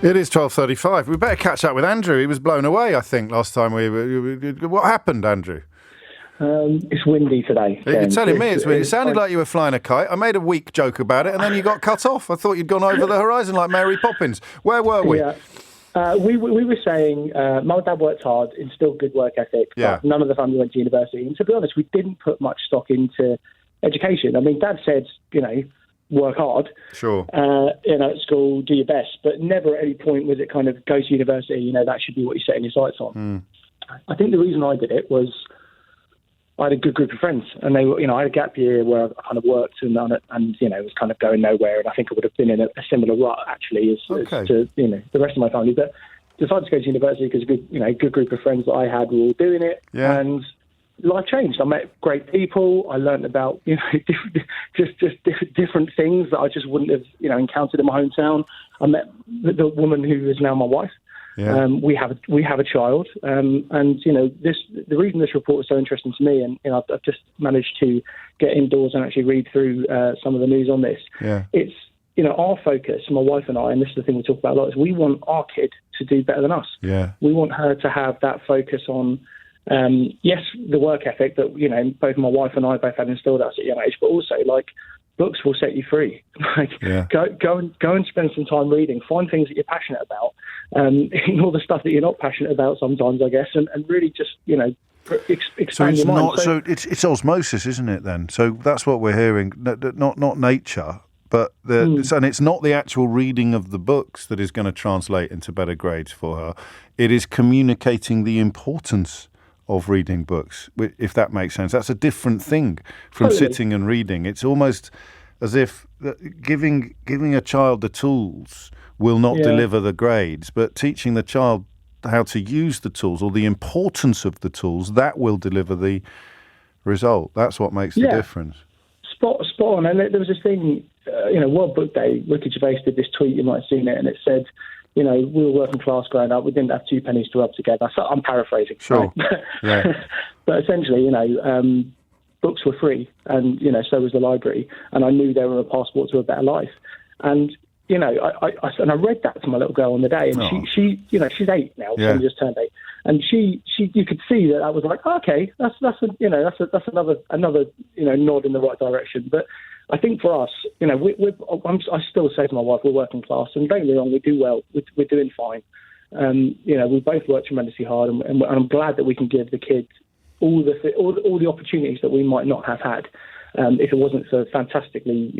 It is 12:35. We better catch up with Andrew. He was blown away, I think, last time what happened, Andrew? It's windy today. You're telling me it's windy. It sounded like you were flying a kite. I made a weak joke about it, and then you got cut off. I thought you'd gone over the horizon like Mary Poppins. Where were we? Yeah. We were saying Mum and Dad worked hard, instilled good work ethic. But none of the family went to university. And to be honest, we didn't put much stock into education. I mean, Dad said, work hard. Sure. At school, do your best. But never at any point was it kind of go to university, that should be what you're setting your sights on. I think the reason I did it was I had a good group of friends, and they were, I had a gap year where I kind of worked and done it, and it was kind of going nowhere. And I think I would have been in a similar rut actually as to the rest of my family. But decided to go to university because a good group of friends that I had were all doing it, and life changed. I met great people. I learned about different things that I just wouldn't have encountered in my hometown. I met the woman who is now my wife. Yeah. We have a child, and the reason this report is so interesting to me, and I've just managed to get indoors and actually read through some of the news on this. Yeah. It's our focus, my wife and I, and this is the thing we talk about a lot, is we want our kid to do better than us. Yeah. We want her to have that focus on the work ethic that both my wife and I both had instilled at us at a young age, but also books will set you free. Go and spend some time reading. Find things that you're passionate about. Ignore the stuff that you're not passionate about sometimes, I guess, and really just expand your mind. So it's osmosis, isn't it? Then, so that's what we're hearing. Not nature, but and it's not the actual reading of the books that is going to translate into better grades for her. It is communicating the importance of reading books, if that makes sense. That's a different thing from sitting and reading. It's almost as if giving a child the tools will not deliver the grades, but teaching the child how to use the tools or the importance of the tools, that will deliver the result. That's what makes the difference. Spot on. And there was this thing, World Book Day, Ricky Gervais did this tweet, you might have seen it, and it said, we were working class growing up. We didn't have 2 pennies to rub together. So I'm paraphrasing. Sure. Right? But essentially, books were free, and so was the library. And I knew they were a passport to a better life. And I read that to my little girl on the day, and she she's 8 now. She just turned 8, and she you could see that I was like, okay, that's another nod in the right direction. But I think for us, I still say to my wife, we're working class, and don't get me wrong, we do well, we're doing fine. We both work tremendously hard, and I'm glad that we can give the kids all the opportunities that we might not have had if it wasn't for fantastically,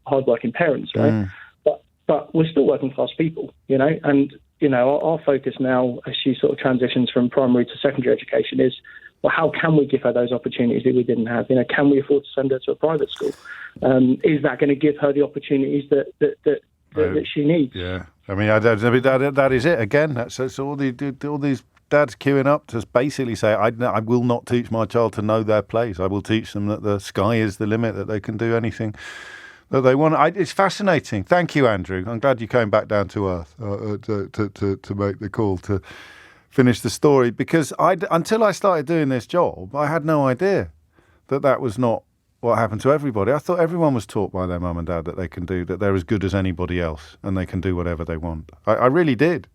hardworking parents, right? But we're still working class people, and our focus now, as she sort of transitions from primary to secondary education, is, well, how can we give her those opportunities that we didn't have? Can we afford to send her to a private school? Is that going to give her the opportunities that she needs? Yeah, I mean, that is it again. That's all these dads queuing up to basically say, I will not teach my child to know their place. I will teach them that the sky is the limit, that they can do anything that they want. It's fascinating. Thank you, Andrew. I'm glad you came back down to earth to make the call to finish the story, because until I started doing this job, I had no idea that was not what happened to everybody. I thought everyone was taught by their mum and dad that they can do, that they're as good as anybody else and they can do whatever they want. I really did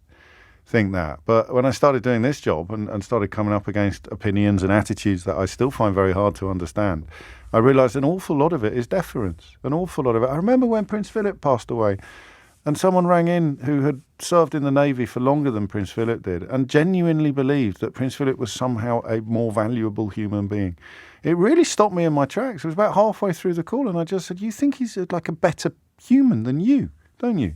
think that. But when I started doing this job and started coming up against opinions and attitudes that I still find very hard to understand, I realised an awful lot of it is deference. An awful lot of it. I remember when Prince Philip passed away, and someone rang in who had served in the Navy for longer than Prince Philip did and genuinely believed that Prince Philip was somehow a more valuable human being. It really stopped me in my tracks. It was about halfway through the call, and I just said, you think he's like a better human than you, don't you?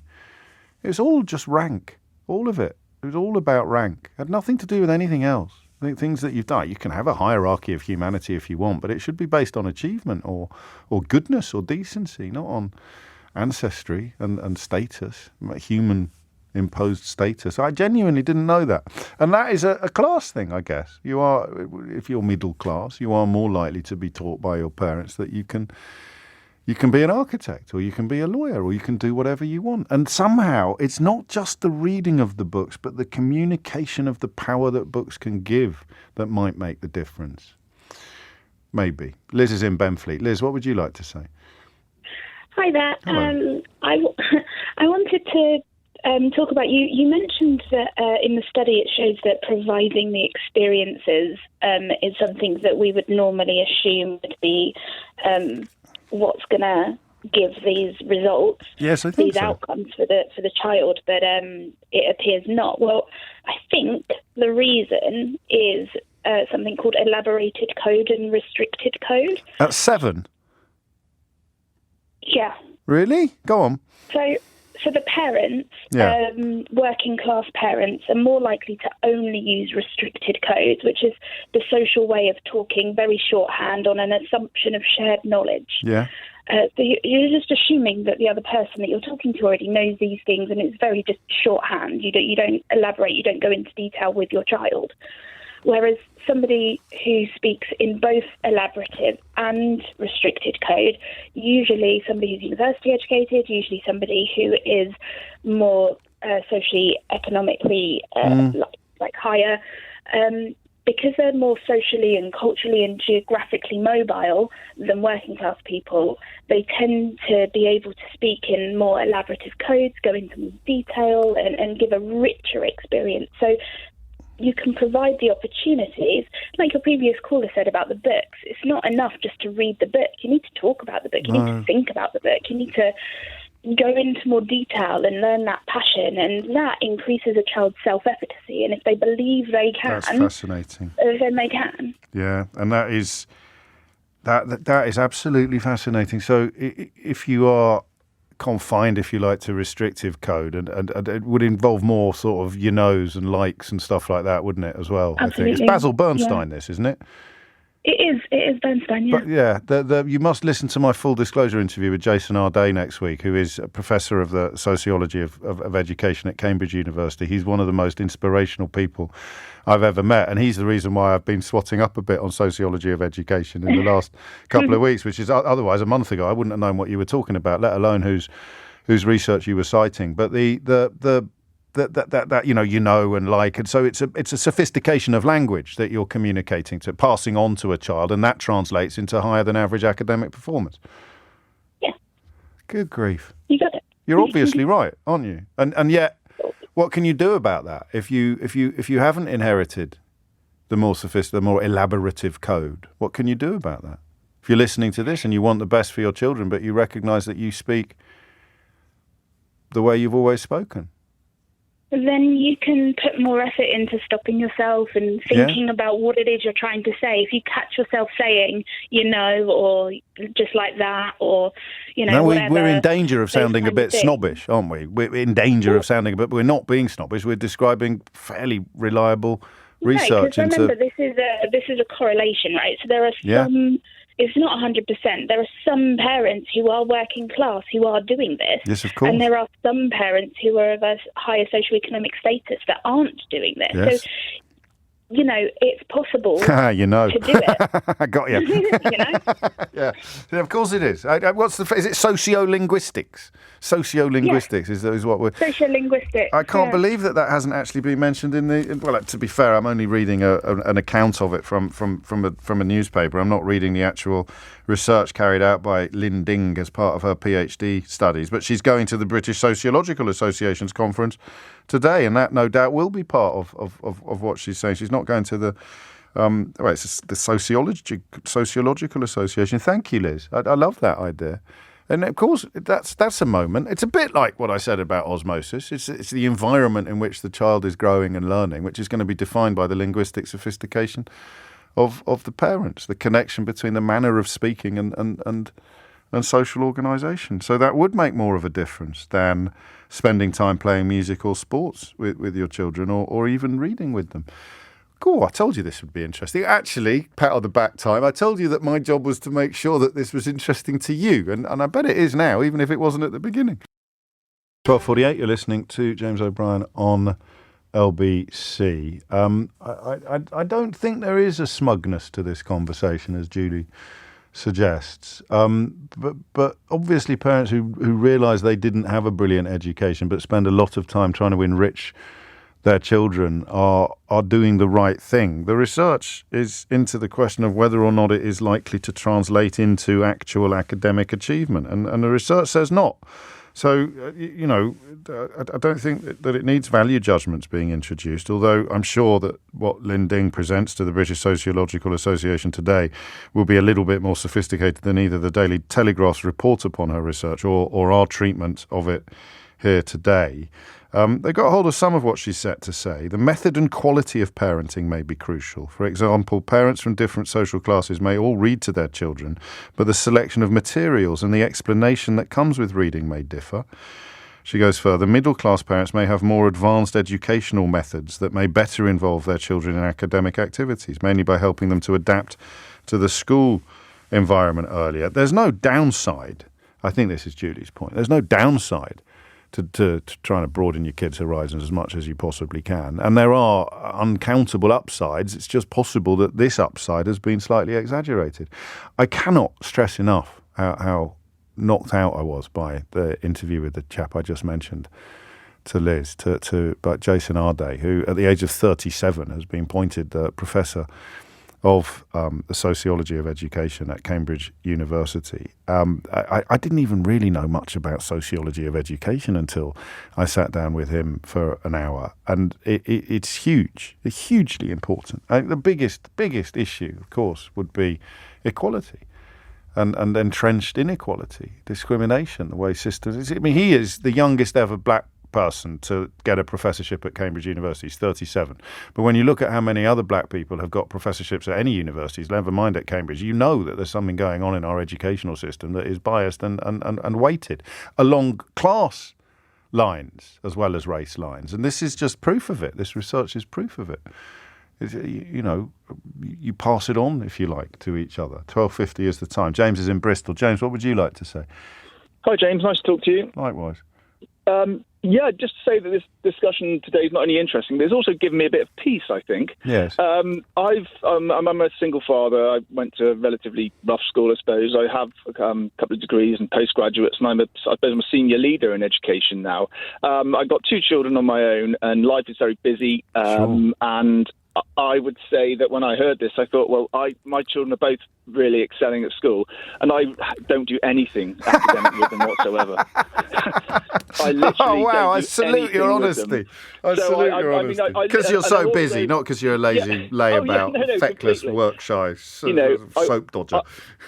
It's all just rank, all of it. It was all about rank. It had nothing to do with anything else. Things that you've done. You can have a hierarchy of humanity if you want, but it should be based on achievement or goodness or decency, not on ancestry and status, human imposed status. I genuinely didn't know that. And that is a class thing, I guess. If you're middle class, you are more likely to be taught by your parents that you can be an architect, or you can be a lawyer, or you can do whatever you want. And somehow it's not just the reading of the books, but the communication of the power that books can give that might make the difference. Maybe. Liz is in Benfleet. Liz, what would you like to say? Hi there. I wanted to talk about, you mentioned that in the study it shows that providing the experiences is something that we would normally assume would be what's going to give these results, yes, I think these outcomes for the child, but it appears not. Well, I think the reason is something called elaborated code and restricted code. At 7? Yeah. Really? Go on. So the parents, working class parents, are more likely to only use restricted codes, which is the social way of talking, very shorthand on an assumption of shared knowledge. Yeah. So you're just assuming that the other person that you're talking to already knows these things, and it's very just shorthand. You don't elaborate, you don't go into detail with your child. Whereas somebody who speaks in both elaborative and restricted code, usually somebody who's university educated, usually somebody who is more socially, economically like higher, because they're more socially and culturally and geographically mobile than working class people, they tend to be able to speak in more elaborative codes, go into more detail and give a richer experience. So you can provide the opportunities, like your previous caller said about the books. It's not enough just to read the book. You need to talk about the book. You need to think about the book. You need to go into more detail and learn that passion, and that increases a child's self-efficacy. And if they believe they can, that's fascinating. Then they can. Yeah, and that is absolutely fascinating. So if you are confined, if you like, to restrictive code, and it would involve more sort of your nose and likes and stuff like that, wouldn't it, as well? Absolutely. I think it's Basil Bernstein, this, isn't it? It is Bernstein, yeah. But yeah, you must listen to my full disclosure interview with Jason Arday next week, who is a professor of the sociology of education at Cambridge University. He's one of the most inspirational people I've ever met, and he's the reason why I've been swatting up a bit on sociology of education in the last couple of weeks, which is otherwise a month ago I wouldn't have known what you were talking about, let alone whose research you were citing. But that you know and like, and so it's a sophistication of language that you're communicating to, passing on to a child, and that translates into higher than average academic performance. Yeah. Good grief. You got it. You're obviously right, aren't you? And yet, what can you do about that if you haven't inherited the more elaborative code? What can you do about that? If you're listening to this and you want the best for your children, but you recognise that you speak the way you've always spoken, then you can put more effort into stopping yourself and thinking about what it is you're trying to say. If you catch yourself saying, or just like that, or, whatever. We're in danger of sounding a bit snobbish, aren't we? We're in danger of sounding, but we're not being snobbish. We're describing fairly reliable research. Right, because remember, this is a correlation, right? So there are some... It's not 100%. There are some parents who are working class who are doing this. Yes, of course. And there are some parents who are of a higher socioeconomic status that aren't doing this. Yes. So, it's possible to do it. I got you. Yeah, of course it is. Is it sociolinguistics? Sociolinguistics is what we're... Sociolinguistics. I can't believe that hasn't actually been mentioned in the... Well, to be fair, I'm only reading an account of it from a newspaper. I'm not reading the actual research carried out by Lynn Ding as part of her PhD studies. But she's going to the British Sociological Association's conference today, and that no doubt will be part of what she's saying. She's not going to the it's the Sociological Association. Thank you, Liz. I love that idea. And of course, that's a moment. It's a bit like what I said about osmosis. It's the environment in which the child is growing and learning, which is going to be defined by the linguistic sophistication of the parents, the connection between the manner of speaking and social organisation. So that would make more of a difference than spending time playing music or sports with your children or even reading with them. Cool, I told you this would be interesting. Actually, pat on the back time, I told you that my job was to make sure that this was interesting to you, and I bet it is now, even if it wasn't at the beginning. 12:48, you're listening to James O'Brien on LBC. I don't think there is a smugness to this conversation, as Julie suggests. But obviously parents who realise they didn't have a brilliant education but spend a lot of time trying to enrich their children are doing the right thing. The research is into the question of whether or not it is likely to translate into actual academic achievement, and the research says not. So, I don't think that it needs value judgments being introduced, although I'm sure that what Lynn Ding presents to the British Sociological Association today will be a little bit more sophisticated than either the Daily Telegraph's report upon her research or our treatment of it here today. They got hold of some of what she's set to say. The method and quality of parenting may be crucial. For example, parents from different social classes may all read to their children, but the selection of materials and the explanation that comes with reading may differ. She goes further. Middle-class parents may have more advanced educational methods that may better involve their children in academic activities, mainly by helping them to adapt to the school environment earlier. There's no downside. I think this is Julie's point. There's no downside to trying to broaden your kids' horizons as much as you possibly can. And there are uncountable upsides. It's just possible that this upside has been slightly exaggerated. I cannot stress enough how knocked out I was by the interview with the chap I just mentioned to Liz, but Jason Arday, who at the age of 37 has been appointed Professor of the Sociology of Education at Cambridge University. I didn't even really know much about sociology of education until I sat down with him for an hour. And it's huge. It's hugely important. I think the biggest issue, of course, would be equality and entrenched inequality, discrimination, the way systems... I mean, he is the youngest ever black person to get a professorship at Cambridge University. He's 37. But when you look at how many other black people have got professorships at any universities, never mind at Cambridge, you know that there's something going on in our educational system that is biased and weighted along class lines as well as race lines. And this is just proof of it. This research is proof of it. You pass it on, if you like, to each other. 12:50 is the time. James is in Bristol. James, what would you like to say? Hi, James. Nice to talk to you. Likewise. Just to say that this discussion today is not only interesting, but it's also given me a bit of peace, I think. Yes. I'm a single father. I went to a relatively rough school, I suppose. I have a couple of degrees and postgraduates, and I suppose I'm a senior leader in education now. I've got two children on my own, and life is very busy. Sure. And I would say that when I heard this, I thought, well, my children are both really excelling at school, and I don't do anything academic with them whatsoever. I literally I salute your honesty. I salute your honesty. Because you're so busy, not because you're a lazy layabout, feckless, work-shy, soap dodger.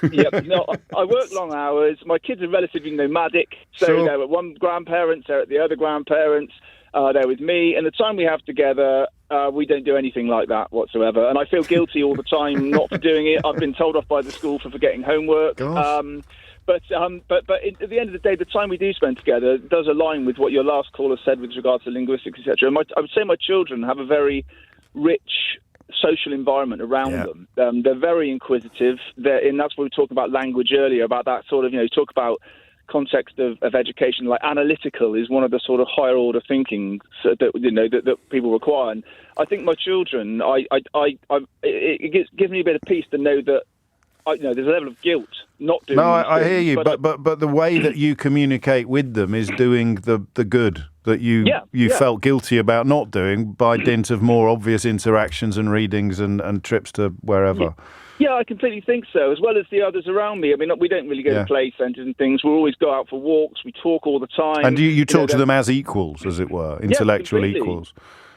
I work long hours. My kids are relatively nomadic, so Sure. they're at one grandparents, they're at the other grandparents. They're with me, and the time we have together, we don't do anything like that whatsoever. And I feel guilty all the time not for doing it. I've been told off by the school for forgetting homework. But at the end of the day, the time we do spend together does align with what your last caller said with regards to linguistics, etc. I would say my children have a very rich social environment around them. They're very inquisitive. And that's what we were talking about language earlier, about that sort of, talk about context of education, like analytical is one of the sort of higher order thinking that people require. And I think my children, it gives me a bit of peace to know that there's a level of guilt not doing. No, I hear you, but the way that you communicate with them is doing the good that you felt guilty about not doing by dint of more obvious interactions and readings and trips to wherever. Yeah, I completely think so, as well as the others around me. I mean, we don't really go to play centres and things. We always go out for walks. We talk all the time. And you talk to them as equals, as it were, intellectual equals.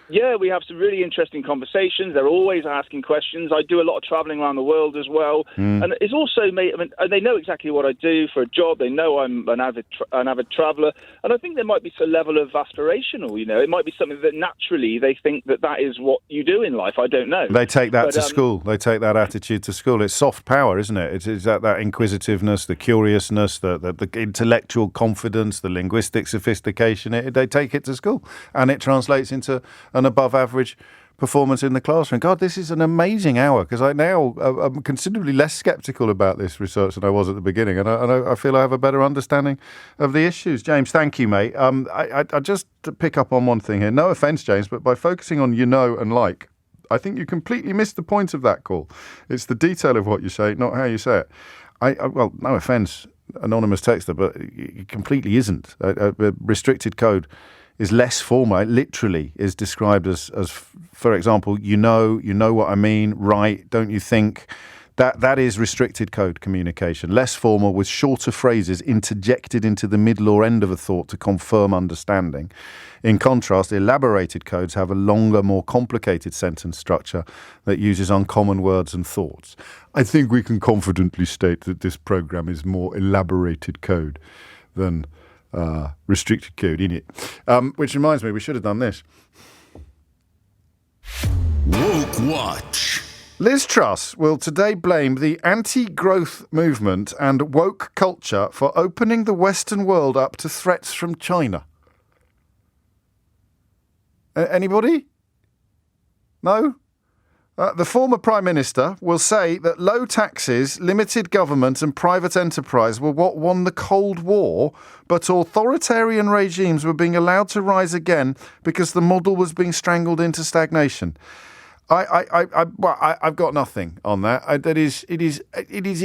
Yeah, we have some really interesting conversations. They're always asking questions. I do a lot of travelling around the world as well. And it's also made, they know exactly what I do for a job. They know I'm an avid traveller. And I think there might be some level of aspirational, It might be something that naturally they think that is what you do in life. I don't know. They take that to school. They take that attitude to school. It's soft power, isn't it? It's that inquisitiveness, the curiousness, the intellectual confidence, the linguistic sophistication. They take it to school. And it translates into an above average performance in the classroom. God, this is an amazing hour, because I'm considerably less sceptical about this research than I was at the beginning, and I feel I have a better understanding of the issues. James, thank you, mate. I just to pick up on one thing here. No offence, James, but by focusing on and like, I think you completely missed the point of that call. It's the detail of what you say, not how you say it. Well, no offence, anonymous texter, but it completely isn't. Restricted code is less formal. It literally is described as for example, you know what I mean, right? Don't you think? That is restricted code communication. Less formal, with shorter phrases interjected into the middle or end of a thought to confirm understanding. In contrast, elaborated codes have a longer, more complicated sentence structure that uses uncommon words and thoughts. I think we can confidently state that this program is more elaborated code than restricted code, innit? Which reminds me, we should have done this. Woke Watch. Liz Truss will today blame the anti-growth movement and woke culture for opening the Western world up to threats from China. Anybody? No? The former Prime Minister will say that low taxes, limited government and private enterprise were what won the Cold War, but authoritarian regimes were being allowed to rise again because the model was being strangled into stagnation. I've got nothing on that. It is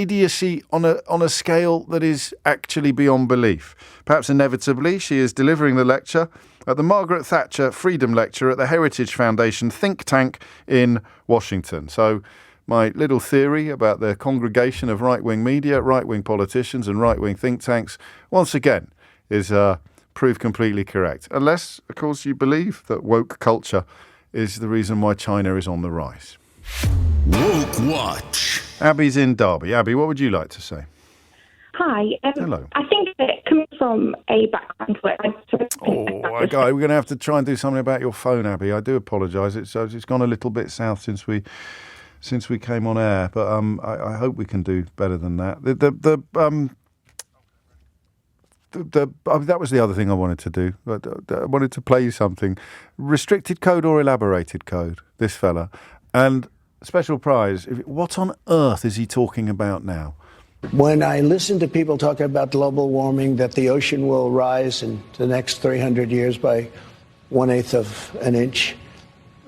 idiocy on a scale that is actually beyond belief. Perhaps inevitably, she is delivering the lecture at the Margaret Thatcher Freedom Lecture at the Heritage Foundation think tank in Washington. So my little theory about the congregation of right-wing media, right-wing politicians and right-wing think tanks, once again, is proved completely correct. Unless, of course, you believe that woke culture is the reason why China is on the rise. Woke Watch. Abby's in Derby. Abby, what would you like to say? Hi. Hello. I think that coming from a background where we're going to have to try and do something about your phone, Abby. I do apologise. It's gone a little bit south since we came on air, but I hope we can do better than that. That was the other thing I wanted to do. I wanted to play you something. Restricted code or elaborated code, this fella. And special prize, what on earth is he talking about now? When I listen to people talk about global warming, that the ocean will rise in the next 300 years by 1/8 of an inch,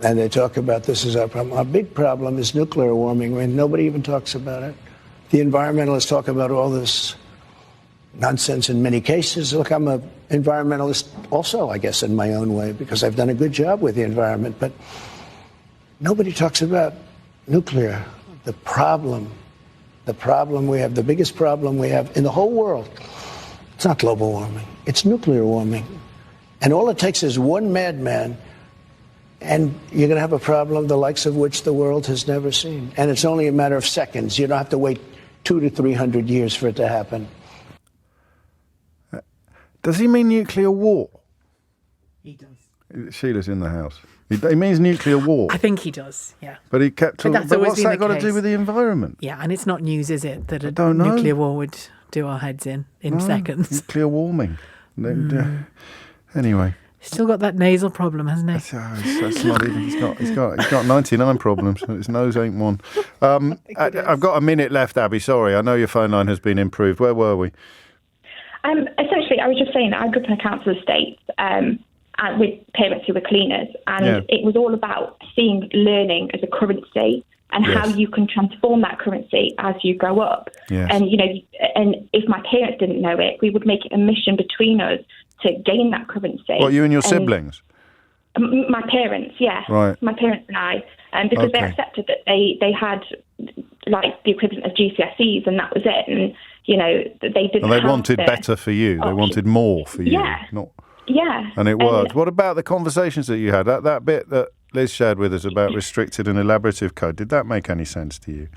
and they talk about this is our problem. Our big problem is nuclear warming, and nobody even talks about it. The environmentalists talk about all this nonsense in many cases. Look, I'm an environmentalist also, I guess, in my own way, because I've done a good job with the environment, but nobody talks about nuclear, the problem we have, the biggest problem we have in the whole world. It's not global warming, it's nuclear warming. And all it takes is one madman, and you're going to have a problem the likes of which the world has never seen. And it's only a matter of seconds. You don't have to wait 200 to 300 years for it to happen. Does he mean nuclear war? He does. Sheila's in the house. He means nuclear war. I think he does, yeah. But he kept talking. But what's that got to do with the environment? Yeah, and it's not news, is it, that a nuclear war would do our heads in seconds? Nuclear warming. Anyway. Still got that nasal problem, hasn't he? That's not even. He's got 99 problems. His nose ain't one. I've got a minute left, Abby. Sorry, I know your phone line has been improved. Where were we? Essentially, I was just saying that I grew up in a council estate with parents who were cleaners, and it was all about seeing learning as a currency and how you can transform that currency as you grow up. Yes. And and if my parents didn't know it, we would make it a mission between us to gain that currency. What, you and your siblings? My parents, yeah. Right. My parents and I. Because they accepted that they had like the equivalent of GCSEs and that was it. And, they didn't And they wanted better for you. They wanted more for you. Yeah. And it worked. What about the conversations that you had? That bit that Liz shared with us about restricted and elaborative code, did that make any sense to you?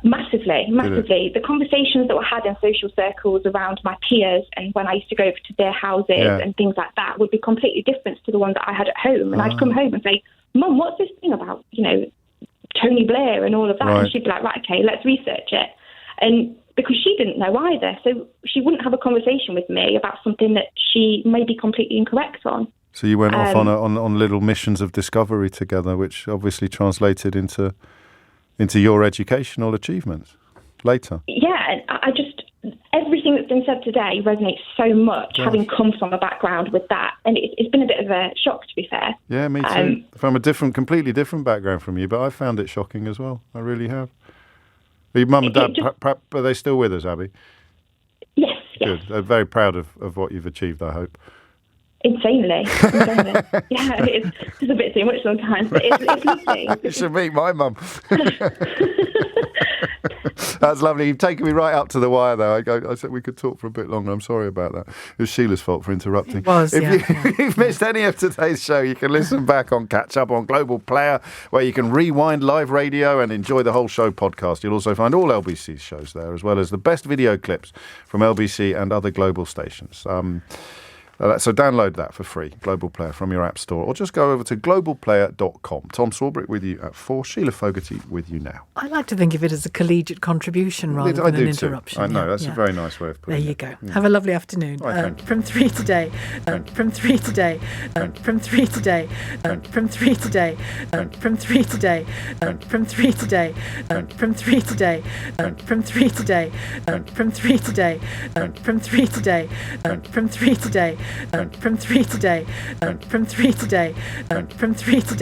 Massively. The conversations that were had in social circles around my peers and when I used to go over to their houses and things like that would be completely different to the ones that I had at home. And I'd come home and say, Mum, what's this thing about, Tony Blair and all of that? Right. And she'd be like, right, okay, let's research it. And because she didn't know either, so she wouldn't have a conversation with me about something that she may be completely incorrect on. So you went off on little missions of discovery together, which obviously translated into your educational achievements later. Yeah, and I just, everything that's been said today resonates so much, having come from a background with that. And it's been a bit of a shock, to be fair. Yeah, me too. From a completely different background from you, but I found it shocking as well. I really have. Are your mum and dad, are they still with us, Abby? Yes. Good. They're very proud of what you've achieved, I hope. Insanely. Yeah, it's a bit too much sometimes, but it's lovely. You should meet my mum. That's lovely. You've taken me right up to the wire, though. I said we could talk for a bit longer. I'm sorry about that. It was Sheila's fault for interrupting. It was, If you've missed any of today's show, you can listen back on Catch Up on Global Player, where you can rewind live radio and enjoy the whole show podcast. You'll also find all LBC's shows there, as well as the best video clips from LBC and other global stations. So download that for free, Global Player, from your app store, or just go over to globalplayer.com. Tom Swarbrick with you at 4, Sheila Fogarty with you now. I like to think of it as a collegiate contribution rather than an interruption. I know, that's a very nice way of putting it. There you go. Have a lovely afternoon. From 3 today, from 3 today, from 3 today, from 3 today, from 3 today, from 3 today, from 3 today, from 3 today, from 3 today, from 3 today, from 3 today, from 3 today, from 3 today, from 3 today.